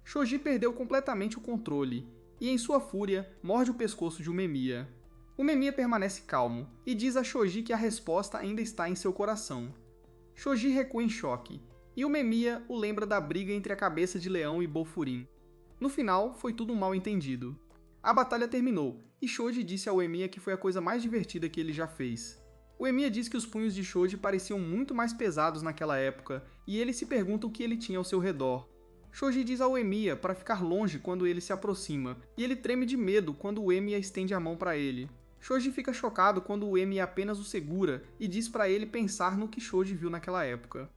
Shoji perdeu completamente o controle, e em sua fúria, morde o pescoço de Umemiya. Umemiya permanece calmo, e diz a Shoji que a resposta ainda está em seu coração. Shoji recua em choque, e Umemiya o lembra da briga entre a cabeça de leão e Bofurin. No final, foi tudo um mal entendido. A batalha terminou, e Shoji disse a Uemiya que foi a coisa mais divertida que ele já fez. Uemiya diz que os punhos de Shoji pareciam muito mais pesados naquela época, e ele se pergunta o que ele tinha ao seu redor. Shoji diz a Uemiya para ficar longe quando ele se aproxima, e ele treme de medo quando Uemiya estende a mão para ele. Shoji fica chocado quando Uemiya apenas o segura e diz para ele pensar no que Shoji viu naquela época.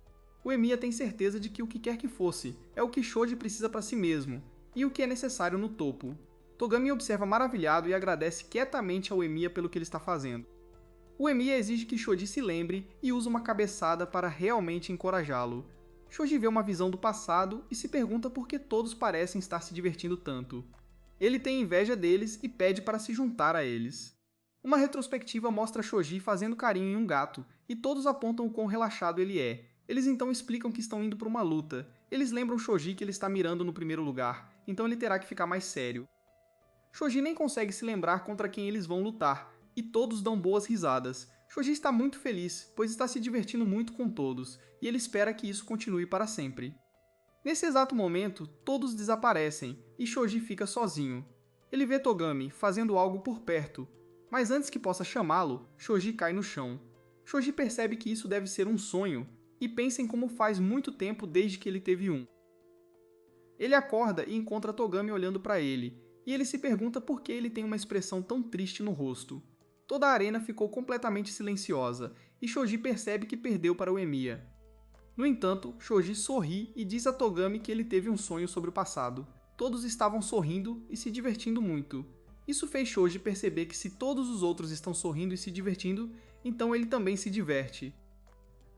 Uemiya tem certeza de que o que quer que fosse é o que Shoji precisa para si mesmo, e o que é necessário no topo. Togami observa maravilhado e agradece quietamente a Uemiya pelo que ele está fazendo. Uemiya exige que Shoji se lembre e usa uma cabeçada para realmente encorajá-lo. Shoji vê uma visão do passado e se pergunta por que todos parecem estar se divertindo tanto. Ele tem inveja deles e pede para se juntar a eles. Uma retrospectiva mostra Shoji fazendo carinho em um gato, e todos apontam o quão relaxado ele é. Eles então explicam que estão indo para uma luta. Eles lembram Shoji que ele está mirando no primeiro lugar, então ele terá que ficar mais sério. Shoji nem consegue se lembrar contra quem eles vão lutar, e todos dão boas risadas. Shoji está muito feliz, pois está se divertindo muito com todos, e ele espera que isso continue para sempre. Nesse exato momento, todos desaparecem, e Shoji fica sozinho. Ele vê Togami fazendo algo por perto, mas antes que possa chamá-lo, Shoji cai no chão. Shoji percebe que isso deve ser um sonho, e pensa em como faz muito tempo desde que ele teve um. Ele acorda e encontra Togami olhando para ele, e ele se pergunta por que ele tem uma expressão tão triste no rosto. Toda a arena ficou completamente silenciosa, e Shoji percebe que perdeu para Uemiya. No entanto, Shoji sorri e diz a Togami que ele teve um sonho sobre o passado. Todos estavam sorrindo e se divertindo muito. Isso fez Shoji perceber que se todos os outros estão sorrindo e se divertindo, então ele também se diverte.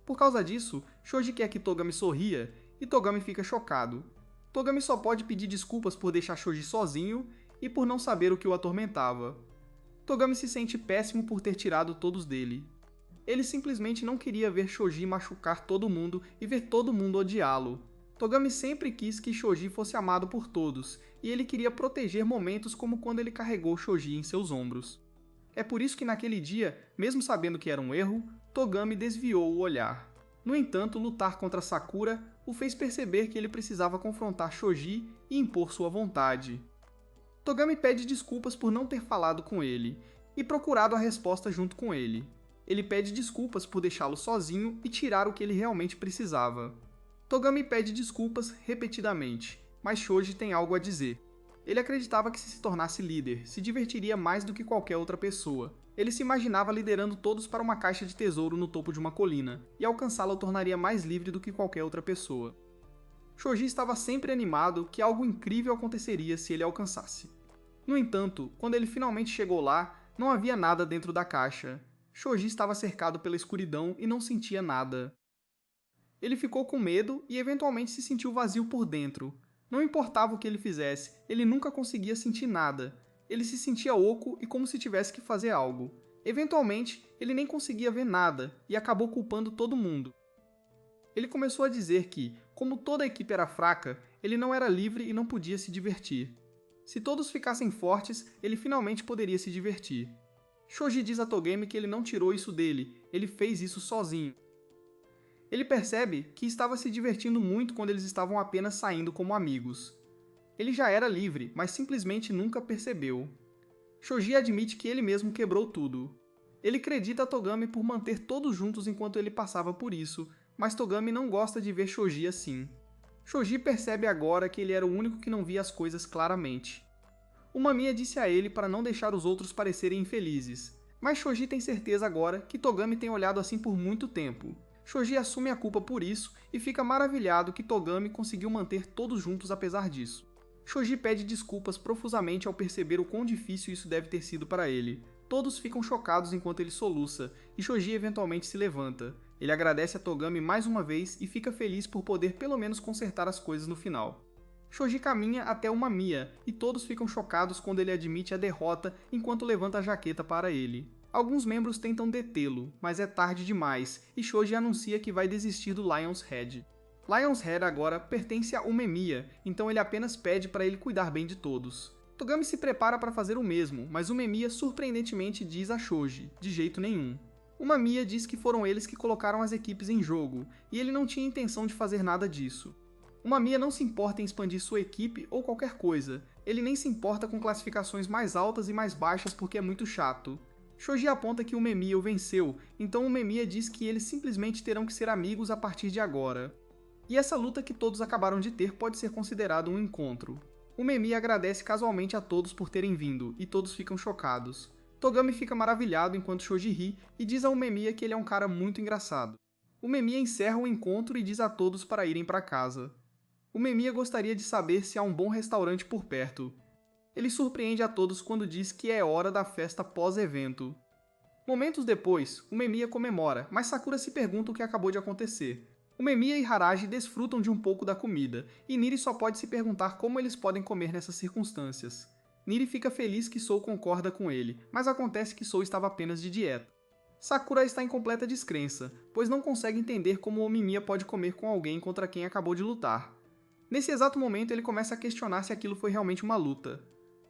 Por causa disso, Shoji quer que Togami sorria, e Togami fica chocado. Togami só pode pedir desculpas por deixar Shoji sozinho e por não saber o que o atormentava. Togami se sente péssimo por ter tirado todos dele. Ele simplesmente não queria ver Shoji machucar todo mundo e ver todo mundo odiá-lo. Togami sempre quis que Shoji fosse amado por todos, e ele queria proteger momentos como quando ele carregou Shoji em seus ombros. É por isso que naquele dia, mesmo sabendo que era um erro, Togami desviou o olhar. No entanto, lutar contra Sakura o fez perceber que ele precisava confrontar Shoji e impor sua vontade. Togami pede desculpas por não ter falado com ele, e procurado a resposta junto com ele. Ele pede desculpas por deixá-lo sozinho e tirar o que ele realmente precisava. Togami pede desculpas repetidamente, mas Shoji tem algo a dizer. Ele acreditava que se tornasse líder, se divertiria mais do que qualquer outra pessoa. Ele se imaginava liderando todos para uma caixa de tesouro no topo de uma colina, e alcançá-la o tornaria mais livre do que qualquer outra pessoa. Shoji estava sempre animado que algo incrível aconteceria se ele alcançasse. No entanto, quando ele finalmente chegou lá, não havia nada dentro da caixa. Shoji estava cercado pela escuridão e não sentia nada. Ele ficou com medo e eventualmente se sentiu vazio por dentro. Não importava o que ele fizesse, ele nunca conseguia sentir nada. Ele se sentia oco e como se tivesse que fazer algo. Eventualmente, ele nem conseguia ver nada e acabou culpando todo mundo. Ele começou a dizer que, como toda a equipe era fraca, ele não era livre e não podia se divertir. Se todos ficassem fortes, ele finalmente poderia se divertir. Shoji diz a Togami que ele não tirou isso dele, ele fez isso sozinho. Ele percebe que estava se divertindo muito quando eles estavam apenas saindo como amigos. Ele já era livre, mas simplesmente nunca percebeu. Shoji admite que ele mesmo quebrou tudo. Ele acredita a Togami por manter todos juntos enquanto ele passava por isso, mas Togami não gosta de ver Shoji assim. Shoji percebe agora que ele era o único que não via as coisas claramente. O Mamiya disse a ele para não deixar os outros parecerem infelizes, mas Shoji tem certeza agora que Togami tem olhado assim por muito tempo. Shoji assume a culpa por isso e fica maravilhado que Togami conseguiu manter todos juntos apesar disso. Shoji pede desculpas profusamente ao perceber o quão difícil isso deve ter sido para ele. Todos ficam chocados enquanto ele soluça, e Shoji eventualmente se levanta. Ele agradece a Togami mais uma vez e fica feliz por poder pelo menos consertar as coisas no final. Shoji caminha até o Mamiya, e todos ficam chocados quando ele admite a derrota enquanto levanta a jaqueta para ele. Alguns membros tentam detê-lo, mas é tarde demais, e Shoji anuncia que vai desistir do Lion's Head. Lion's Head agora pertence a Umemiya, então ele apenas pede para ele cuidar bem de todos. Togami se prepara para fazer o mesmo, mas Umemiya surpreendentemente diz a Shoji, de jeito nenhum. Umemiya diz que foram eles que colocaram as equipes em jogo, e ele não tinha intenção de fazer nada disso. Umemiya não se importa em expandir sua equipe ou qualquer coisa, ele nem se importa com classificações mais altas e mais baixas porque é muito chato. Shoji aponta que Umemiya o venceu, então Umemiya diz que eles simplesmente terão que ser amigos a partir de agora. E essa luta que todos acabaram de ter pode ser considerado um encontro. Umemiya agradece casualmente a todos por terem vindo, e todos ficam chocados. Togami fica maravilhado enquanto Shoji ri e diz a Umemiya que ele é um cara muito engraçado. Umemiya encerra o encontro e diz a todos para irem para casa. Umemiya gostaria de saber se há um bom restaurante por perto. Ele surpreende a todos quando diz que é hora da festa pós-evento. Momentos depois, Umemiya comemora, mas Sakura se pergunta o que acabou de acontecer. Umemiya e Haraji desfrutam de um pouco da comida, e Niri só pode se perguntar como eles podem comer nessas circunstâncias. Niri fica feliz que Sou concorda com ele, mas acontece que Sou estava apenas de dieta. Sakura está em completa descrença, pois não consegue entender como Umemiya pode comer com alguém contra quem acabou de lutar. Nesse exato momento ele começa a questionar se aquilo foi realmente uma luta.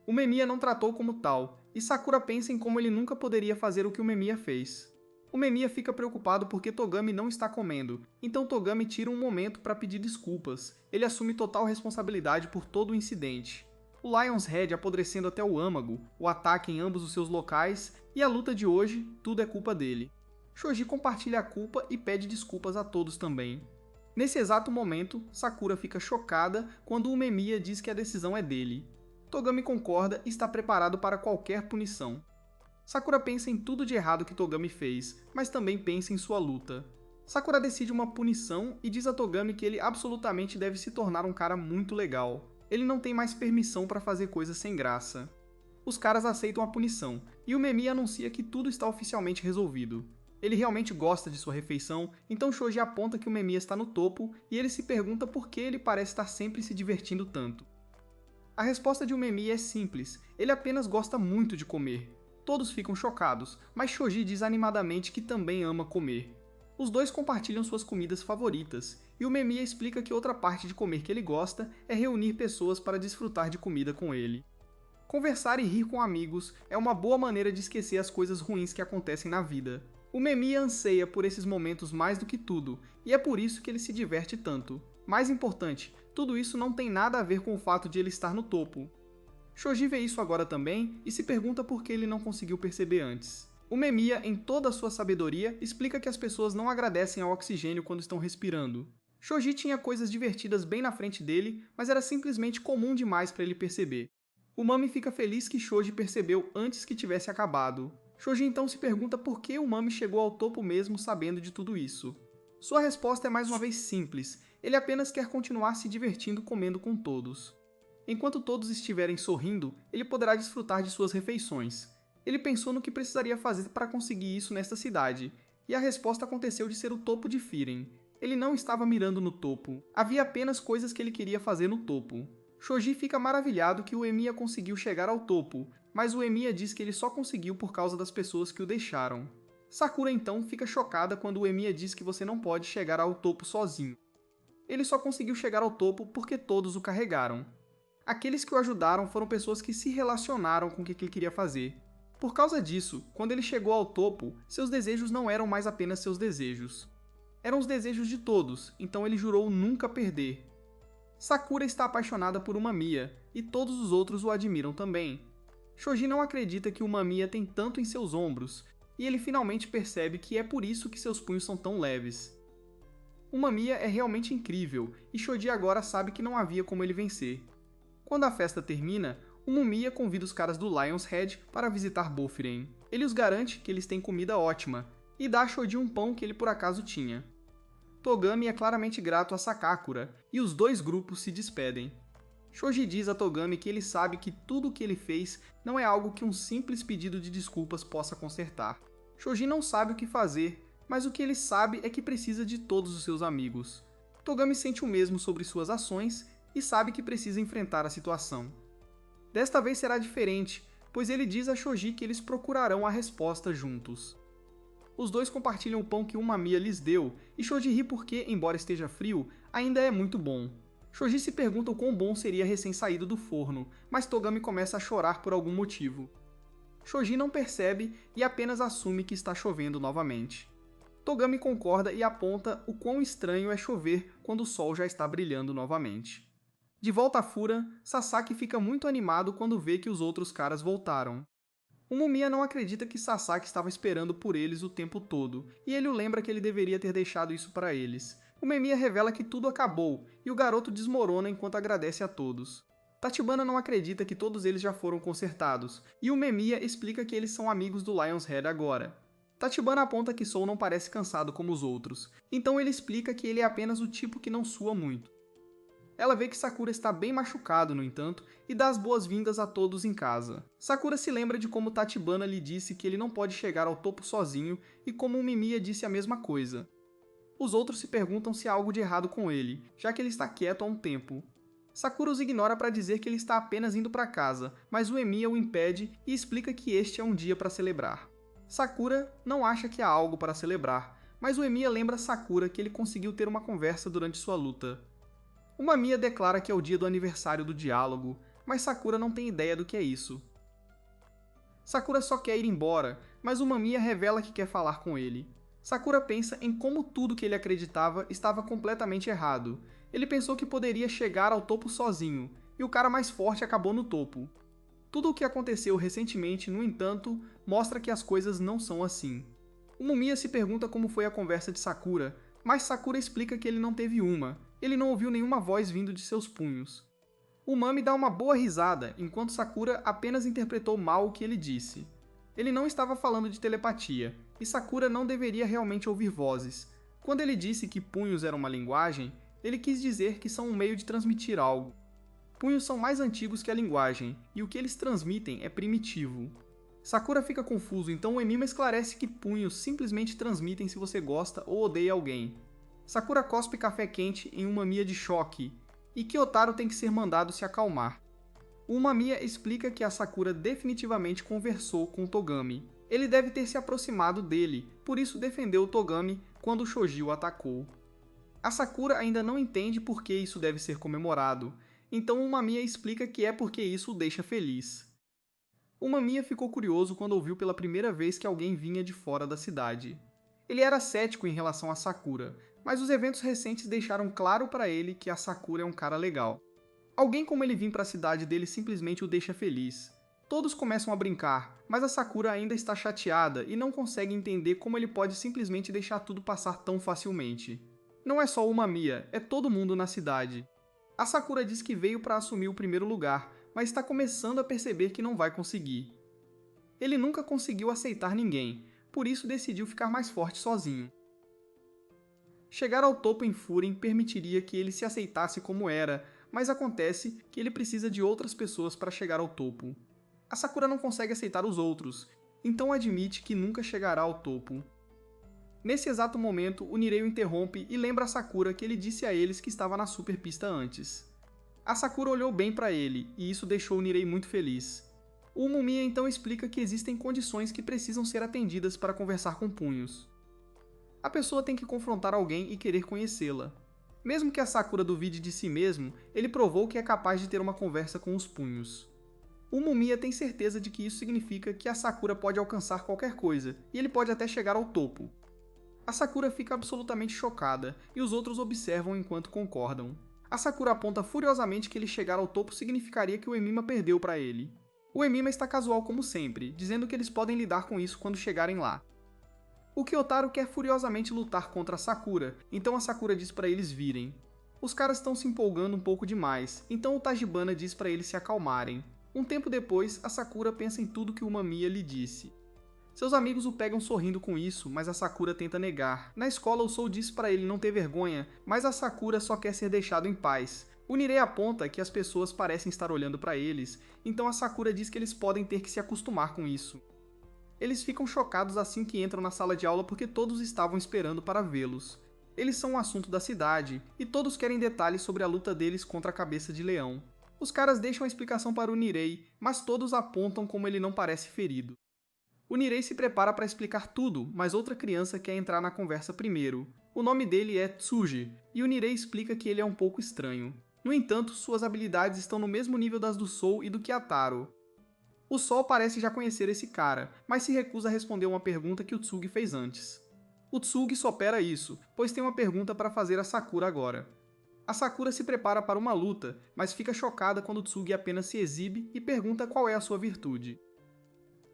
Umemiya não tratou como tal, e Sakura pensa em como ele nunca poderia fazer o que Umemiya fez. Umemiya fica preocupado porque Togami não está comendo, então Togami tira um momento para pedir desculpas. Ele assume total responsabilidade por todo o incidente. O Lion's Head apodrecendo até o âmago, o ataque em ambos os seus locais, e a luta de hoje, tudo é culpa dele. Shoji compartilha a culpa e pede desculpas a todos também. Nesse exato momento, Sakura fica chocada quando Umemiya diz que a decisão é dele. Togami concorda e está preparado para qualquer punição. Sakura pensa em tudo de errado que Togami fez, mas também pensa em sua luta. Sakura decide uma punição e diz a Togami que ele absolutamente deve se tornar um cara muito legal. Ele não tem mais permissão para fazer coisas sem graça. Os caras aceitam a punição, e Umemiya anuncia que tudo está oficialmente resolvido. Ele realmente gosta de sua refeição, então Shoji aponta que Umemiya está no topo e ele se pergunta por que ele parece estar sempre se divertindo tanto. A resposta de Umemiya é simples, ele apenas gosta muito de comer. Todos ficam chocados, mas Shoji diz animadamente que também ama comer. Os dois compartilham suas comidas favoritas, e Umemiya explica que outra parte de comer que ele gosta é reunir pessoas para desfrutar de comida com ele. Conversar e rir com amigos é uma boa maneira de esquecer as coisas ruins que acontecem na vida. Umemiya anseia por esses momentos mais do que tudo, e é por isso que ele se diverte tanto. Mais importante, tudo isso não tem nada a ver com o fato de ele estar no topo. Shoji vê isso agora também e se pergunta por que ele não conseguiu perceber antes. Umemiya, em toda a sua sabedoria, explica que as pessoas não agradecem ao oxigênio quando estão respirando. Shoji tinha coisas divertidas bem na frente dele, mas era simplesmente comum demais para ele perceber. O Mami fica feliz que Shoji percebeu antes que tivesse acabado. Shoji então se pergunta por que o Mami chegou ao topo mesmo sabendo de tudo isso. Sua resposta é mais uma vez simples, ele apenas quer continuar se divertindo comendo com todos. Enquanto todos estiverem sorrindo, ele poderá desfrutar de suas refeições. Ele pensou no que precisaria fazer para conseguir isso nesta cidade, e a resposta aconteceu de ser o topo de Firen. Ele não estava mirando no topo, havia apenas coisas que ele queria fazer no topo. Shoji fica maravilhado que o Emiya conseguiu chegar ao topo, mas o Emiya diz que ele só conseguiu por causa das pessoas que o deixaram. Sakura então fica chocada quando o Emiya diz que você não pode chegar ao topo sozinho. Ele só conseguiu chegar ao topo porque todos o carregaram. Aqueles que o ajudaram foram pessoas que se relacionaram com o que ele queria fazer. Por causa disso, quando ele chegou ao topo, seus desejos não eram mais apenas seus desejos. Eram os desejos de todos, então ele jurou nunca perder. Sakura está apaixonada por uma Mia, e todos os outros o admiram também. Shoji não acredita que uma Mia tem tanto em seus ombros, e ele finalmente percebe que é por isso que seus punhos são tão leves. Uma Mia é realmente incrível, e Shoji agora sabe que não havia como ele vencer. Quando a festa termina, uma Mia convida os caras do Lion's Head para visitar Boffiren. Ele os garante que eles têm comida ótima, e dá a Shoji um pão que ele por acaso tinha. Togami é claramente grato a Sakakura, e os dois grupos se despedem. Shoji diz a Togami que ele sabe que tudo o que ele fez não é algo que um simples pedido de desculpas possa consertar. Shoji não sabe o que fazer, mas o que ele sabe é que precisa de todos os seus amigos. Togami sente o mesmo sobre suas ações e sabe que precisa enfrentar a situação. Desta vez será diferente, pois ele diz a Shoji que eles procurarão a resposta juntos. Os dois compartilham o pão que uma Mia lhes deu, e Shoji ri porque, embora esteja frio, ainda é muito bom. Shoji se pergunta o quão bom seria recém-saído do forno, mas Togami começa a chorar por algum motivo. Shoji não percebe e apenas assume que está chovendo novamente. Togami concorda e aponta o quão estranho é chover quando o sol já está brilhando novamente. De volta a Furan, Sasaki fica muito animado quando vê que os outros caras voltaram. O Mumia não acredita que Sasaki estava esperando por eles o tempo todo, e ele o lembra que ele deveria ter deixado isso para eles. O Memiya revela que tudo acabou, e o garoto desmorona enquanto agradece a todos. Tachibana não acredita que todos eles já foram consertados, e o Memiya explica que eles são amigos do Lion's Head agora. Tachibana aponta que Soul não parece cansado como os outros, então ele explica que ele é apenas o tipo que não sua muito. Ela vê que Sakura está bem machucado, no entanto, e dá as boas-vindas a todos em casa. Sakura se lembra de como Tachibana lhe disse que ele não pode chegar ao topo sozinho e como o Mimiya disse a mesma coisa. Os outros se perguntam se há algo de errado com ele, já que ele está quieto há um tempo. Sakura os ignora para dizer que ele está apenas indo para casa, mas o Emiya o impede e explica que este é um dia para celebrar. Sakura não acha que há algo para celebrar, mas o Emiya lembra Sakura que ele conseguiu ter uma conversa durante sua luta. Uma Mia declara que é o dia do aniversário do diálogo, mas Sakura não tem ideia do que é isso. Sakura só quer ir embora, mas uma Mia revela que quer falar com ele. Sakura pensa em como tudo que ele acreditava estava completamente errado. Ele pensou que poderia chegar ao topo sozinho, e o cara mais forte acabou no topo. Tudo o que aconteceu recentemente, no entanto, mostra que as coisas não são assim. O Mumia se pergunta como foi a conversa de Sakura, mas Sakura explica que ele não teve uma. Ele não ouviu nenhuma voz vindo de seus punhos. O Mami dá uma boa risada, enquanto Sakura apenas interpretou mal o que ele disse. Ele não estava falando de telepatia, e Sakura não deveria realmente ouvir vozes. Quando ele disse que punhos eram uma linguagem, ele quis dizer que são um meio de transmitir algo. Punhos são mais antigos que a linguagem, e o que eles transmitem é primitivo. Sakura fica confuso, então o Emima esclarece que punhos simplesmente transmitem se você gosta ou odeia alguém. Sakura cospe café quente em uma Mia de choque, e Kyotaro tem que ser mandado se acalmar. Uma Mia explica que a Sakura definitivamente conversou com o Togami. Ele deve ter se aproximado dele, por isso defendeu o Togami quando o Shoji o atacou. A Sakura ainda não entende por que isso deve ser comemorado, então uma Mia explica que é porque isso o deixa feliz. Uma Mia ficou curioso quando ouviu pela primeira vez que alguém vinha de fora da cidade. Ele era cético em relação a Sakura, mas os eventos recentes deixaram claro para ele que a Sakura é um cara legal. Alguém como ele vir para a cidade dele simplesmente o deixa feliz. Todos começam a brincar, mas a Sakura ainda está chateada e não consegue entender como ele pode simplesmente deixar tudo passar tão facilmente. Não é só uma Mia, é todo mundo na cidade. A Sakura diz que veio para assumir o primeiro lugar, mas está começando a perceber que não vai conseguir. Ele nunca conseguiu aceitar ninguém, por isso decidiu ficar mais forte sozinho. Chegar ao topo em Furen permitiria que ele se aceitasse como era, mas acontece que ele precisa de outras pessoas para chegar ao topo. A Sakura não consegue aceitar os outros, então admite que nunca chegará ao topo. Nesse exato momento, o Nirei o interrompe e lembra a Sakura que ele disse a eles que estava na super pista antes. A Sakura olhou bem para ele, e isso deixou o Nirei muito feliz. O Mumia então explica que existem condições que precisam ser atendidas para conversar com punhos. A pessoa tem que confrontar alguém e querer conhecê-la. Mesmo que a Sakura duvide de si mesmo, ele provou que é capaz de ter uma conversa com os punhos. O Momiya tem certeza de que isso significa que a Sakura pode alcançar qualquer coisa, e ele pode até chegar ao topo. A Sakura fica absolutamente chocada, e os outros observam enquanto concordam. A Sakura aponta furiosamente que ele chegar ao topo significaria que o Emima perdeu para ele. O Emima está casual como sempre, dizendo que eles podem lidar com isso quando chegarem lá. O Kyotaro quer furiosamente lutar contra a Sakura, então a Sakura diz para eles virem. Os caras estão se empolgando um pouco demais, então o Tachibana diz para eles se acalmarem. Um tempo depois, a Sakura pensa em tudo que o Mamiya lhe disse. Seus amigos o pegam sorrindo com isso, mas a Sakura tenta negar. Na escola, o Sou diz para ele não ter vergonha, mas a Sakura só quer ser deixado em paz. O Nirei aponta que as pessoas parecem estar olhando para eles, então a Sakura diz que eles podem ter que se acostumar com isso. Eles ficam chocados assim que entram na sala de aula porque todos estavam esperando para vê-los. Eles são um assunto da cidade, e todos querem detalhes sobre a luta deles contra a Cabeça de Leão. Os caras deixam a explicação para o Nirei, mas todos apontam como ele não parece ferido. O Nirei se prepara para explicar tudo, mas outra criança quer entrar na conversa primeiro. O nome dele é Tsuji, e o Nirei explica que ele é um pouco estranho. No entanto, suas habilidades estão no mesmo nível das do Sou e do Kyataro. O Sol parece já conhecer esse cara, mas se recusa a responder uma pergunta que o Tsugi fez antes. O Tsugi supera isso, pois tem uma pergunta para fazer a Sakura agora. A Sakura se prepara para uma luta, mas fica chocada quando o Tsugi apenas se exibe e pergunta qual é a sua virtude.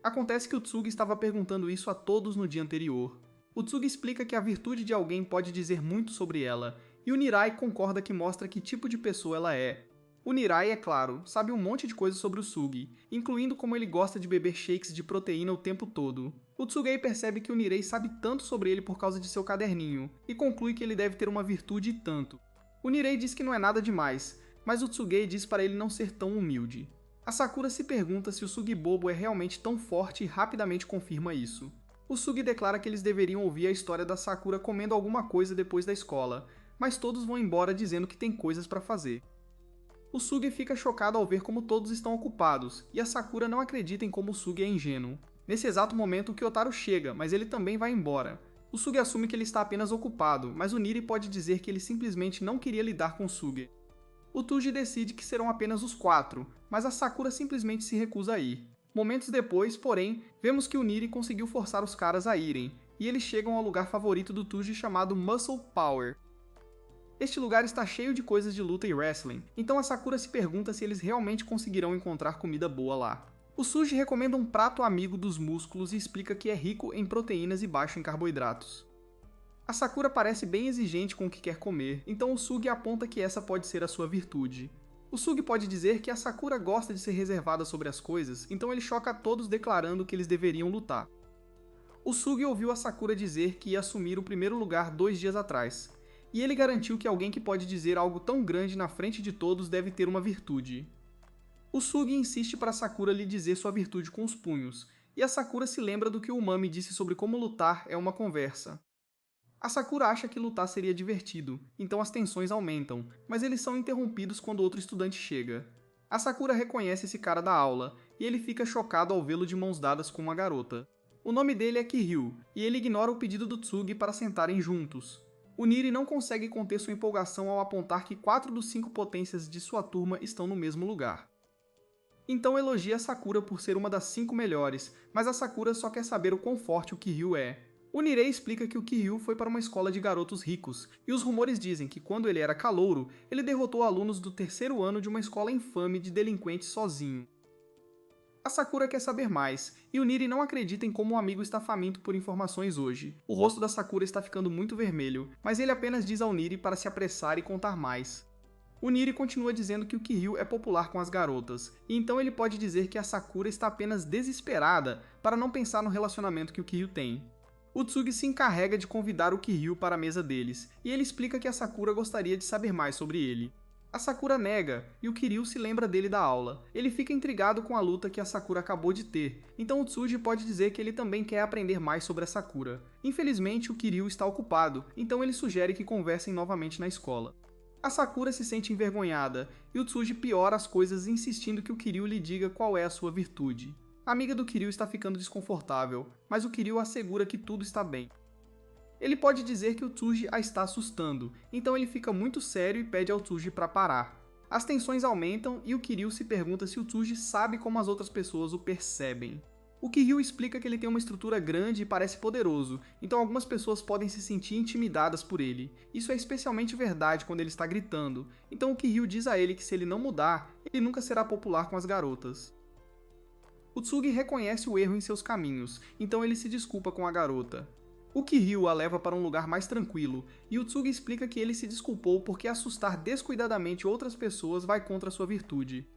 Acontece que o Tsugi estava perguntando isso a todos no dia anterior. O Tsugi explica que a virtude de alguém pode dizer muito sobre ela, e o Nirai concorda que mostra que tipo de pessoa ela é. O Nirai, é claro, sabe um monte de coisas sobre o Tsugi, incluindo como ele gosta de beber shakes de proteína o tempo todo. O Tsugei percebe que o Nirei sabe tanto sobre ele por causa de seu caderninho, e conclui que ele deve ter uma virtude e tanto. O Nirei diz que não é nada demais, mas o Tsugei diz para ele não ser tão humilde. A Sakura se pergunta se o Sugibobo é realmente tão forte e rapidamente confirma isso. O Sugi declara que eles deveriam ouvir a história da Sakura comendo alguma coisa depois da escola, mas todos vão embora dizendo que tem coisas para fazer. O Sugi fica chocado ao ver como todos estão ocupados, e a Sakura não acredita em como o Sugi é ingênuo. Nesse exato momento, o Kyotaro chega, mas ele também vai embora. O Sugi assume que ele está apenas ocupado, mas o Niri pode dizer que ele simplesmente não queria lidar com o Sugi. O Tuji decide que serão apenas os 4, mas a Sakura simplesmente se recusa a ir. Momentos depois, porém, vemos que o Niri conseguiu forçar os caras a irem, e eles chegam ao lugar favorito do Tuji chamado Muscle Power. Este lugar está cheio de coisas de luta e wrestling, então a Sakura se pergunta se eles realmente conseguirão encontrar comida boa lá. O Suji recomenda um prato amigo dos músculos e explica que é rico em proteínas e baixo em carboidratos. A Sakura parece bem exigente com o que quer comer, então o Sugi aponta que essa pode ser a sua virtude. O Sugi pode dizer que a Sakura gosta de ser reservada sobre as coisas, então ele choca a todos declarando que eles deveriam lutar. O Sugi ouviu a Sakura dizer que ia assumir o primeiro lugar 2 dias atrás, e ele garantiu que alguém que pode dizer algo tão grande na frente de todos deve ter uma virtude. O Sugi insiste para Sakura lhe dizer sua virtude com os punhos, e a Sakura se lembra do que o Umami disse sobre como lutar é uma conversa. A Sakura acha que lutar seria divertido, então as tensões aumentam, mas eles são interrompidos quando outro estudante chega. A Sakura reconhece esse cara da aula, e ele fica chocado ao vê-lo de mãos dadas com uma garota. O nome dele é Kiryu, e ele ignora o pedido do Tsugi para sentarem juntos. O Niri não consegue conter sua empolgação ao apontar que 4 dos 5 potências de sua turma estão no mesmo lugar. Então elogia a Sakura por ser uma das 5 melhores, mas a Sakura só quer saber o quão forte o Kiryu é. O Nirei explica que o Kiryu foi para uma escola de garotos ricos, e os rumores dizem que quando ele era calouro, ele derrotou alunos do 3º ano de uma escola infame de delinquentes sozinho. A Sakura quer saber mais, e o Niri não acredita em como o amigo está faminto por informações hoje. O rosto da Sakura está ficando muito vermelho, mas ele apenas diz ao Niri para se apressar e contar mais. O Niri continua dizendo que o Kiryu é popular com as garotas, e então ele pode dizer que a Sakura está apenas desesperada para não pensar no relacionamento que o Kiryu tem. O Tsugi se encarrega de convidar o Kiryu para a mesa deles, e ele explica que a Sakura gostaria de saber mais sobre ele. A Sakura nega, e o Kiryu se lembra dele da aula. Ele fica intrigado com a luta que a Sakura acabou de ter, então o Tsuji pode dizer que ele também quer aprender mais sobre a Sakura. Infelizmente, o Kiryu está ocupado, então ele sugere que conversem novamente na escola. A Sakura se sente envergonhada, e o Tsuji piora as coisas insistindo que o Kiryu lhe diga qual é a sua virtude. A amiga do Kiryu está ficando desconfortável, mas o Kiryu assegura que tudo está bem. Ele pode dizer que o Tsuji a está assustando, então ele fica muito sério e pede ao Tsuji para parar. As tensões aumentam e o Kiryu se pergunta se o Tsuji sabe como as outras pessoas o percebem. O Kiryu explica que ele tem uma estrutura grande e parece poderoso, então algumas pessoas podem se sentir intimidadas por ele. Isso é especialmente verdade quando ele está gritando, então o Kiryu diz a ele que se ele não mudar, ele nunca será popular com as garotas. O Tsugi reconhece o erro em seus caminhos, então ele se desculpa com a garota. O Kiryu a leva para um lugar mais tranquilo, e o Tsugi explica que ele se desculpou porque assustar descuidadamente outras pessoas vai contra sua virtude.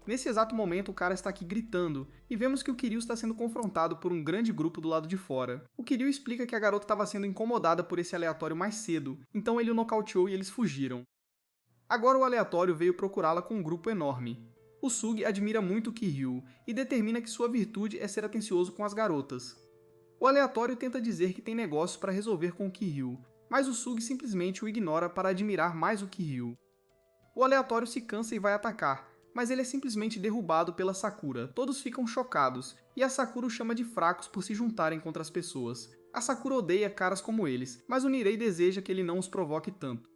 Nesse exato momento, o cara está aqui gritando, e vemos que o Kiryu está sendo confrontado por um grande grupo do lado de fora. O Kiryu explica que a garota estava sendo incomodada por esse aleatório mais cedo, então ele o nocauteou e eles fugiram. Agora o aleatório veio procurá-la com um grupo enorme. O Sugi admira muito o Kiryu, e determina que sua virtude é ser atencioso com as garotas. O aleatório tenta dizer que tem negócios para resolver com o Kiryu, mas o Sugi simplesmente o ignora para admirar mais o Kiryu. O aleatório se cansa e vai atacar, mas ele é simplesmente derrubado pela Sakura. Todos ficam chocados, e a Sakura o chama de fracos por se juntarem contra as pessoas. A Sakura odeia caras como eles, mas o Nirei deseja que ele não os provoque tanto.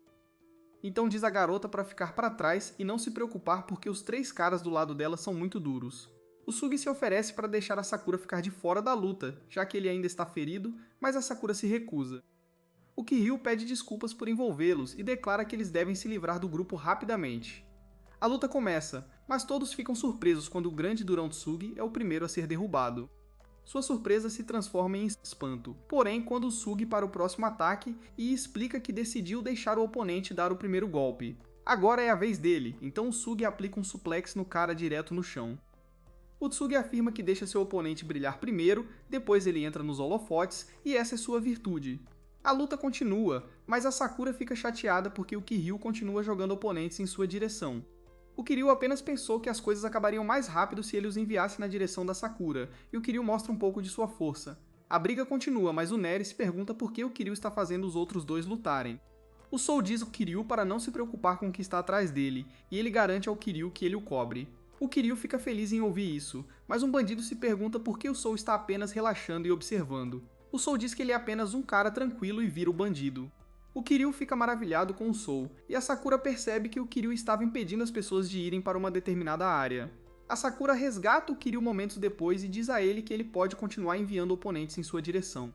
Então diz a garota para ficar para trás e não se preocupar porque os 3 caras do lado dela são muito duros. O Sugi se oferece para deixar a Sakura ficar de fora da luta, já que ele ainda está ferido, mas a Sakura se recusa. O Kiryu pede desculpas por envolvê-los e declara que eles devem se livrar do grupo rapidamente. A luta começa, mas todos ficam surpresos quando o grande durão Tsugi é o primeiro a ser derrubado. Sua surpresa se transforma em espanto, porém quando o Sugi para o próximo ataque e explica que decidiu deixar o oponente dar o primeiro golpe. Agora é a vez dele, então o Sugi aplica um suplex no cara direto no chão. O Tsugi afirma que deixa seu oponente brilhar primeiro, depois ele entra nos holofotes e essa é sua virtude. A luta continua, mas a Sakura fica chateada porque o Kiryu continua jogando oponentes em sua direção. O Kiryu apenas pensou que as coisas acabariam mais rápido se ele os enviasse na direção da Sakura, e o Kiryu mostra um pouco de sua força. A briga continua, mas o Neri se pergunta por que o Kiryu está fazendo os outros dois lutarem. O Sou diz ao Kiryu para não se preocupar com o que está atrás dele, e ele garante ao Kiryu que ele o cobre. O Kiryu fica feliz em ouvir isso, mas um bandido se pergunta por que o Sou está apenas relaxando e observando. O Sou diz que ele é apenas um cara tranquilo e vira o bandido. O Kiryu fica maravilhado com o Sou, e a Sakura percebe que o Kiryu estava impedindo as pessoas de irem para uma determinada área. A Sakura resgata o Kiryu momentos depois e diz a ele que ele pode continuar enviando oponentes em sua direção.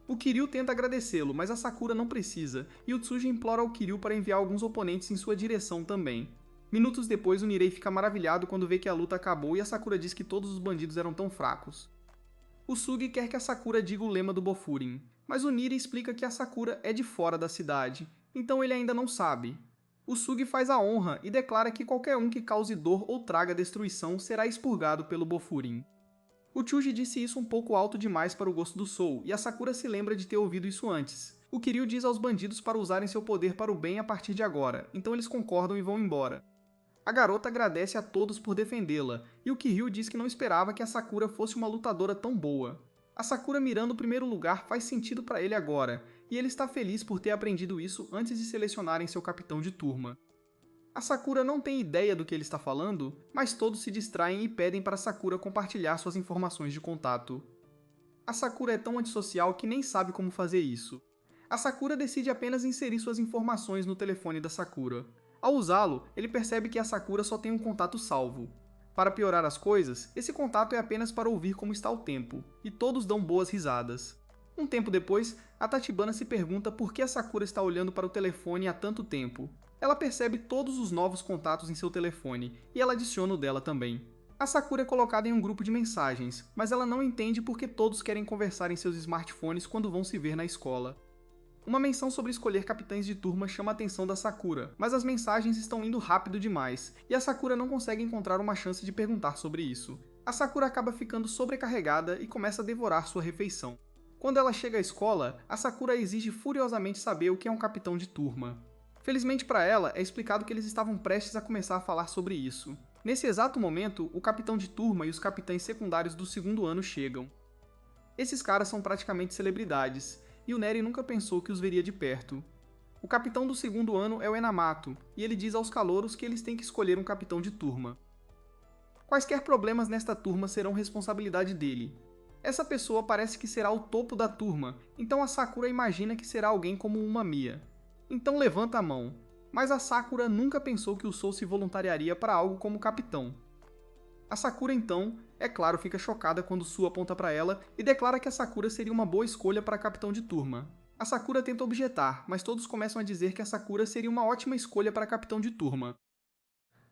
O Kiryu tenta agradecê-lo, mas a Sakura não precisa, e o Tsuji implora ao Kiryu para enviar alguns oponentes em sua direção também. Minutos depois, o Nirei fica maravilhado quando vê que a luta acabou e a Sakura diz que todos os bandidos eram tão fracos. O Sugi quer que a Sakura diga o lema do Bofurin, mas o Niri explica que a Sakura é de fora da cidade, então ele ainda não sabe. O Sugi faz a honra e declara que qualquer um que cause dor ou traga destruição será expurgado pelo Bofurin. O Chuji disse isso um pouco alto demais para o gosto do Sou, e a Sakura se lembra de ter ouvido isso antes. O Kiryu diz aos bandidos para usarem seu poder para o bem a partir de agora, então eles concordam e vão embora. A garota agradece a todos por defendê-la, e o Kiryu diz que não esperava que a Sakura fosse uma lutadora tão boa. A Sakura mirando o primeiro lugar faz sentido para ele agora, e ele está feliz por ter aprendido isso antes de selecionarem seu capitão de turma. A Sakura não tem ideia do que ele está falando, mas todos se distraem e pedem para a Sakura compartilhar suas informações de contato. A Sakura é tão antissocial que nem sabe como fazer isso. A Sakura decide apenas inserir suas informações no telefone da Sakura. Ao usá-lo, ele percebe que a Sakura só tem um contato salvo. Para piorar as coisas, esse contato é apenas para ouvir como está o tempo, e todos dão boas risadas. Um tempo depois, a Tachibana se pergunta por que a Sakura está olhando para o telefone há tanto tempo. Ela percebe todos os novos contatos em seu telefone, e ela adiciona o dela também. A Sakura é colocada em um grupo de mensagens, mas ela não entende por que todos querem conversar em seus smartphones quando vão se ver na escola. Uma menção sobre escolher capitães de turma chama a atenção da Sakura, mas as mensagens estão indo rápido demais, e a Sakura não consegue encontrar uma chance de perguntar sobre isso. A Sakura acaba ficando sobrecarregada e começa a devorar sua refeição. Quando ela chega à escola, a Sakura exige furiosamente saber o que é um capitão de turma. Felizmente para ela, é explicado que eles estavam prestes a começar a falar sobre isso. Nesse exato momento, o capitão de turma e os capitães secundários do segundo ano chegam. Esses caras são praticamente celebridades, e o Neri nunca pensou que os veria de perto. O capitão do segundo ano é o Enamato, e ele diz aos calouros que eles têm que escolher um capitão de turma. Quaisquer problemas nesta turma serão responsabilidade dele. Essa pessoa parece que será o topo da turma, então a Sakura imagina que será alguém como uma Mia. Então levanta a mão. mas a Sakura nunca pensou que o Sou se voluntariaria para algo como capitão. A Sakura então, é claro, fica chocada quando Su aponta para ela e declara que a Sakura seria uma boa escolha para capitão de turma. A Sakura tenta objetar, mas todos começam a dizer que a Sakura seria uma ótima escolha para capitão de turma.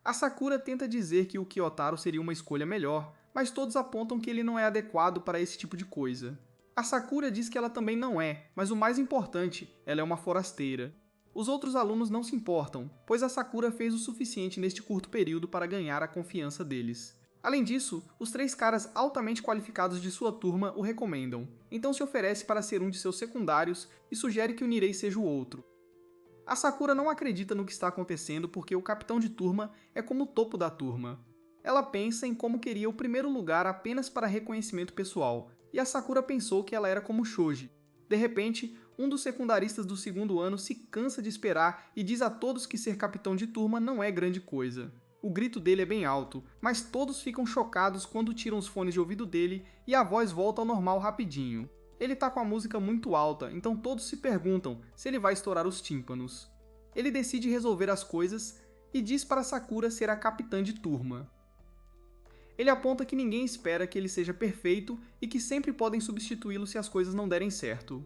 A Sakura tenta dizer que o Kyotaro seria uma escolha melhor, mas todos apontam que ele não é adequado para esse tipo de coisa. A Sakura diz que ela também não é, mas o mais importante, ela é uma forasteira. Os outros alunos não se importam, pois a Sakura fez o suficiente neste curto período para ganhar a confiança deles. Além disso, os 3 caras altamente qualificados de sua turma o recomendam, então se oferece para ser um de seus secundários e sugere que o Nirei seja o outro. A Sakura não acredita no que está acontecendo porque o capitão de turma é como o topo da turma. Ela pensa em como queria o primeiro lugar apenas para reconhecimento pessoal, e a Sakura pensou que ela era como Shoji. De repente, um dos secundaristas do segundo ano se cansa de esperar e diz a todos que ser capitão de turma não é grande coisa. O grito dele é bem alto, mas todos ficam chocados quando tiram os fones de ouvido dele e a voz volta ao normal rapidinho. Ele tá com a música muito alta, então todos se perguntam se ele vai estourar os tímpanos. Ele decide resolver as coisas e diz para Sakura ser a capitã de turma. Ele aponta que ninguém espera que ele seja perfeito e que sempre podem substituí-lo se as coisas não derem certo.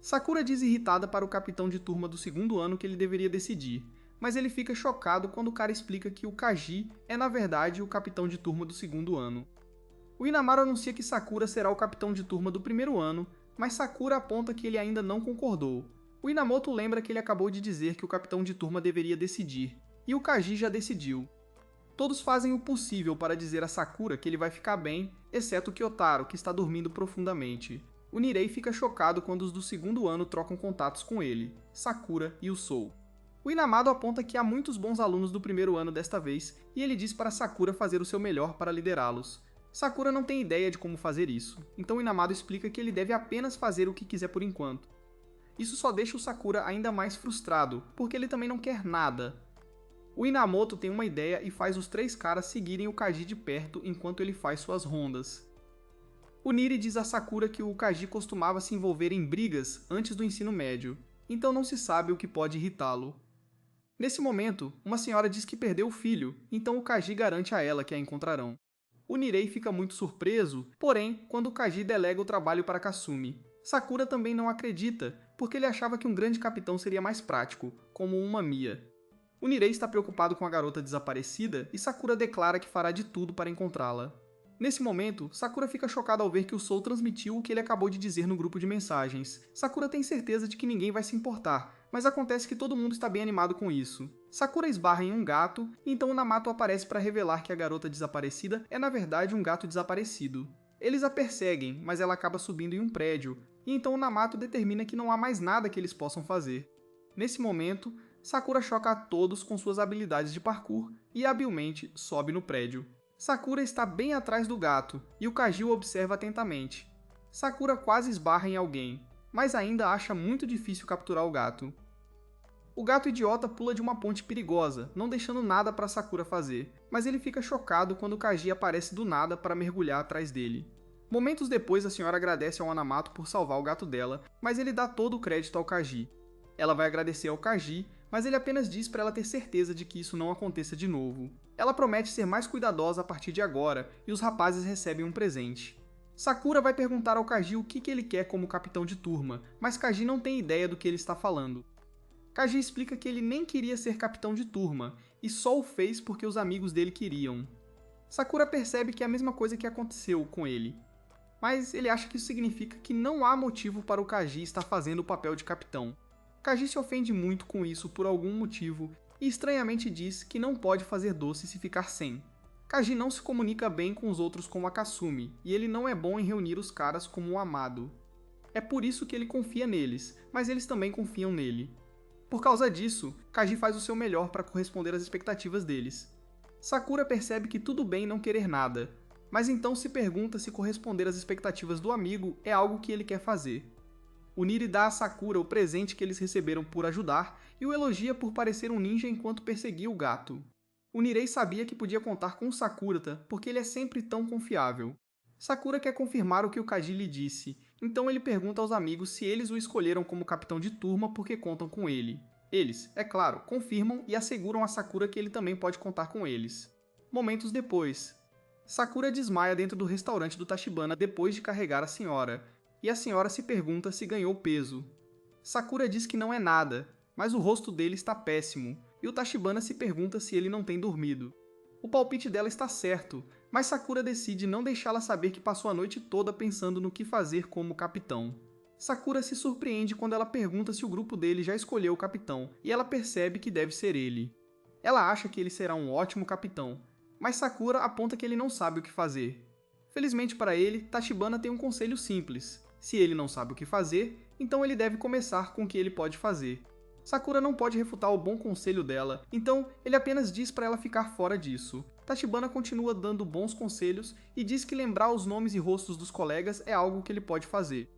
Sakura diz irritada para o capitão de turma do segundo ano que ele deveria decidir, mas ele fica chocado quando o cara explica que o Kaji é na verdade o capitão de turma do segundo ano. O Inamaru anuncia que Sakura será o capitão de turma do primeiro ano, mas Sakura aponta que ele ainda não concordou. O Inamoto lembra que ele acabou de dizer que o capitão de turma deveria decidir, e o Kaji já decidiu. Todos fazem o possível para dizer a Sakura que ele vai ficar bem, exceto Kyotaro, que está dormindo profundamente. O Nirei fica chocado quando os do segundo ano trocam contatos com ele, Sakura e o Sou. O Inamado aponta que há muitos bons alunos do primeiro ano desta vez, e ele diz para Sakura fazer o seu melhor para liderá-los. Sakura não tem ideia de como fazer isso, então o Inamado explica que ele deve apenas fazer o que quiser por enquanto. Isso só deixa o Sakura ainda mais frustrado, porque ele também não quer nada. O Inamoto tem uma ideia e faz os 3 caras seguirem o Kaji de perto enquanto ele faz suas rondas. O Niri diz a Sakura que o Kaji costumava se envolver em brigas antes do ensino médio, então não se sabe o que pode irritá-lo. Nesse momento, uma senhora diz que perdeu o filho, então o Kaji garante a ela que a encontrarão. O Nirei fica muito surpreso, porém, quando o Kaji delega o trabalho para Kasumi. Sakura também não acredita, porque ele achava que um grande capitão seria mais prático, como uma Mia. O Nirei está preocupado com a garota desaparecida e Sakura declara que fará de tudo para encontrá-la. Nesse momento, Sakura fica chocada ao ver que o Sou transmitiu o que ele acabou de dizer no grupo de mensagens. Sakura tem certeza de que ninguém vai se importar, mas acontece que todo mundo está bem animado com isso. Sakura esbarra em um gato, e então o Namato aparece para revelar que a garota desaparecida é na verdade um gato desaparecido. Eles a perseguem, mas ela acaba subindo em um prédio, e então o Namato determina que não há mais nada que eles possam fazer. Nesse momento, Sakura choca a todos com suas habilidades de parkour e habilmente sobe no prédio. Sakura está bem atrás do gato, e o Kaji o observa atentamente. Sakura quase esbarra em alguém, mas ainda acha muito difícil capturar o gato. O gato idiota pula de uma ponte perigosa, não deixando nada para Sakura fazer, mas ele fica chocado quando o Kaji aparece do nada para mergulhar atrás dele. Momentos depois, a senhora agradece ao Anamato por salvar o gato dela, mas ele dá todo o crédito ao Kaji. Ela vai agradecer ao Kaji, mas ele apenas diz para ela ter certeza de que isso não aconteça de novo. Ela promete ser mais cuidadosa a partir de agora, e os rapazes recebem um presente. Sakura vai perguntar ao Kaji o que ele quer como capitão de turma, mas Kaji não tem ideia do que ele está falando. Kaji explica que ele nem queria ser capitão de turma, e só o fez porque os amigos dele queriam. Sakura percebe que é a mesma coisa que aconteceu com ele, mas ele acha que isso significa que não há motivo para o Kaji estar fazendo o papel de capitão. Kaji se ofende muito com isso por algum motivo e estranhamente diz que não pode fazer doce se ficar sem. Kaji não se comunica bem com os outros como a Kasumi, e ele não é bom em reunir os caras como o Amado. É por isso que ele confia neles, mas eles também confiam nele. Por causa disso, Kaji faz o seu melhor para corresponder às expectativas deles. Sakura percebe que tudo bem não querer nada, mas então se pergunta se corresponder às expectativas do amigo é algo que ele quer fazer. O Niri dá a Sakura o presente que eles receberam por ajudar e o elogia por parecer um ninja enquanto perseguia o gato. O Nirei sabia que podia contar com Sakura porque ele é sempre tão confiável. Sakura quer confirmar o que o Kaji lhe disse, então ele pergunta aos amigos se eles o escolheram como capitão de turma porque contam com ele. Eles, é claro, confirmam e asseguram a Sakura que ele também pode contar com eles. Momentos depois, Sakura desmaia dentro do restaurante do Tachibana depois de carregar a senhora, e a senhora se pergunta se ganhou peso. Sakura diz que não é nada, mas o rosto dele está péssimo, e o Tachibana se pergunta se ele não tem dormido. O palpite dela está certo, mas Sakura decide não deixá-la saber que passou a noite toda pensando no que fazer como capitão. Sakura se surpreende quando ela pergunta se o grupo dele já escolheu o capitão, e ela percebe que deve ser ele. Ela acha que ele será um ótimo capitão, mas Sakura aponta que ele não sabe o que fazer. Felizmente para ele, Tachibana tem um conselho simples. Se ele não sabe o que fazer, então ele deve começar com o que ele pode fazer. Sakura não pode refutar o bom conselho dela, então ele apenas diz para ela ficar fora disso. Tachibana continua dando bons conselhos e diz que lembrar os nomes e rostos dos colegas é algo que ele pode fazer.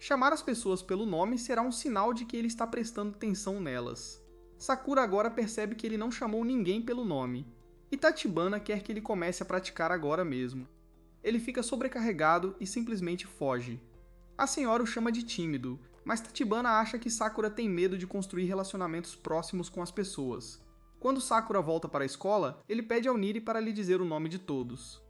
Chamar as pessoas pelo nome será um sinal de que ele está prestando atenção nelas. Sakura agora percebe que ele não chamou ninguém pelo nome, e Tachibana quer que ele comece a praticar agora mesmo. Ele fica sobrecarregado e simplesmente foge. A senhora o chama de tímido, mas Tachibana acha que Sakura tem medo de construir relacionamentos próximos com as pessoas. Quando Sakura volta para a escola, ele pede ao Niri para lhe dizer o nome de todos.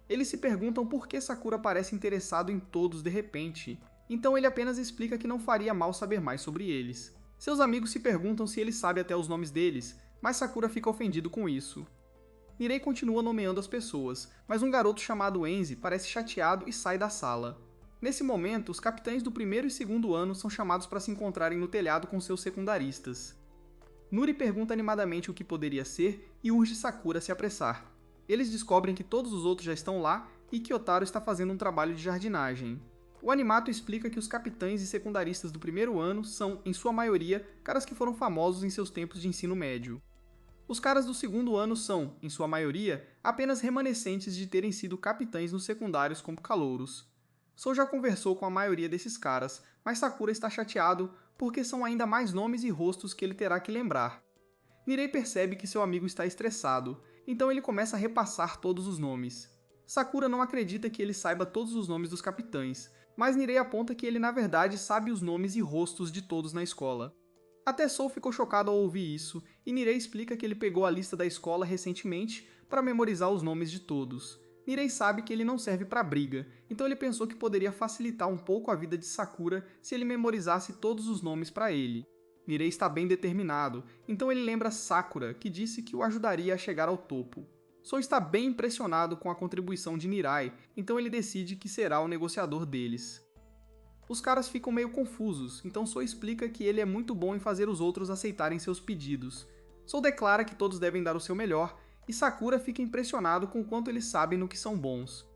Eles se perguntam por que Sakura parece interessado em todos de repente, então ele apenas explica que não faria mal saber mais sobre eles. Seus amigos se perguntam se ele sabe até os nomes deles, mas Sakura fica ofendido com isso. Nirei continua nomeando as pessoas, mas um garoto chamado Enzi parece chateado e sai da sala. Nesse momento, os capitães do primeiro e segundo ano são chamados para se encontrarem no telhado com seus secundaristas. Nuri pergunta animadamente o que poderia ser e urge Sakura a se apressar. Eles descobrem que todos os outros já estão lá e que Otaro está fazendo um trabalho de jardinagem. O Animato explica que os capitães e secundaristas do primeiro ano são, em sua maioria, caras que foram famosos em seus tempos de ensino médio. Os caras do segundo ano são, em sua maioria, apenas remanescentes de terem sido capitães nos secundários como calouros. Sou já conversou com a maioria desses caras, mas Sakura está chateado porque são ainda mais nomes e rostos que ele terá que lembrar. Nirei percebe que seu amigo está estressado, então ele começa a repassar todos os nomes. Sakura não acredita que ele saiba todos os nomes dos capitães, mas Nirei aponta que ele na verdade sabe os nomes e rostos de todos na escola. Até Sou ficou chocado ao ouvir isso, e Nirei explica que ele pegou a lista da escola recentemente para memorizar os nomes de todos. Nirei sabe que ele não serve para briga, então ele pensou que poderia facilitar um pouco a vida de Sakura se ele memorizasse todos os nomes para ele. Nirei está bem determinado, então ele lembra Sakura, que disse que o ajudaria a chegar ao topo. Sou está bem impressionado com a contribuição de Nirai, então ele decide que será o negociador deles. Os caras ficam meio confusos, então Sou explica que ele é muito bom em fazer os outros aceitarem seus pedidos. Sou declara que todos devem dar o seu melhor, e Sakura fica impressionado com o quanto eles sabem no que são bons.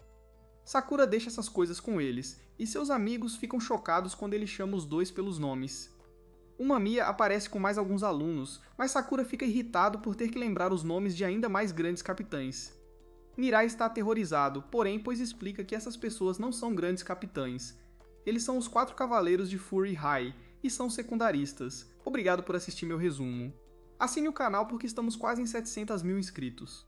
Sakura deixa essas coisas com eles, e seus amigos ficam chocados quando ele chama os dois pelos nomes. Uma Mia aparece com mais alguns alunos, mas Sakura fica irritado por ter que lembrar os nomes de ainda mais grandes capitães. Mirai está aterrorizado, porém pois explica que essas pessoas não são grandes capitães. Eles são os 4 cavaleiros de Fury High, e são secundaristas. Obrigado por assistir meu resumo. Assine o canal porque estamos quase em 700 mil inscritos.